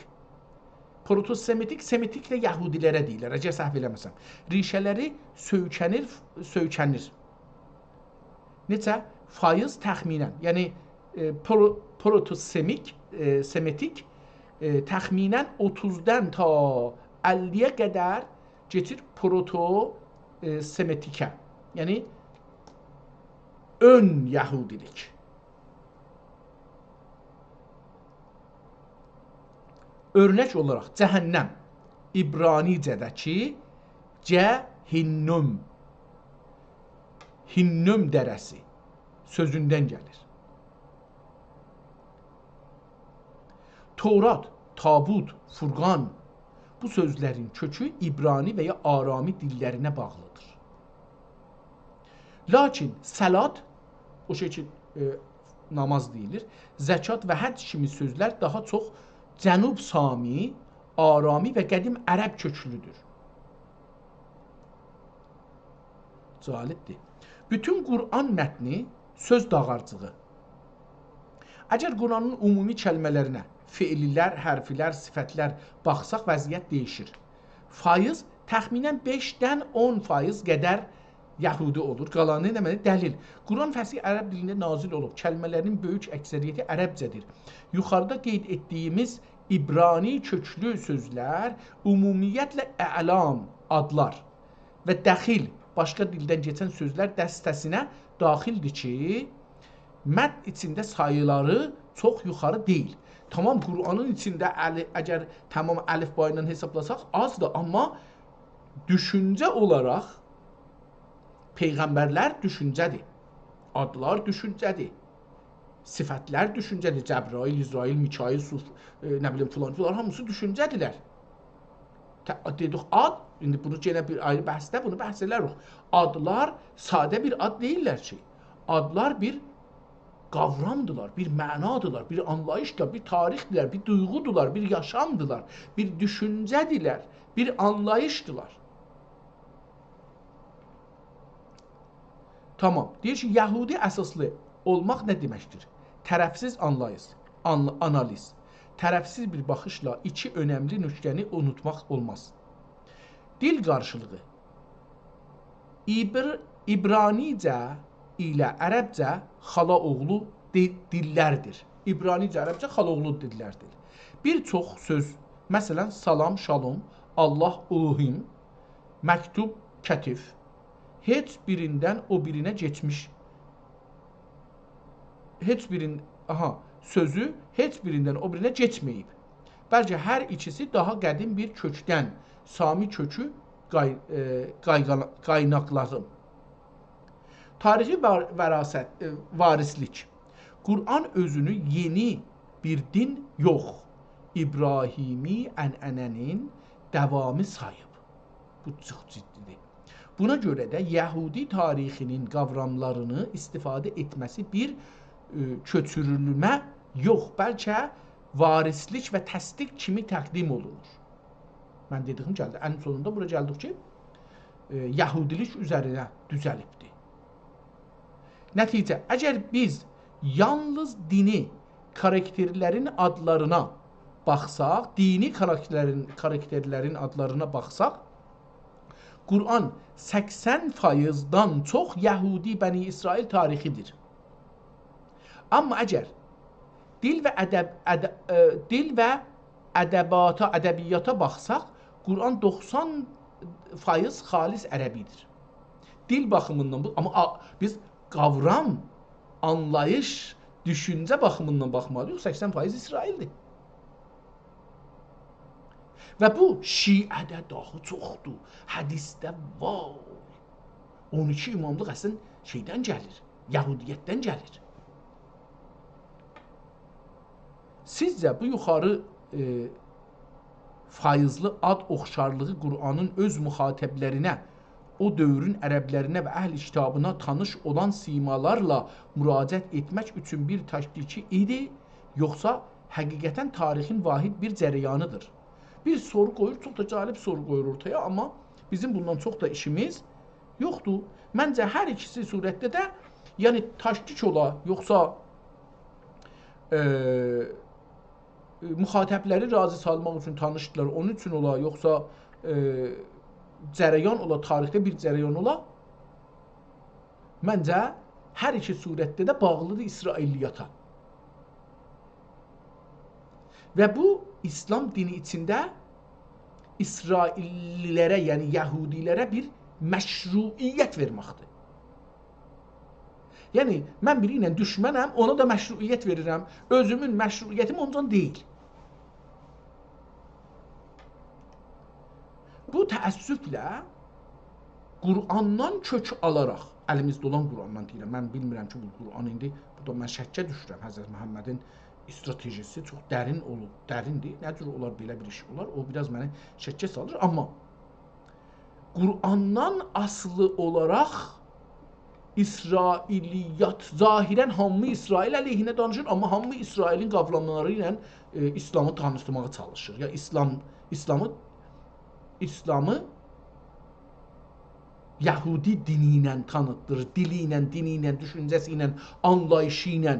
Proto-semitik, semitik də Yahudilərə deyilir, əgər səhv eləməsəm. Rişələri söykənir. Necə? faiz təxminən, yəni semetik təxminən 30-dən ta 50-yə qədər keçir semetikə, yəni ön Yahudilik. Örnək olaraq cəhənnəm İbranicədəki Cəhinnüm, Hinnüm dərəsi sözündən gəlir. Tövrat, Tabut, Furqan bu sözlərin kökü İbrani və ya Arami dillərinə bağlıdır. Lakin səlat, o şey ki namaz deyilir, zəkat və həcc kimi sözlər daha çox Cənub Sami, Arami və qədim ərəb köklüdür. Cəlibdir. Bütün Qur'an mətni söz dağarcığı. Əgər Qur'anın ümumi kəlmələrinə, feillər, hərflər, sifətlər baxsaq vəziyyət dəyişir. Faiz təxminən 5-dən 10% qədər Yahudi olur. Qalanı deməli dəlil. Qur'an fəsih ərəb dilində nazil olub. Kəlmələrin böyük əksəriyyəti ərəbcədir. Yuxarıda qeyd etdiyimiz İbrani köklü sözlər ümumiyyətlə əlam, adlar və dəxil, başqa dildən keçən sözlər dəstəsinə daxildir ki, mətn içində sayıları çox yuxarı deyil. Tamam, Qur'anın içində əgər tamam əlifba ilə hesablasaq azdır, amma düşüncə olaraq peyğəmbərlər düşüncədir, adlar düşüncədir, sifətlər düşüncədir, Cəbrail, İsrail, Mikail, nə bilim filan, hamısı düşüncədirlər. Dedik ad, indi bunu yenə bir ayrı bəhsdə bunu bəhs edərik. Adlar sadə bir ad deyirlər ki, adlar bir qavramdılar, bir mənadılar, bir anlayışdılar, bir tarixdilər, bir duyğudular, bir yaşamdılar, bir düşüncədirlər, bir anlayışdılar. Tamam, deyir ki, Yahudi əsaslı olmaq nə deməkdir? Tərəfsiz analiz, tərəfsiz bir baxışla iki önəmli nöqtəni unutmaq olmaz. Dil qarşılığı İbranicə ilə ərəbcə xalaoğlu dillərdir. İbranicə, ərəbcə xalaoğlu dillərdir. Bir çox söz, məsələn, salam, şalom, Allah, Elohim, məktub, kətif, heç birindən o birinə keçmiş, sözü heç birindən o birinə keçməyib. Bəlkə hər ikisi daha qədim bir kökdən, Sami kökü qaynaqları. Tarixi varislik. Qur'an özünü yeni bir din yox, İbrahimi ənənənin davamı sayıb. Bu çox ciddidir. Buna görə də Yəhudi tarixinin qavramlarını istifadə etməsi bir köçürülmə yox, bəlkə varislik və təsdiq kimi təqdim olunur. Mən dediyim gəldi. Ən sonunda bura gəldik ki, Yəhudilik üzərinə düzəlibdir. Nəticə, əgər biz yalnız dini karakterlərin adlarına baxsaq, dini karakterlərin adlarına baxsaq, Qur'an 80%-dan çox Yəhudi Bəni İsrail tarixidir. Amma əgər dil və ədəbiyyata baxsaq, Qur'an 90% xalis ərəbidir. Dil baxımından bu, amma biz qavram, anlayış, düşüncə baxımından baxmalıyıq, 80% İsraildir. Və bu Şiədə daha çoxdur, hədisdə var. 12 imamlıq əslən şeydən gəlir, Yəhudiyyətdən gəlir. Sizcə bu yuxarı faizli ad oxşarlığı Qur'anın öz müxatəblərinə, o dövrün ərəblərinə və əhl-i kitabına tanış olan simalarla müraciət etmək üçün bir təşkiki idi, yoxsa həqiqətən tarixin vahid bir cərəyanıdır? Bir soru qoyur, çox da cəlib soru qoyur ortaya, amma bizim bundan çox da işimiz yoxdur. Məncə hər ikisi surətdə də, yəni təşkik ola, yoxsa müxatəbləri razı salmaq üçün tanışdılar, onun üçün ola, yoxsa cərəyan ola, tarixdə bir cərəyan ola, məncə hər iki surətdə də bağlıdır İsrailiyyata. Və bu İslam dini içində İsraillilərə, yəni Yəhudilərə bir məşruiyyət verməkdir. Yəni mən biri ilə düşmənəm, ona da məşruiyyət verirəm. Özümün məşruiyyətim ondan deyil. Bu təəssüflə Qur'andan kök alaraq, əlimizdə olan Qur'andan deyirəm, mən bilmirəm ki, bu Qur'an indi, burada mən şəkkə düşürəm, Həzrət Məhəmmədin stratejisi çox dərin olub, dərindir, nə cür olar belə bir iş olar, o biraz məni şəkkə salır, amma Qur'andan asılı olaraq İsrailiyyat, zahirən hamı İsrail əleyhinə danışır, amma hamı İsrailin qavramları ilə İslamı tanıştırmağa çalışır. Ya İslamı Yahudi dini ilə tanıtdırır, dili ilə, dini ilə, düşüncəsi ilə, anlayışı ilə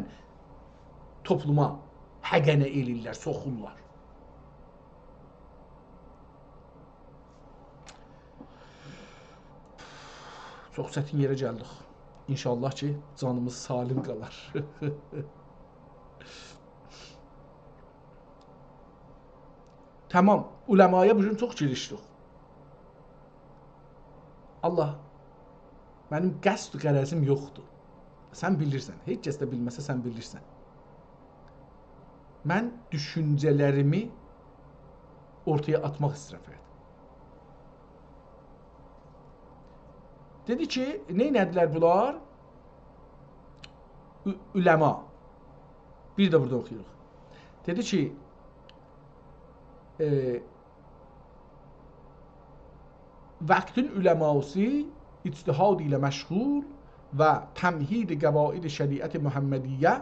topluma həqənə elirlər, soxurlar. Çox çətin yerə gəldik. İnşallah ki, canımız salim qalar. Tamam, uləmaya bugün çox girişdik. Allah, mənim qəsd qərəzim yoxdur. Sən bilirsən, heç kəs də bilməsə sən bilirsən. Mən düşüncələrimi ortaya atmaq istəyirəm. Dedi ki, neynədilər bunlar? Üləma. Bir də burada oxuyuruq. Dedi ki, vaktin üləması ictihad ilə məşğul və təmhid qəvaid şəriət Muhammediyyə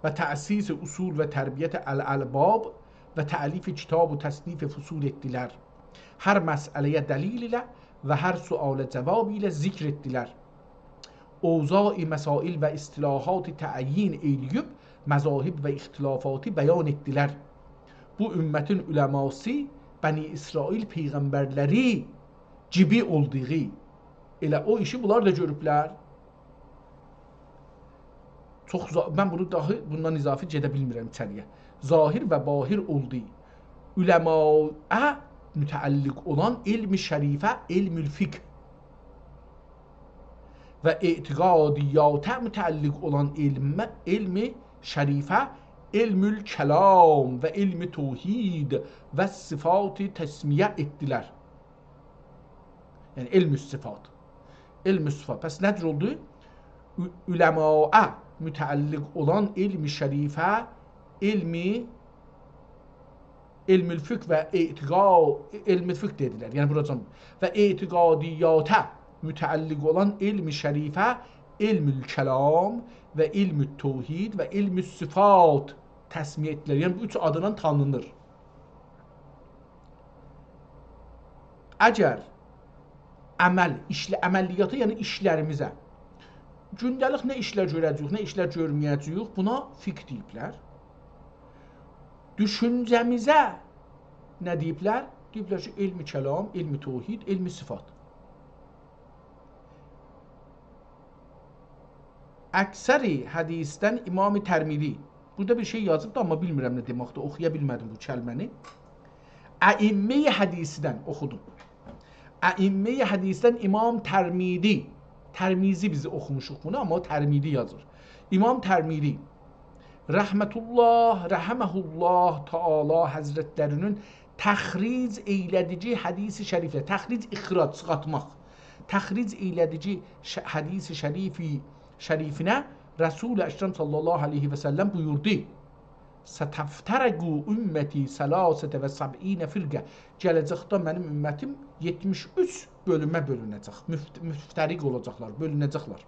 və təsis usul və tərbiyyət əl-əlbab və təlif kitab və təsnif fusul etdilər. Hər məsələyə dəlil ilə və hər sualə cavab ilə zikr etdilər. Ovzai məsail və istilahat təyin eləyib, məzahib və ixtilafatı bəyan etdilər. Bu ümmətin üləması Bəni İsrail peyğəmbərləri gibi olduğu, elə o işi bunlar da görüblər. Mən bunu dahi bundan izafi gedə bilmirəm içəriyə. Zahir və bahir olduğu üləmaya mütəalliq olan ilmi şərifə, ilmül fiqh və etiqadiyyata mütəalliq olan ilmi şərifə, ilmül kəlam və ilmi tevhid və sıfatı təsmiyə etdilər. Yəni ilmü sıfat. İlmü sıfat. Pəs nədir oldu? Üləmaya mütəalliq olan ilmi şərifə, ilmül fiqh və ilmül fiqh dedilər. Yəni buracan və etiqadiyyata mütəalliq olan ilmi şərifə, ilmül kəlam və ilmü tevhid və ilmü sıfat təsmiyə etdilər. Yəni bu üç adından tanınır. Əgər əməliyyatı, yəni işlərimizə, gündəlik nə işlər görəcəyik, nə işlər görməyəcəyik, buna fiqh deyiblər. Düşüncəmizə nə deyiblər? Deyiblər ki, ilmi kəlam, ilmi tevhid, ilmi sıfat. Əksəri hədisdən İmam-ı Tərmizi, burada bir şey yazıbdır, amma bilmirəm nə deməkdir, oxuya bilmədim bu kəlməni. Əimməyi hədisindən oxudum. Əimməyi hədisdən İmam Tərmizi, Tərmizi bizi oxumuşuq bunu, amma o Tərmizi yazır. İmam Tərmizi, rəhmətullah, rəhəməhullah Taala həzrətlərinin təxric eylədici hədisi şəriflə, təxric ixrac, çıxartmaq, təxric eylədici hədisi şərifinə Resul-i Əkrəm sallallahu aleyhi və səlləm buyurdu. Sətəftərəqu ümməti səlasətə və səb'inə firqə. Gələcəkdə mənim ümmətim 73 bölümə bölünəcək, müftəriq olacaqlar, bölünəcəklər.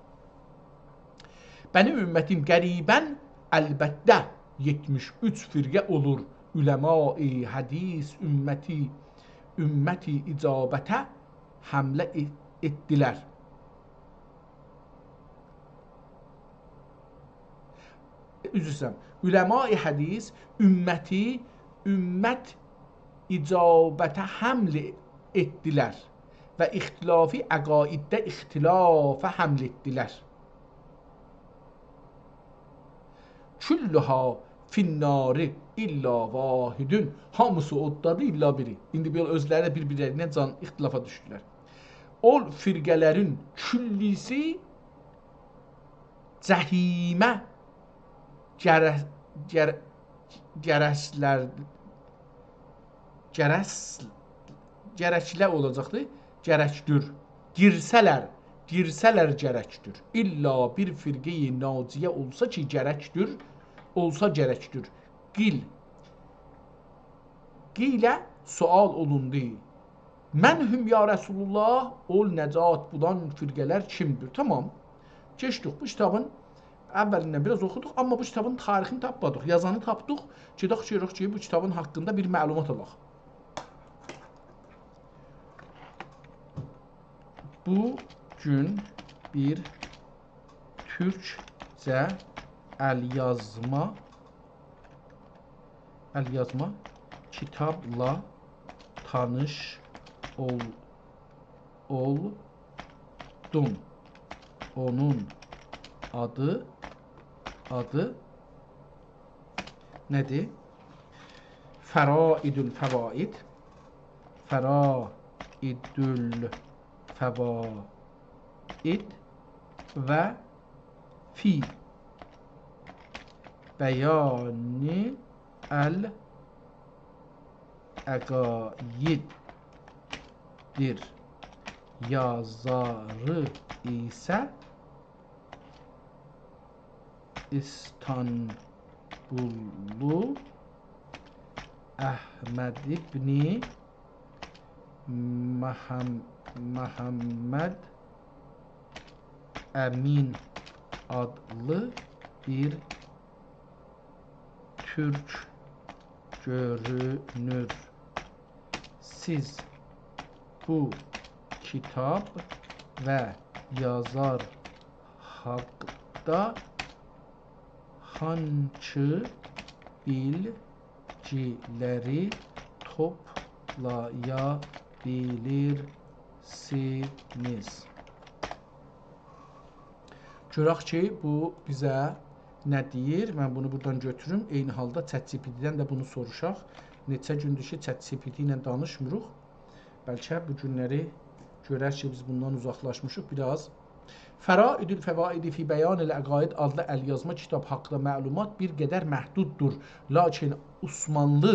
Mənim ümmətim qəribən əlbəttə 73 firqə olur. Üləma-i hədis ümməti icabətə həmlə etdilər. Üzr istəyirəm. Üləma-i hədis ümmət icabətə həmlə etdilər və ixtilafi əqaiddə ixtilafə həml etdilər. Külluha finnari illa vahidun. Hamısı oddadır illa biri. İndi belə özləri bir-birlərinə can ixtilafa düşdülər. O firqələrin küllisi cəhimə gərəklə olacaqdır. Gərəkdür. Girsələr gərəkdür. İlla bir firqeyi naciyə olsa ki, gərəkdür. Olsa gərəkdür. Qilə sual olundu. Mənhum ya Resulullah, ol nəcat bulan firqələr kimdir? Tamam. Keçdik bu kitabın əvvəlindən biraz oxuduq, amma bu kitabın tarixini tapmadıq, yazanı tapdıq. Gedək ki, bu kitabın haqqında bir məlumat alaq. Bu gün bir türkcə əlyazma kitabla tanış oldum. Onun adı nədir? Fəraidül fəvaid və fi bəyani əqaiddir. Yazarı isə İstanbullu Əhməd ibni Məhəmməd Əmin adlı bir türk görünür. Siz bu kitab və yazar haqda hansı bilgiləri toplaya bilirsiniz? Görək ki, bu bizə nə deyir? Mən bunu buradan götürüm. Eyni halda ChatGPT-dən də bunu soruşaq. Neçə gündür ki, ChatGPT ilə danışmırıq. Bəlkə bu günləri görək ki, biz bundan uzaqlaşmışıq biraz. Fəraidül fəvaidi fi bəyanil əqaid adlı əlyazma kitab haqqında məlumat bir qədər məhduddur. Lakin Osmanlı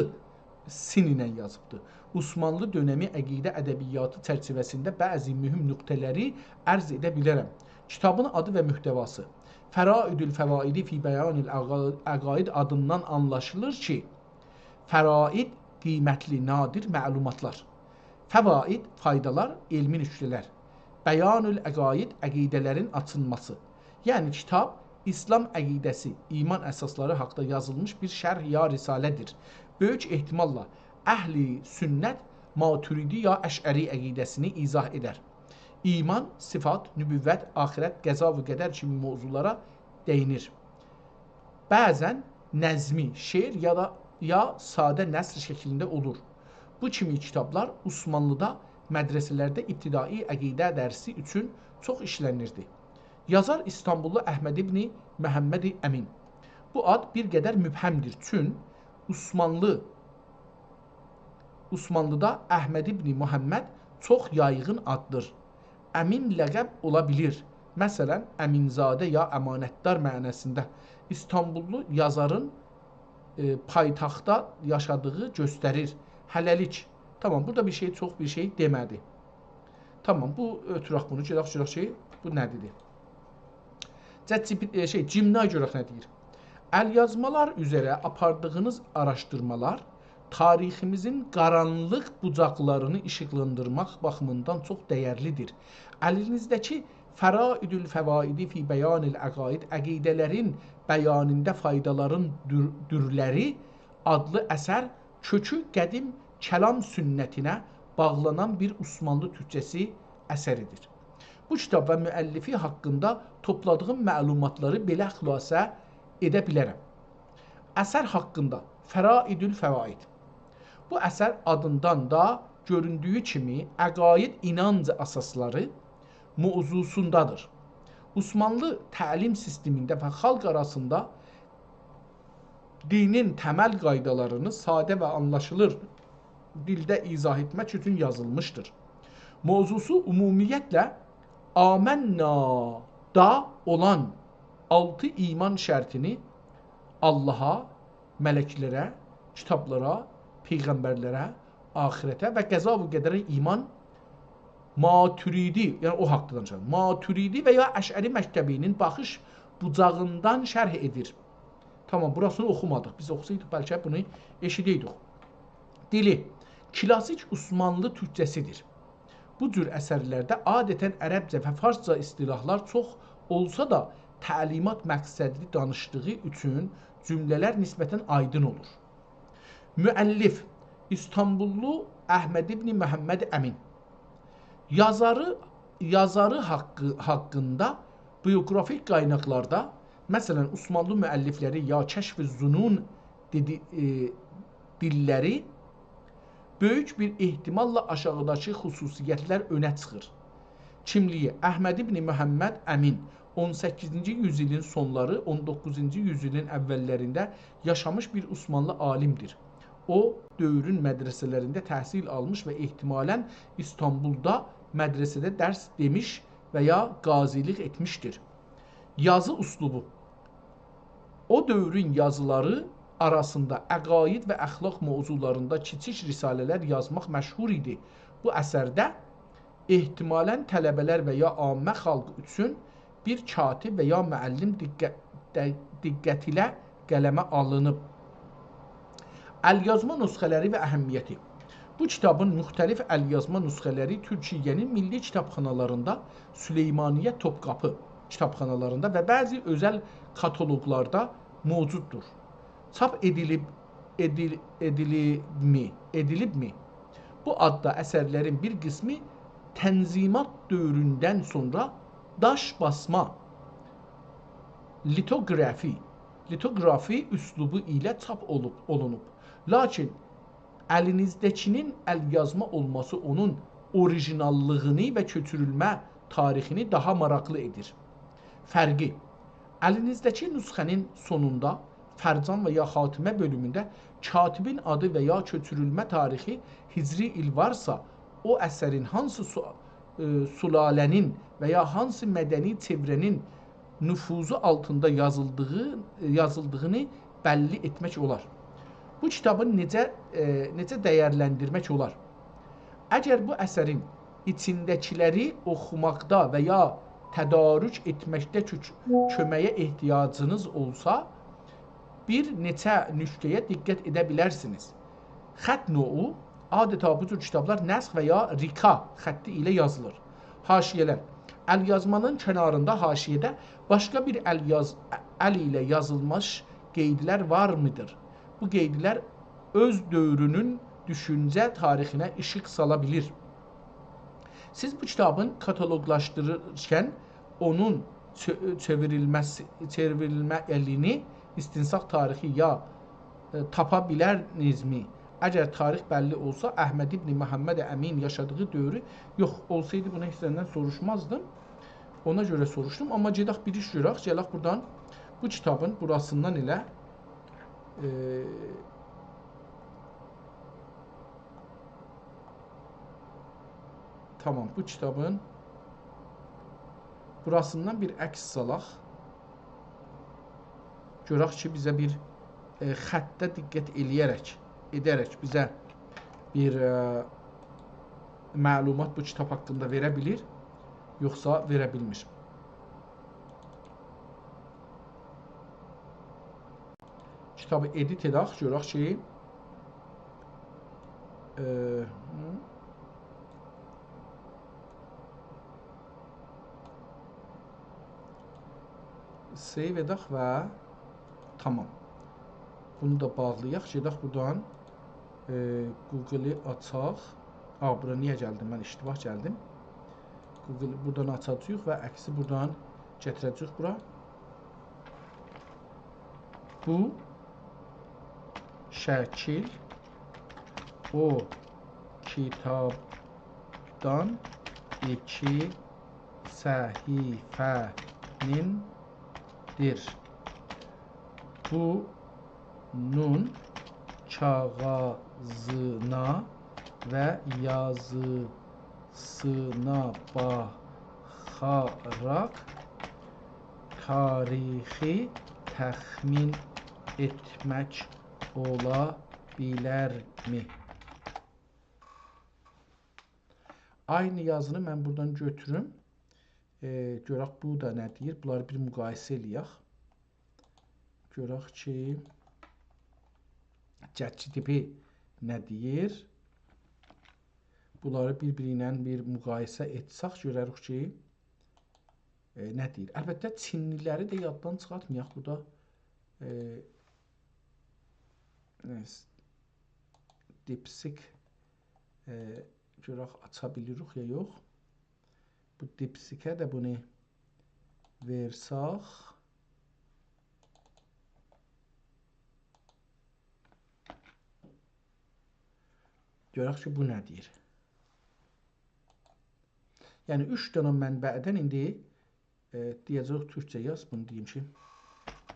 sin ilə yazıbdır. Osmanlı dönəmi əqidə ədəbiyyatı çərçivəsində bəzi mühüm nöqtələri ərz edə bilərəm. Kitabın adı və mühtəvası. Fəraidül fəvaidi fi bəyanil əqaid adından anlaşılır ki, fəraid qiymətli, nadir məlumatlar. Fəvaid faydalar, elmi nüktələr. Bəyanül əqaid əqidələrin açılması. Yəni kitab İslam əqidəsi, iman əsasları haqqında yazılmış bir şərh ya risalədir. Böyük ehtimalla əhli sünnət, maturidi ya əşəri əqidəsini izah edər. İman, sifat, nübüvvət, axirət, qəza və qədər kimi mövzulara değinir. Bəzən nəzmi, şeir ya sadə nəsr şəklində olur. Bu kimi kitablar Osmanlıda mədrəsələrdə ibtidai əqidə dərsi üçün çox işlənirdi. Yazar İstanbullu Əhməd ibni Məhəmməd Əmin. Bu ad bir qədər mübhəmdir. Çün Osmanlıda Əhməd ibni Muhammed çox yayğın addır. Əmin ləqəb ola bilir. Məsələn, Əminzadə ya əmanətdar mənasında. İstanbullu yazarın paytaxtda yaşadığı göstərir. Hələlik. Tamam, burada çox bir şey demədi. Tamam, bu ötürək bunu. Görək ki, bu nədir? Cimnaya görək nə deyir? Əlyazmalar üzərə apardığınız araşdırmalar tariximizin qaranlıq bucaqlarını işıqlandırmaq baxımından çox dəyərlidir. Əlinizdəki Fəraidül fəvaidi fi bəyanil əqaid əqidələrin bəyanında faydaların dürləri adlı əsər kökü qədim kəlam sünnətinə bağlanan bir Osmanlı türkçəsi əsəridir. Bu kitab və müəllifi haqqında topladığım məlumatları belə xülasə edə bilərəm. Əsər haqqında Fəraidül fəvaid. Bu əsər adından da göründüyü kimi əqaid inanc əsasları mövzusundadır. Osmanlı təlim sistemində və xalq arasında dinin təməl qaydalarını sadə və anlaşılır dildə izah etmək üçün yazılmışdır. Mövzusu ümumiyyətlə Amenna'da olan 6 iman şərtini Allaha, mələklərə, kitablara, peyğəmbərlərə, axirətə və qəza və qədərə iman Maturidi, yəni o haqda danışalım. Maturidi və ya Əşəri məktəbinin baxış bucağından şərh edir. Tamam, burasını oxumadıq. Biz oxusaydıq bəlkə bunu eşidəydik. Dili klasik Osmanlı türkcəsidir. Bu cür əsərlərdə adətən ərəbcə və farsca istilahlar çox olsa da təlimat məqsədli danışdığı üçün cümlələr nisbətən aydın olur. Müəllif İstanbullu Əhməd ibn Məhəmməd Əmin. Yazarı haqqında bioqrafik qaynaqlarda, məsələn, Osmanlı müəllifləri ya Kəşf-i Zunun dilləri böyük bir ehtimalla aşağıdakı xüsusiyyətlər önə çıxır. Kimliyi Əhməd ibn Məhəmməd Əmin 18-ci yüzilin sonları, 19-cu yüzilin əvvəllərində yaşamış bir Osmanlı alimdir. O, dövrün mədrəsələrində təhsil almış və ehtimalən İstanbulda mədrəsədə dərs demiş və ya qazilik etmişdir. Yazı üslubu. O dövrün yazıları arasında əqaid və əxlaq mövzularında kiçik risalələr yazmaq məşhur idi. Bu əsərdə ehtimalən tələbələr və ya ammə xalq üçün bir katib və ya müəllim diqqət ilə qələmə alınıb. Əlyazma nüsxələri və əhəmiyyəti. Bu kitabın müxtəlif əlyazma nüsxələri Türkiyənin milli kitabxanalarında, Süleymaniyyə Topqapı kitabxanalarında və bəzi özəl kataloqlarda mövcuddur. Çap edilibmi? Bu adda əsərlərin bir qismi tənzimat dövründən sonra daş basma, litografi üslubu ilə çap olunub. Lakin əlinizdəkinin əlyazma olması onun orijinallığını və köçürülmə tarixini daha maraqlı edir. Fərqi. Əlinizdəki nüsxənin sonunda fərcan və ya xatimə bölümündə katibin adı və ya köçürülmə tarixi hicri il varsa, o əsərin hansı sulalənin və ya hansı mədəni çevrənin nüfuzu altında yazıldığını bəlli etmək olar. Bu kitabı necə dəyərləndirmək olar? Əgər bu əsərin içindəkiləri oxumaqda və ya tədarük etməkdə köməyə ehtiyacınız olsa, bir neçə nüktəyə diqqət edə bilərsiniz. Xətt növu, adeta bu cür kitablar nəsx və ya rika xətti ilə yazılır. Haşiyələr. Əlyazmanın kənarında haşiyədə başqa bir əl ilə yazılmış qeydlər var mıdır? Bu qeydlər öz dövrünün düşüncə tarixinə işıq sala bilir. Siz bu kitabın kataloqlaşdırırkən onun çevrilmə elini, istinsaq tarixi ya tapa bilərinizmi? Əgər tarix bəlli olsa, Əhməd ibn Məhəmməd Əmin yaşadığı dövrü, yox, olsaydı buna heç səndən soruşmazdım. Ona görə soruşdum, amma gedək bir iş görək, gələk buradan bu kitabın burasından elə tamam, bu kitabın burasından bir əks salaq. Görək ki, bizə bir xəttə diqqət edərək bizə bir məlumat bu kitab haqqında verə bilir, yoxsa verə bilmir. Kitabı edit edək, görək ki, save edək və tamam. Bunu da bağlayaq, gedək buradan Google-i açaq. Bura niyə gəldim? Mən iştibah gəldim. Google-i buradan açacaq və əksi buradan gətirəcək bura. Bu şəkil o kitabdan 2 səhifənindir. Bu nun kağızına və yazısına baxaraq tarixi təxmin etmək ola bilərmi? Aynı yazını mən buradan götürüm. Görək bu da nə deyir? Bunları bir müqayisə eləyək. Görək ki, ChatGPT nə deyir? Bunları bir-biri ilə bir müqayisə etsək, görərik ki, nə deyir? Əlbəttə, Çinliləri də yaddan çıxartmayaq. Bu da DeepSeek görək aça bilirik ya yox. Bu DeepSeek'ə də bunu versək. Görək ki, bu nə deyir? Yəni, 3 dənə mənbədən indi deyəcək Türkçə yaz. Bunu deyim ki,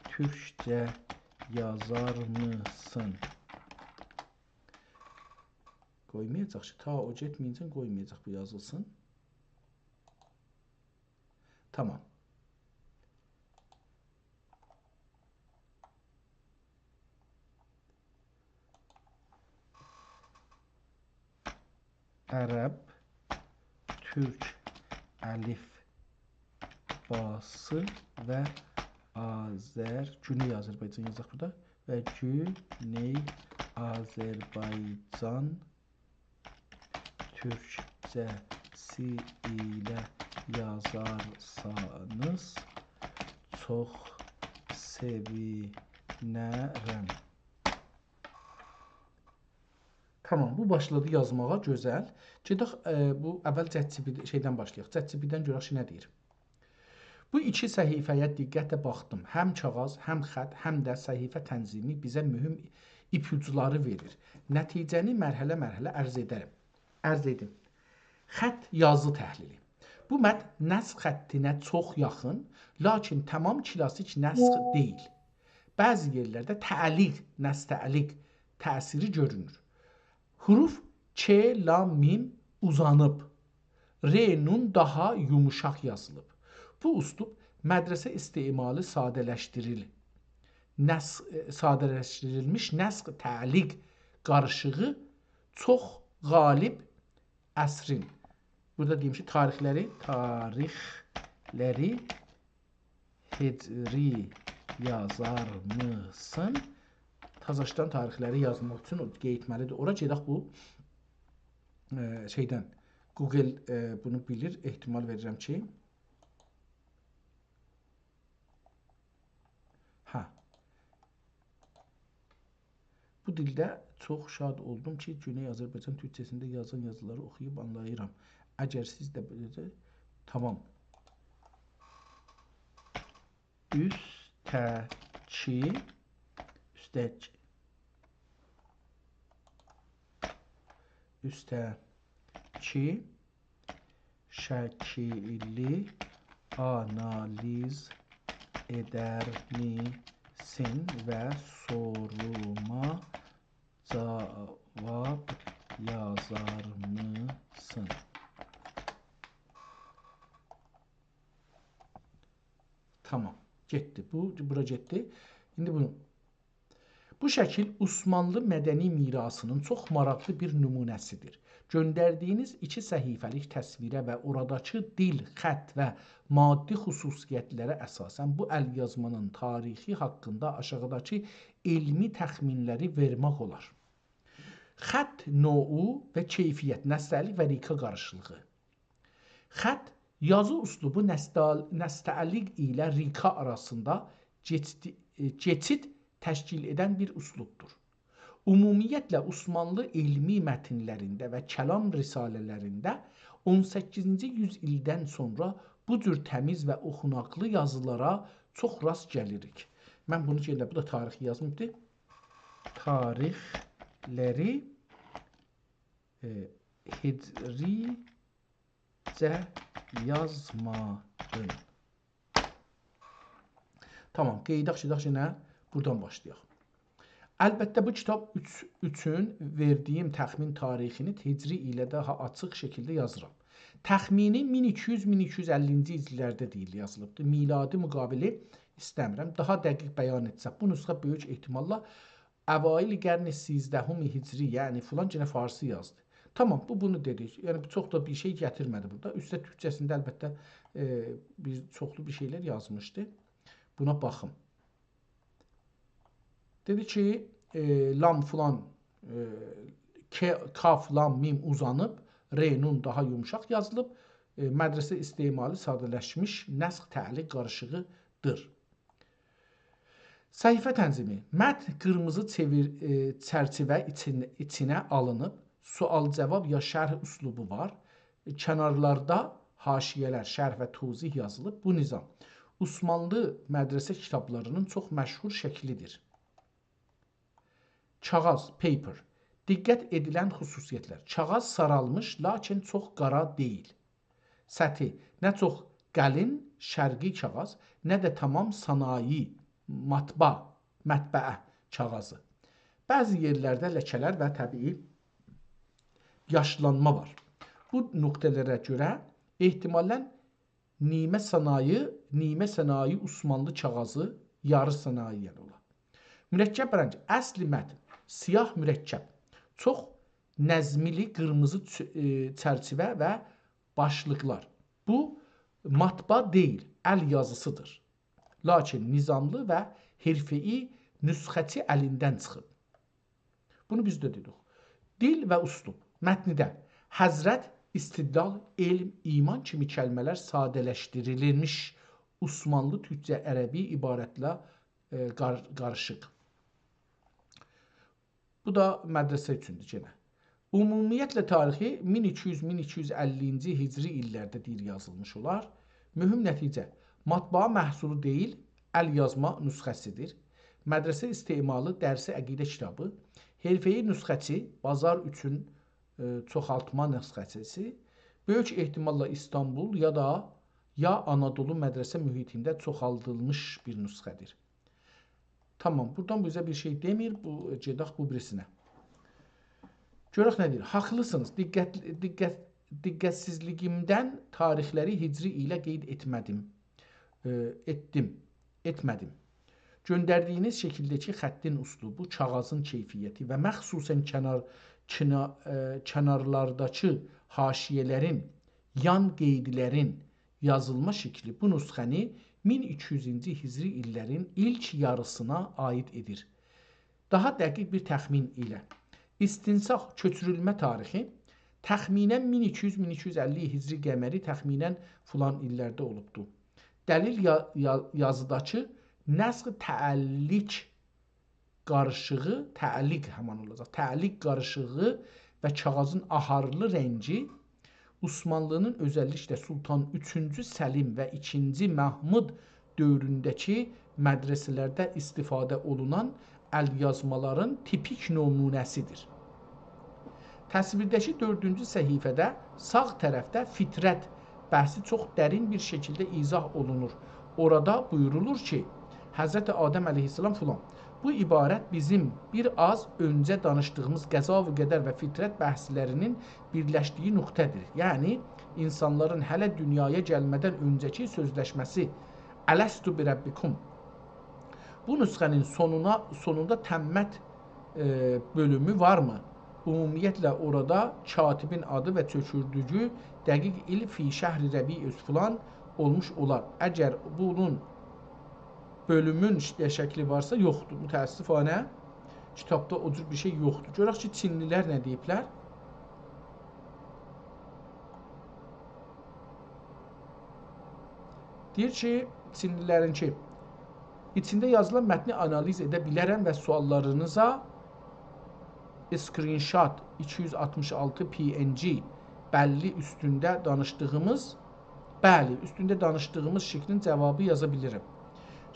Türkçə yazar mısın? Qoymayacaq ki, ta o getməyincə qoymayacaq bu yazılsın. Tamam. Ərəb, Türk əlifbası və Güney Azərbaycan yazacaq burada və Güney Azərbaycan türkçəsi ilə yazarsanız çox sevinərəm. Tamam, bu başladı yazmağa, gözəl. Gedək, bu əvvəl şeydən başlayaq. ChatGPT-dən görək ki, nə deyir? Bu iki səhifəyə diqqətlə baxdım. Həm kağız, həm xətt, həm də səhifə tənzimi bizə mühüm ipucuları verir. Nəticəni mərhələ-mərhələ ərz edim. Xətt yazı təhlili. Bu mətn nəsx xəttinə çox yaxın, lakin tamam klassik nəsx deyil. Bəzi yerlərdə nəstəliq təsiri görünür. Huruf K, lam, mim uzanıb. R-nun daha yumuşaq yazılıb. Bu üslub mədrəsə istimalı sadələşdirilmiş nəsx təliq qarışığı çox qalib əsrin. Burada deyim ki, tarixləri hicri yazar mısın? Tazaşdan tarixləri yazmaq üçün qeydməlidir. Ora gedək bu şeydən, Google bunu bilir, ehtimal verirəm ki. Bu dildə çox şad oldum ki, Güney Azərbaycan türkçəsində yazan yazıları oxuyub anlayıram. Əgər siz də beləcə, tamam. Üstəki şəkili analiz edər misin və soruma cavab yazar mısın? Tamam, getdi. Bura getdi. İndi bunu. Bu şəkil Osmanlı mədəni mirasının çox maraqlı bir nümunəsidir. Göndərdiyiniz 2 səhifəlik təsvirə və oradakı dil, xətt və maddi xüsusiyyətlərə əsasən bu əlyazmanın tarixi haqqında aşağıdakı elmi təxminləri vermək olar. Xətt növu və keyfiyyət, nəstəlik və rika qarışıqlığı. Xətt yazı üslubu nəstəlik ilə rika arasında keçid təşkil edən bir üslubdur. Ümumiyyətlə, Osmanlı elmi mətnlərində və kəlam risalələrində 18-ci yüzildən sonra bu cür təmiz və oxunaqlı yazılara çox rast gəlirik. Mən bunu deyirəm, bu da tarixi yazmışdır. Tarixləri hicricə yazmadım. Tamam, qeydaq ki, nə? Buradan başlayaq. Əlbəttə bu kitab üçün verdiyim təxmin tarixini hicri ilə daha açıq şəkildə yazıram. Təxmini 1200-1250-ci illərdə yazılıbdır. Miladi müqavili istəmirəm. Daha dəqiq bəyan etsəm, bu nüsxə böyük ehtimalla əvail qərni 13 hicri, yəni filan yenə farsı yazdı. Tamam, bunu dedik. Yəni çox da bir şey gətirmədi burada. Üstə türkçəsində əlbəttə bir çoxlu bir şeylər yazmışdı. Buna baxım. Dedi ki, lam filan kaf, lam, mim uzanıb, re, nun daha yumuşaq yazılıb, mədrəsə istimalı sadələşmiş nəsx təliq qarışığıdır. Səhifə tənzimi. Mətn qırmızı çərçivə içinə alınıb, sual-cavab ya şərh üslubu var. Kənarlarda haşiyələr, şərh və tuzih yazılıb. Bu nizam Osmanlı mədrəsə kitablarının çox məşhur şəklidir. Kağız, paper. Diqqət edilən xüsusiyyətlər. Kağız saralmış, lakin çox qara deyil. Səthi. Nə çox qalin, şərqi kağız, nə də tamam sanayi, mətbəə kağızı. Bəzi yerlərdə ləkələr və təbii yaşlanma var. Bu nöqtələrə görə ehtimalən nimə sənayi Osmanlı kağızı, yarı sənayi yəni olar. Mürəkkəb rəng, əsli mətn, siyah mürəkkəb, çox nəzmili qırmızı çərçivə və başlıqlar. Bu, matbaa deyil, əl yazısıdır. Lakin nizamlı və hirfəi nüsxəçi əlindən çıxıb. Bunu biz də dedik. Dil və uslub. Mətnidə həzrət, istidlal, elm, iman kimi kəlmələr sadələşdirilmiş Osmanlı türkcə ərəbi ibarətlə qarışıq. Bu da mədrəsə üçündür yenə. Ümumiyyətlə tarixi 1200-1250-ci hicri illərdə yazılmış olar. Mühüm nəticə, matbaa məhsulu deyil, əl yazma nüsxəsidir. Mədrəsə istimalı dərsi əqidə kitabı, herfeyi nüsxəçi, bazar üçün çoxaltma nüsxəçisi, böyük ehtimalla İstanbul ya Anadolu mədrəsə mühitində çoxaldılmış bir nüsxədir. Tamam, buradan bizə bir şey demir, gedək bu birisinə. Görək nə deyir? Haqlısınız, diqqətsizliyimdən tarixləri hicri ilə qeyd etmədim. Göndərdiyiniz şəkildəki xəttin üslubu, kağızın keyfiyyəti və məxsusən kənarlardakı haşiyələrin, yan qeydlərin yazılma şəkli bu nüsxəni 1200-ci hicri illərin ilk yarısına aid edir. Daha dəqiq bir təxmin ilə. İstinsaq köçürülmə tarixi təxminən 1200-1250 hicri qəməri təxminən filan illərdə olubdur. Dəlil yazıdakı nəsq təəlliq qarışığı, təəlliq həman olacaq, təəlliq qarışığı və kağızın aharlı rəngi Osmanlının özəlliklə Sultan 3-cü Səlim və 2-ci Məhmud dövründəki mədrəsələrdə istifadə olunan əlyazmaların tipik nümunəsidir. Təsvirdəki 4-cü səhifədə sağ tərəfdə fitrət bəhsi çox dərin bir şəkildə izah olunur. Orada buyurulur ki, Həzrəti Adəm əleyhissalam filan. Bu ibarət bizim bir az öncə danışdığımız qəza və qədər və fitrət bəhslərinin birləşdiyi nöqtədir. Yəni, insanların hələ dünyaya gəlmədən öncəki sözləşməsi Ələstu bi Rəbbikum. Bu nüsxənin sonunda təmmət bölümü varmı? Ümumiyyətlə orada katibin adı və çökürdüyü dəqiq il fi şəhri Rəbi filan olmuş olar. Əgər bunun bölümün şəkli varsa yoxdur. Mütəəssifanə kitabda o cür bir şey yoxdur. Görək ki, Çinlilər nə deyiblər? Deyir ki, Çinlilərin ki, içində yazılan mətni analiz edə bilərəm və suallarınıza screenshot 266 PNG bəli üstündə danışdığımız şəklin cavabı yaza bilirəm.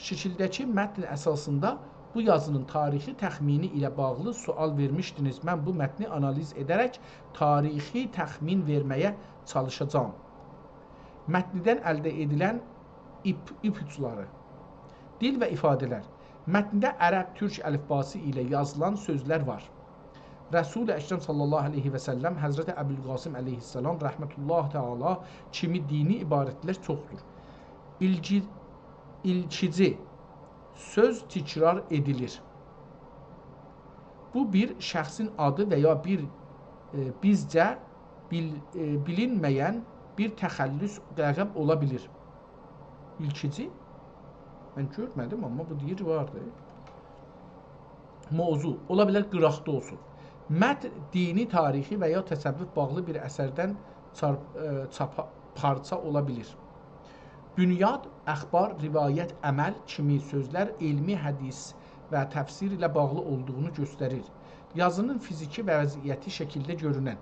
Şəkildəki mətn əsasında bu yazının tarixi təxmini ilə bağlı sual vermişdiniz. Mən bu mətni analiz edərək tarixi təxmin verməyə çalışacağım. Mətnidən əldə edilən ipuçları, dil və ifadələr. Mətndə ərəb, türk əlifbası ilə yazılan sözlər var. Rəsul-i Əkrəm sallallahu aleyhi və səlləm Həzrəti Əbülqasım əleyhissalam rəhmətullah təala kimi dini ibarətlər çoxdur. İlkici söz təkrar edilir. Bu bir şəxsin adı və ya bir bizcə bilinməyən bir təxəllüs ləqəb ola bilir. İlkici? Mən görmədim, amma bu deyir vardır. Mövzu ola bilər qıraqda olsun. Mətn dini, tarixi və ya təsəvvüf bağlı bir əsərdən parça ola bilir. Bünyad, əxbar, rivayət, əməl kimi sözlər elmi, hədis və təfsir ilə bağlı olduğunu göstərir. Yazının fiziki vəziyyəti şəkildə görünən.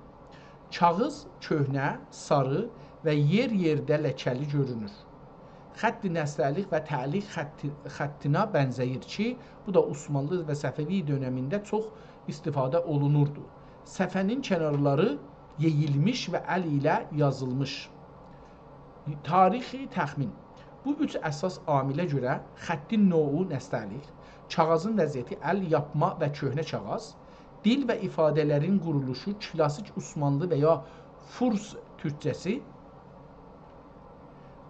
Kağız köhnə, sarı və yer-yerdə ləkəli görünür. Xətt-i nəstəlik və təliq xəttinə bənzəyir ki, bu da Osmanlı və Səfəvi dönəmində çox istifadə olunurdu. Səfənin kənarları yeyilmiş və əl ilə yazılmış. Tarixi təxmin. Bu üç əsas amilə görə xəttin növu nəstəlik, kağızın vəziyyəti əl yapma və köhnə kağız, dil və ifadələrin quruluşu klasik Osmanlı və ya Furs türkcəsi.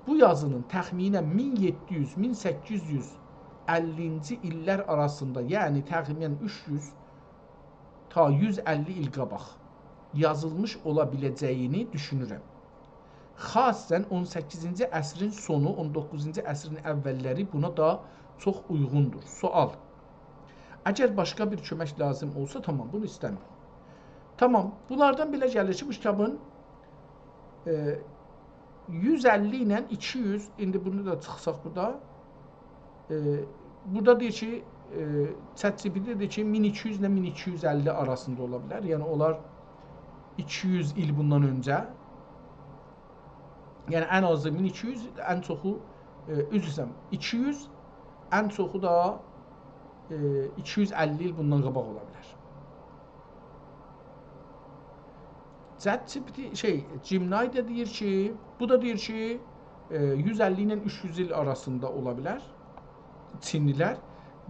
Bu yazının təxminən 1700-1850-ci illər arasında, yəni təxminən 300 ta 150 il qabaq yazılmış ola biləcəyini düşünürəm. Xasən 18-ci əsrin sonu, 19-cu əsrin əvvəlləri buna da çox uyğundur. Sual. Əgər başqa bir kömək lazım olsa, tamam, bunu istəmirəm. Tamam, bunlardan belə gəlir ki, bu kitabın 150 ilə 200, indi bunu da çıxsaq burada, burada deyir ki, ChatGPT deyir ki, 1200 ilə 1250 arasında ola bilər. Yəni, onlar 200 il bundan öncə, yəni ən azı 1200, ən çoxu, üzrüsəm, 200, ən çoxu da 250 il bundan qabaq ola bilər. ChatGPT, Gemini də deyir ki, bu da deyir ki, 150 ilə 300 il arasında ola bilər, Çinlilər.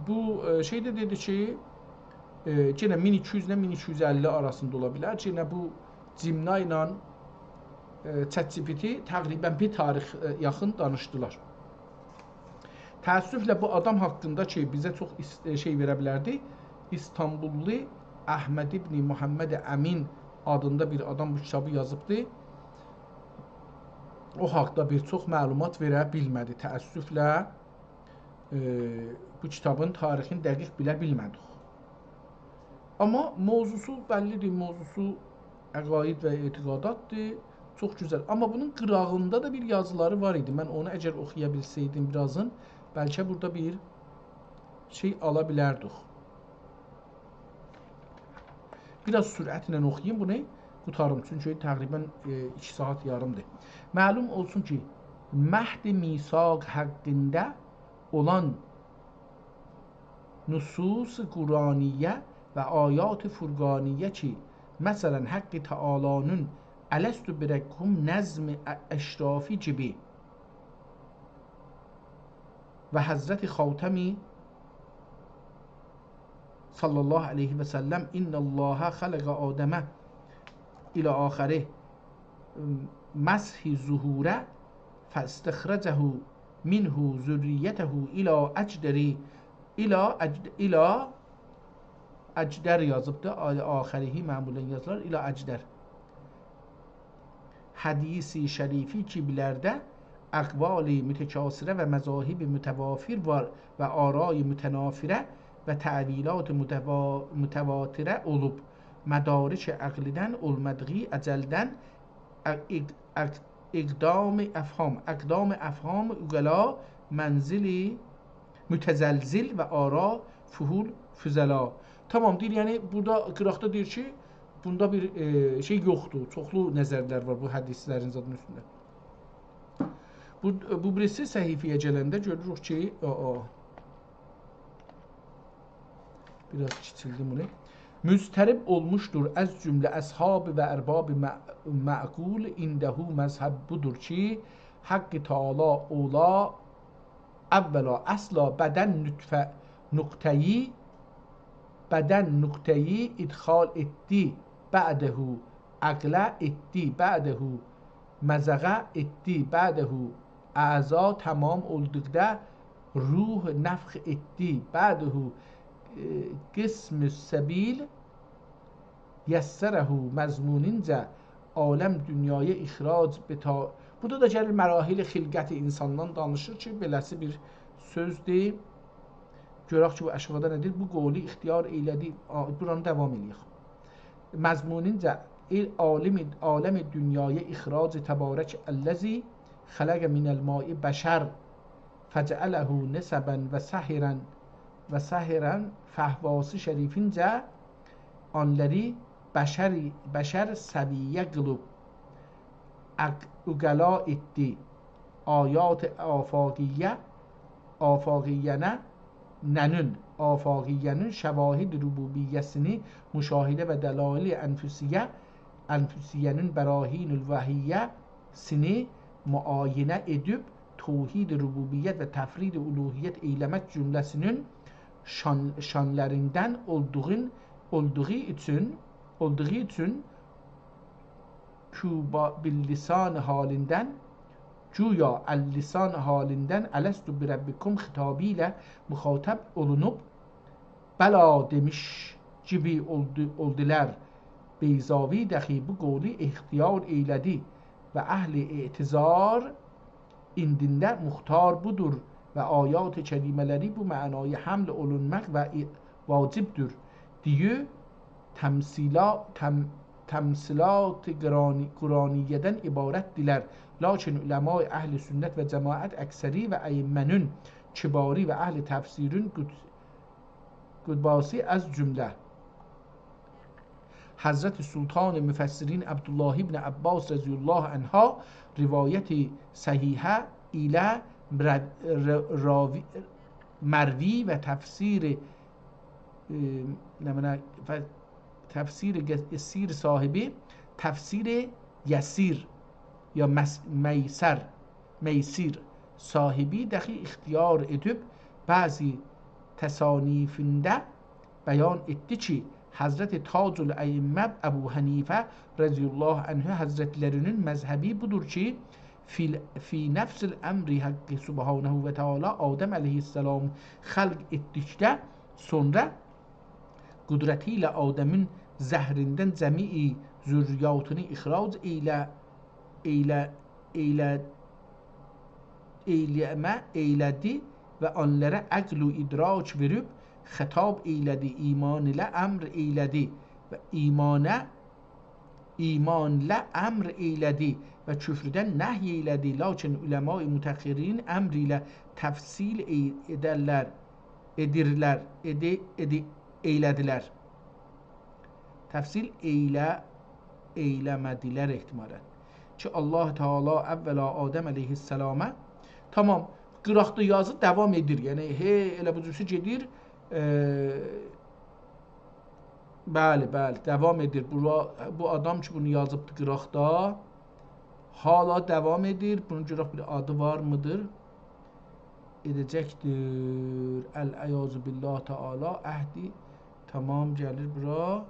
Bu də dedi ki, yenə 1200 ilə 1250 arasında ola bilər. Yenə bu Gemini ilə ChatGPT təqribən bir tarix yaxın danışdılar. Təəssüflə bu adam haqqında ki, bizə çox verə bilərdi. İstanbullu Əhməd ibn Muhammed Əmin adında bir adam bu kitabı yazıbdı. O haqda bir çox məlumat verə bilmədi. Təəssüflə bu kitabın tarixini dəqiq bilə bilmədik. Amma mövzusu bəllidir, mövzusu əqaid və etiqadatdır, çox gözəl. Amma bunun qırağında da bir yazıları var idi. Mən onu əgər oxuya bilsəydim birazın, bəlkə burada bir ala bilərdik. Biraz sürətlə oxuyayım bunu, qutarım. Çünki təqribən 2 saat yarımdır. Məlum olsun ki, Məhd-i Misaq haqqında olan nusus Quraniyə və ayat furqaniyə ki, məsələn, Haqqi Teala'nın Ələstü birəkum nəzm-i əşrafi gibi və Həzrəti Xavtəmi sallallahu aleyhi və səlləm İnnəllâhə xələqə Adəmə ilə axəri məshi zuhurə fəstəxrəcəhu minhu zürriyyətəhu ilə əcdəri ilə əcdər yazıbdır. Axərihi məmulən yazılar ilə əcdər. Hədisi şərifi kibilərdə əqvali mütəkasirə və məzahibi mütəvafir var və arayı mütənafirə və təvilat mütəvatirə olub. Mədariki əqlidən olmadığı əcəldən iqdam-ı əfham üqəla mənzili mütəzəlzil və ara fuhul füzəla. Tamam deyir, yəni burada qıraqda deyir ki, bunda bir yoxdur. Çoxlu nəzərlər var bu hədislərin zadının üstündə. Bu birisi səhifəyə gələndə görürük ki, biraz kiçildim bunu. Müstərib olmuşdur əz cümlə əshab-ı və ərbab-ı məqul indəhu məzhəb budur ki, Haqqi Teala ola əvvəla əsla bədən nütfə نقطه‌ای بدن نقطه‌ای ادخال etdi بعده عقله etdi بعده مزقه etdi بعده اعضا tamam olduqda ruh nefx etdi بعده قسم السبیل yəssərəhu məzmunincə aləm dünyaya ixrac burada da gəlir mərahil xilqəti insandan danışır ki, beləsi bir sözdür. Görək ki, bu əşvada nədir? Bu qovlu ixtiyar eylədi. Buranı davam edək. Məzmunincə aləm dünyaya ixrac təbarək əlləzi xələqə minəl mai bəşər fəcələhu nəsəbən və səhirən fəhvası şərifincə onları bəşər səviyyə qılıb uqala etdi. Ayat afaqiyyənə nənün afaqiyyənin şəvahid rububiyyəsini müşahidə və dəlail ənfüsiyyənin bərahinül vəhiyyəsini müayinə edib tevhid rububiyyət və təfrid uluhiyyət eyləmək cümləsinin şanlarından olduğu üçün küba billisan halindən güya el-lisan halindən ələstu bi rabbikum xitabı ilə müxatab olunub bəla demiş gibi oldular. Beyzavi dəxi bu qovlu ixtiyar eylədi və əhli etizar indində muxtar budur və ayat kərimələri bu mənaya həml olunmaq və vacibdir diye təmsilat Quraniyyədən ibarətdirlər. Lakin uləma-i əhl-i sünnət və cəmaət əksəri və əyimmənin kibari və əhl-i təfsirin qudbasi az cümlə Hazreti Sultan Müfəssirin Abdullah ibn Abbas rəziyallahu anha rivayəti səhihə ilə mərvi və tefsir yesir sahibi tefsir yesir ya meysir sahibi dahi ixtiyar edib bazı təsanifində bəyan etdi ki, Hazreti Tacul Əyimmə Əbu Hənifə rəziyallahu anhu həzrətlərinin məzhəbi budur ki, fi nəfsil əmri haqqı subhanahu və teala Adəm əleyhisselam xəlq etdikdə sonra qudrəti ilə Adəmin zəhrindən cəmi zürriyyatını ixrac eylədi və onlara əql və idrak verib xitab eylədi, iman ilə əmr eylədi və imanla əmr eylədi və küfrdən nəhy eylədi. Lakin uləma-i mütəxxirin əmr ilə təfsil eylədilər. Təfsil eyləmədilər ehtimalən. Ki Allah Teala əvvəla Adəm əleyhisselama tamam qıraqda yazı davam edir. Yəni elə bu cürsə gedir. Bəli, davam edir. Bu adam ki bunu yazıbdı qıraqda hala davam edir. Bunun görək bir adı var mıdır? Edəcəkdir. Əl-əyazu billah Teala əhdi tamam gəlir bura.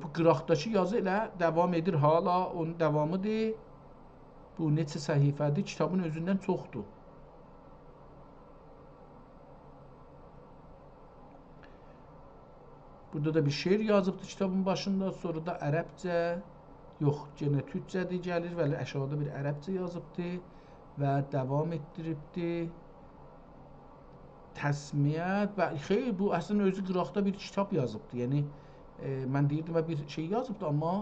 Bu qıraqdakı yazı ilə davam edir. Hala onun davamıdır. Bu neçə səhifədir? Kitabın özündən çoxdur. Burada da bir şeir yazıbdır kitabın başında. Sonra da ərəbcə, yox, yenə türkcədir gəlir və aşağıda bir ərəbcə yazıbdır və davam etdiribdir. Təsmiyyət və xeyr, bu əslində özü qıraqda bir kitab yazıbdır. Yəni mən deyirdim və bir şey yazıbdır, amma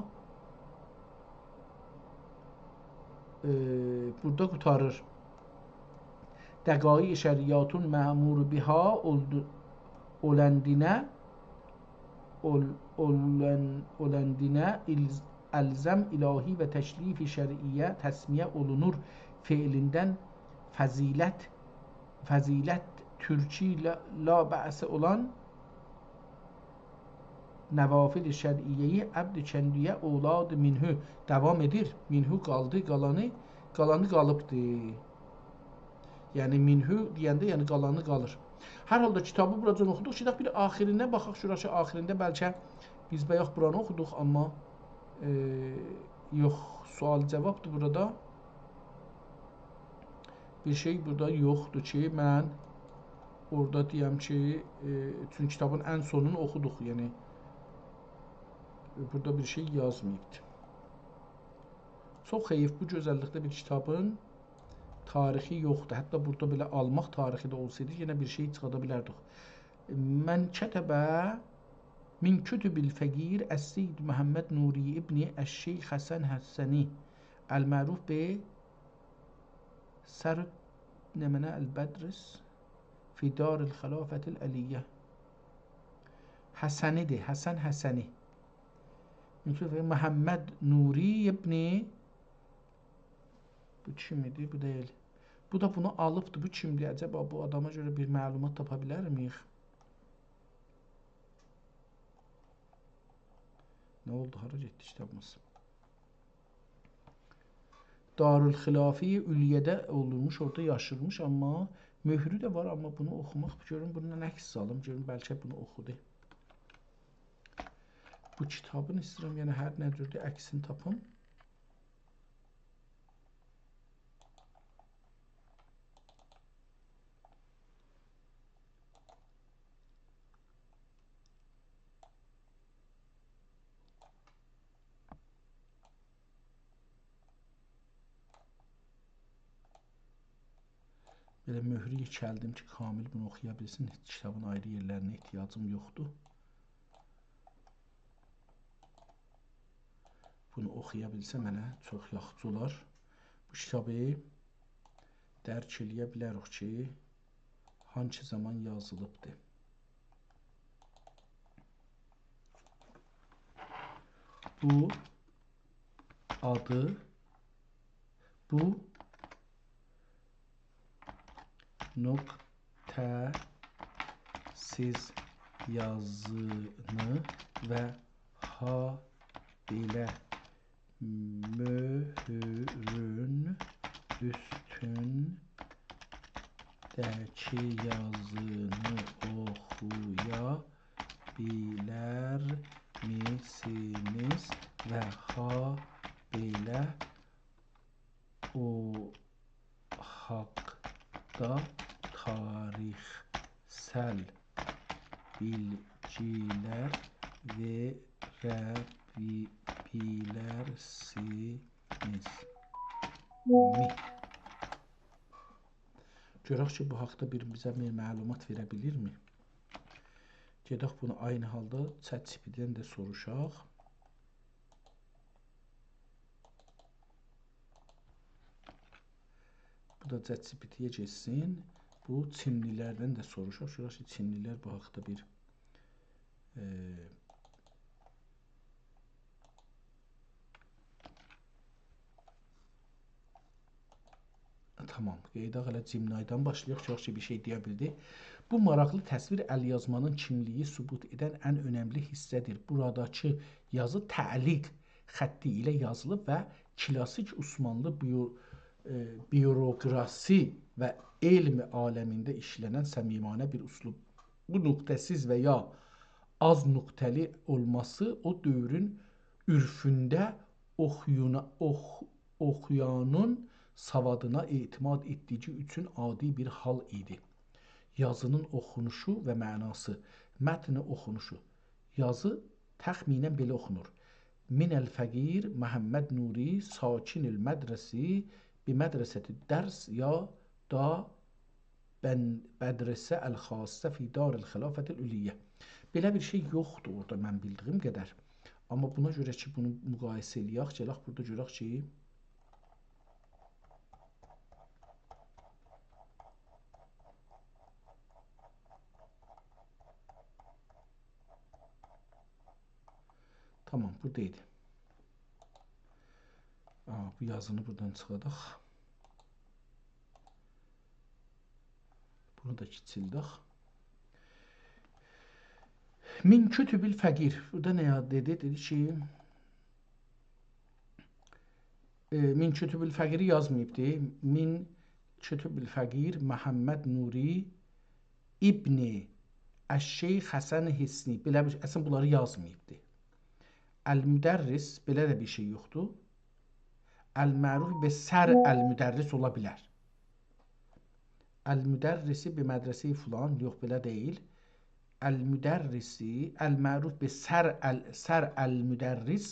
burada qutarır. Dəqai şəriatun məmur biha olandinə əlzəm ilahi və təşrif-i şər'iyyə təsmiyə olunur. Feilindən fəzilət türki la bə'sə olan nəvafil-i şər'iyyeyi əbd-i kəndiyə oğlad minhü davam edir. Minhü qaldı, qalanı qalıbdır. Yəni minhü deyəndə yəni qalanı qalır. Hər halda kitabı buracan oxuduq. Gedək bir axirinə baxaq. Şurası axirində bəlkə biz bayaq buranı oxuduq, amma yox, sual-cavabdır burada. Bir şey burada yoxdur ki, mən orada deyəm ki, çünki kitabın ən sonunu oxuduq. Yəni burada bir şey yazmayıbdır. Çox heyif, bu gözəllikdə bir kitabın tarixi yoxdur. Hətta burada belə almaq tarixi də olsaydı, yenə bir şey çıxada bilərdik. Mən kətəbə min kütübil fəqir Əs-Seyyid Məhəmməd Nuri İbni Əş-Şeyx Həsən Həssəni Əl-Məruf bi Sərd Nəmənə Əl-Bədris fi Daril Xilafətil Əliyyə. Həsənidir, Həsən Həsəni. Məhəmməd Nuri İbni, bu kim idi? Bu deyil. Bu da bunu alıbdır. Bu kimdir? Acaba bu adama görə bir məlumat tapa bilərmiyik? Nə oldu? Hara getdi kitabımız? Darül Xilafi Üliyyədə olmuş, orada yaşırmış, amma möhrü də var, amma bunu oxumaq, görün bundan əks salım, görün bəlkə bunu oxudu. Bu kitabın istəyirəm, yəni hər nədirdir, əksini tapım. Belə möhrü yekəldim ki, Kamil bunu oxuya bilsin. Kitabın ayrı yerlərinə ehtiyacım yoxdur. Bunu oxuya bilsə mənə çox yaxşı olar. Bu kitabı dərk eləyə bilərik ki, hangi zaman yazılıbdır. Bu adı, bu nöqtəsiz yazını və ha belə möhrün üstündəki yazını oxuya bilər misiniz və ha belə o haqda tarixsel bilgilər verə bilərsiniz mi? Görək ki, bu haqda bizə bir məlumat verə bilirmi? Gedək bunu aynı halda ChatGPT-dən də soruşaq. Bu da ChatGPT-yə geçsin. Bu Çinlilərdən də soruşaq. Şurası Çinlilər bu haqda bir tamam. Qeydaq hələ Cimnaydan başlayaq. Çox şey bir şey deyə bildi. Bu maraqlı təsvir əlyazmanın kimliyi sübut edən ən önəmli hissədir. Buradakı yazı təliq xətti ilə yazılıb və klasik Osmanlı bürokrasi və elmi aləmində işlənən səmimanə bir üslub. Bu nöqtəsiz və ya az nöqtəli olması o dövrün ürfündə oxuyanın savadına etimad etdiyi üçün adi bir hal idi. Yazının oxunuşu və mənası, mətni oxunuşu. Yazı təxminən belə oxunur. Minəl fəqir Məhəmməd Nuri sakinil mədrəsi bi mədrəsəti dərs ya da bədrəsə əl-xassə fi daril xilafətil üliyyə. Belə bir şey yoxdur orada mən bildiyim qədər. Amma buna görə ki, bunu müqayisə eləyək, gələk burada görək ki, tamam, buradaydı. Bu yazını buradan çıxadaq. Bunu da kiçildik. Min kütübil fəqir. Burada nə dedi? Dedi ki, min kütübil fəqiri yazmayıbdı. Min kütübil fəqir Məhəmməd Nuri İbni Əş-Şeyx Həsən Hisni. Belə bir əslən bunları yazmayıbdı. Əl-müdərris belə də bir şey yoxdur. Əl-məruf bi sər əl-müdərris ola bilər. Əl-müdərrisi bi mədrəsə filan yox belə deyil. Əl-müdərrisi əl-məruf bi sər əl-müdərris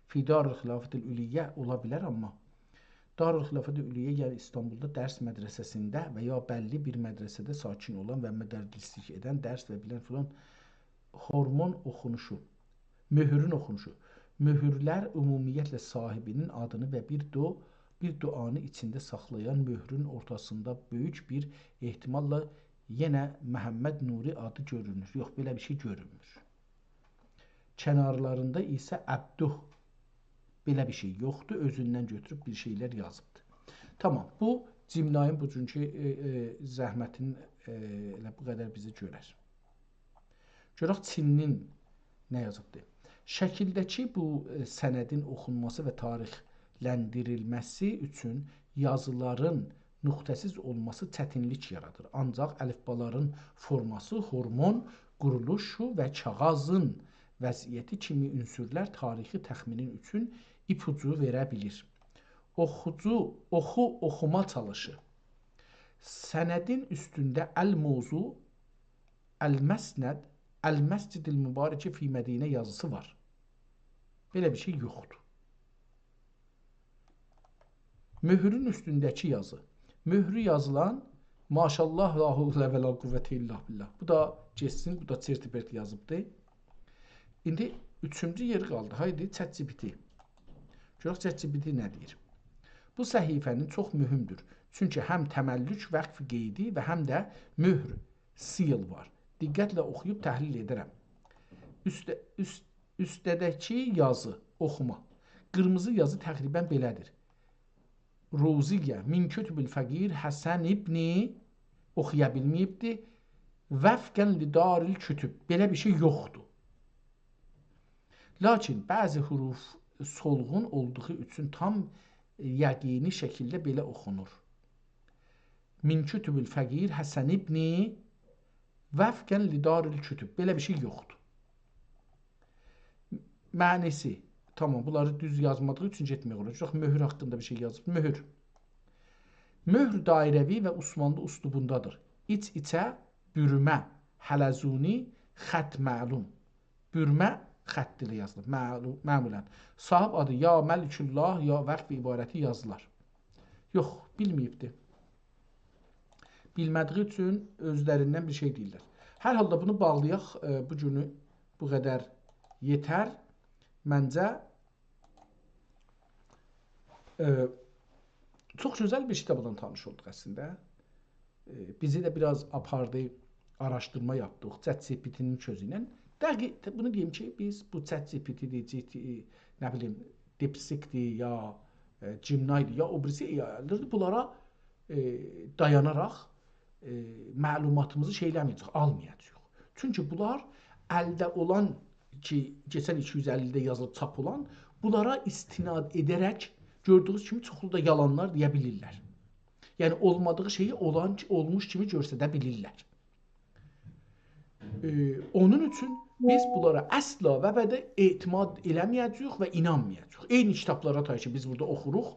fi Darül-Xilafətil Üliyyə ola bilər, amma Darül-Xilafətil Üliyyə yəni İstanbulda dərs mədrəsəsində və ya bəlli bir mədrəsədə sakin olan və müdərrislik edən dərs və bilən filan hormon oxunuşu, möhrün oxunuşu. Möhürlər ümumiyyətlə sahibinin adını və bir duanı içində saxlayan möhrün ortasında böyük bir ehtimalla yenə Məhəmməd Nuri adı görünür. Yox, belə bir şey görünmür. Kənarlarında isə Əbduh belə bir şey yoxdur. Özündən götürüb bir şeylər yazıbdır. Tamam, bu Cimnayın bugünkü zəhmətin elə bu qədər bizi görər. Görək Çinnin nə yazıbdır? Şəkildəki bu sənədin oxunması və tarixləndirilməsi üçün yazıların nöqtəsiz olması çətinlik yaradır. Ancaq əlifbaların forması, hormon quruluşu və kağızın vəziyyəti kimi ünsürlər tarixi təxminin üçün ipucu verə bilir. Oxuma çalışı. Sənədin üstündə əl-mövzu, əl-məsnəd, əl-məscidil mübarəki fi Mədinə yazısı var. Belə bir şey yoxdur. Möhrün üstündəki yazı. Möhrü yazılan maşallah la huvlə və la qüvvətə illah billah. Bu da geçsin, bu da sertibert yazıbdır. İndi üçüncü yer qaldı. Haydi ChatGPT. Görək ChatGPT nə deyir? Bu səhifənin çox mühümdür. Çünki həm təməllük vəqf qeydi və həm də möhr, seal var. Diqqətlə oxuyub təhlil edərəm. Üstədəki yazı, oxuma. Qırmızı yazı təqribən belədir. Roziyyə, min kütübül fəqir, Həsən ibni oxuya bilməyibdir. Vəfqən lidaril kütüb. Belə bir şey yoxdur. Lakin bəzi huruf solğun olduğu üçün tam yəqini şəkildə belə oxunur. Min kütübül fəqir, Həsən ibni vəfqən lidaril kütüb. Belə bir şey yoxdur. Mənisi. Tamam, bunları düz yazmadığı üçün getmək olur. Çox möhür haqqında bir şey yazıb. Möhür. Möhr dairəvi və Osmanlı üslubundadır. İç-içə, bürmə, hələzuni, xət məlum. Bürmə xətt ilə yazılır. Məmulən. Sahib adı ya Məliküllah, ya vəqf ibarəti yazılar. Yox, bilməyibdir. Bilmədiyi üçün özlərindən bir şey deyirlər. Hər halda bunu bağlayaq. Bu günü bu qədər yetər. Məncə çox gözəl bir kitabla tanış olduq əslində. Bizi də biraz apardı, araşdırma yapdıq ChatGPT-nin sözü ilə. Dəqiq bunu deyim ki, biz bu ChatGPT-dir, nə bilim, DeepSeek-dir, ya Gemini-dir, ya o birisi AI-lərdir. Bunlara dayanaraq məlumatımızı şeyləməyəcək, almayacaq. Çünki bunlar əldə olan ki, keçən 250-də yazılıb çap olan, bunlara istinad edərək gördüyünüz kimi çoxlu da yalanlar deyə bilirlər. Yəni, olmadığı şeyi olmuş kimi göstərə bilirlər. Onun üçün biz bunlara əsla və bədə etimad eləməyəcəyik və inanmayacaq. Eyni kitablara tay ki, biz burada oxuruq,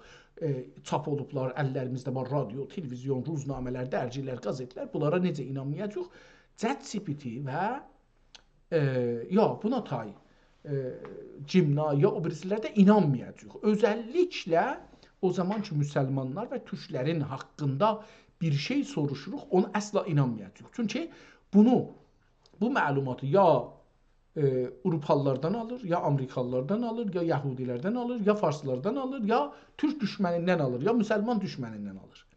çap olublar, əllərimizdə var, radio, televizyon, ruznamələr, dərgilər, qazetlər, bunlara necə inanmayacaq? ChatGPT və ya buna tay Cimna, ya o birisilərdə inanmayacaq. Özəlliklə o zaman ki, müsəlmanlar və türklərin haqqında bir şey soruşuruq, ona əsla inanmayacaq. Çünki bu məlumatı ya Avropalılardan alır, ya Amerikalılardan alır, ya Yahudilərdən alır, ya Farslardan alır, ya türk düşmənindən alır, ya müsəlman düşmənindən alır.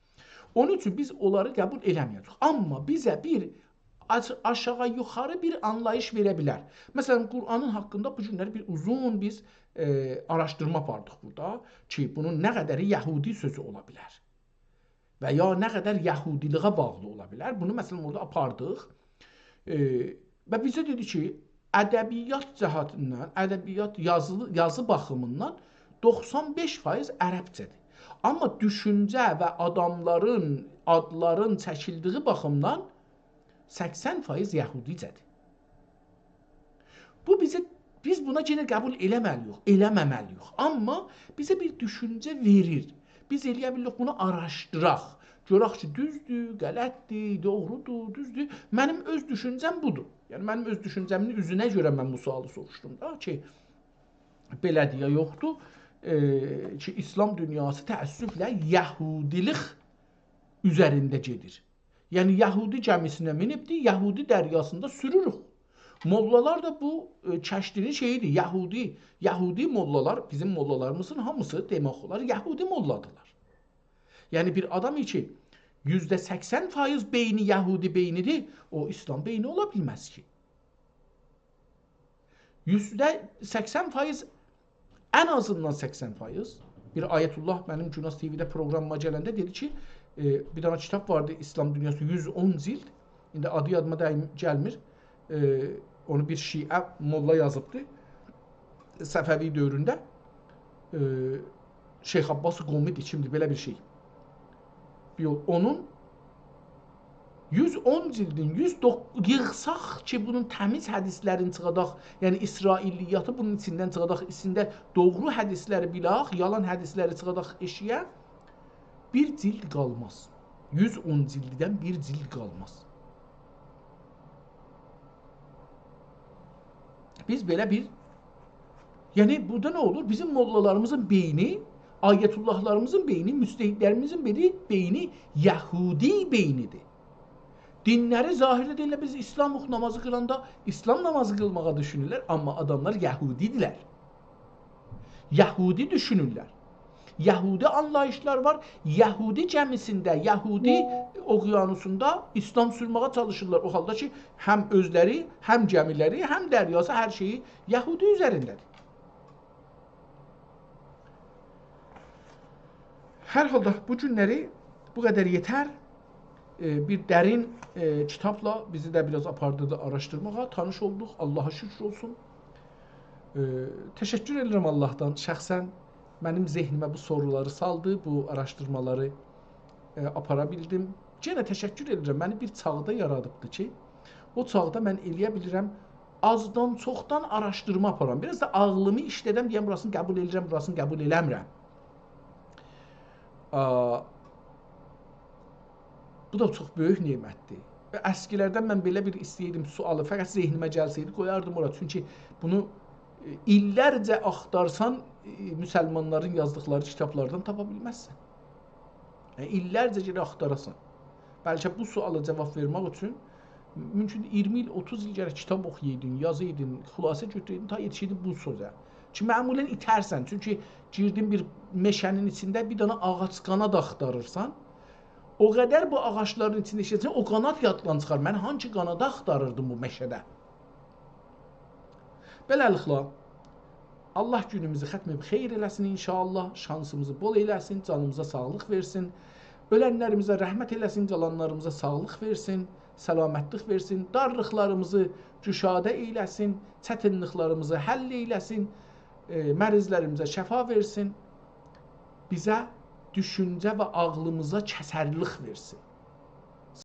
Onun üçün biz onları qəbul eləməyəcək. Amma bizə bir aşağı yuxarı bir anlayış verə bilər. Məsələn, Qur'anın haqqında bu günləri bir uzun biz araşdırma apardıq burada ki, bunun nə qədəri Yəhudi sözü ola bilər və ya nə qədər Yəhudiliğə bağlı ola bilər. Bunu məsələn orada apardıq və bizə dedi ki, ədəbiyyat cəhatindən, ədəbiyyat yazı baxımından 95% ərəbcədir. Amma düşüncə və adamların, adların çəkildiyi baxımdan 80% yəhudicədir. Bu biz buna yenə qəbul eləməməliyik. Amma bizə bir düşüncə verir. Biz eləyə bilirik bunu araşdıraq. Görək ki, düzdür, qələtdir, doğrudur, düzdür. Mənim öz düşüncəm budur. Yəni mənim öz düşüncəmin üzünə görə mən bu sualı soruşdum da ki, belədir ya yoxdur ki, İslam dünyası təəssüflə yəhudilik üzərində gedir. Yəni yəhudi gəmisinə minibdir, yəhudi dəryasında sürürük. Mollalar da bu kəşfinin şeyidir. Yəhudi mollalar, bizim mollalarımızın hamısı demək olar yəhudi molladılar. Yəni bir adam ki %80% beyni yəhudi beynidir, o İslam beyni ola bilməz ki. %80% ən azından 80% bir Ayətullah mənim Cunas TV-də proqramıma gələndə dedi ki, bir dənə kitab vardı İslam dünyası 110 cild. İndi adı yadıma gəlmir. Onu bir Şiə molla yazıbdı. Səfəvi dövründə. Şeyx Abbas Qomid kimdir, belə bir şey. Onun 110 cildin yığsaq ki, bunun təmiz hədislərini çıxadaq, yəni İsrailiyyatı bunun içindən çıxadaq, içində doğru hədisləri bilaq, yalan hədisləri çıxadaq eşiyə, bir cild qalmaz. 110 cildidən bir cild qalmaz. Biz belə bir, yəni burada nə olur? Bizim mollalarımızın beyni, ayətullahlarımızın beyni, müstəhidlərimizin beyni Yəhudi beynidir. Dinləri zahirdə deyirlər, biz İslam namazı qılanda İslam namazı qılmağa düşünürlər, amma adamlar Yəhudidirlər. Yəhudi düşünürlər. Yəhudi anlayışlar var. Yəhudi gəmisində, Yəhudi oqyanusunda İslam sürməyə çalışırlar. O halda ki, həm özləri, həm gəmiləri, həm dəryası, hər şeyi Yəhudi üzərindədir. Hər halda bu günləri bu qədər yetər. Bir dərin kitabla bizi də biraz apardırdı araşdırmağa, tanış olduq. Allaha şükür olsun. Təşəkkür edirəm Allahdan. Şəxsən mənim zehnimə bu soruları saldı, bu araşdırmaları apara bildim. Yenə təşəkkür edirəm. Məni bir çağda yaradıbdı ki, o çağda mən eləyə bilirəm azdan çoxdan araşdırma aparam. Biraz da ağlımı işlədəm, deyəm, burasını qəbul edirəm, burasını qəbul eləmirəm. Bu da çox böyük nemətdir. Və əskilərdən mən belə bir istəyirdim sualı, fəqət zehnimə gəlsəydi, qoyardım ora. Çünki bunu illərcə axtarsan, müsəlmanların yazdıqları kitablardan tapa bilməzsən. İllərcə geri axtarasan. Bəlkə bu suala cavab vermək üçün mümkün 20 il, 30 il gərək kitab oxuyaydın, yazaydın, xülasə götürəydin, ta yetişiydin bu sözə. Ki, məmulən itərsən. Çünki girdin bir meşənin içində bir dənə ağac qanad axtarırsan, o qədər bu ağaçların içində işləyəcəksən, o qanad yaddan çıxar. Mən hangi qanadı axtarırdım bu meşədə? Beləliklə, Allah günümüzü xətmə xeyir eləsin inşallah, şansımızı bol eləsin, canımıza sağlıq versin, ölənlərimizə rəhmət eləsin, qalanlarımıza sağlıq versin, səlamətlik versin, darlıqlarımızı cüşadə eyləsin, çətinliklərimizi həll eyləsin, mərizlərimizə şəfa versin, bizə düşüncə və ağlımıza kəsərlik versin.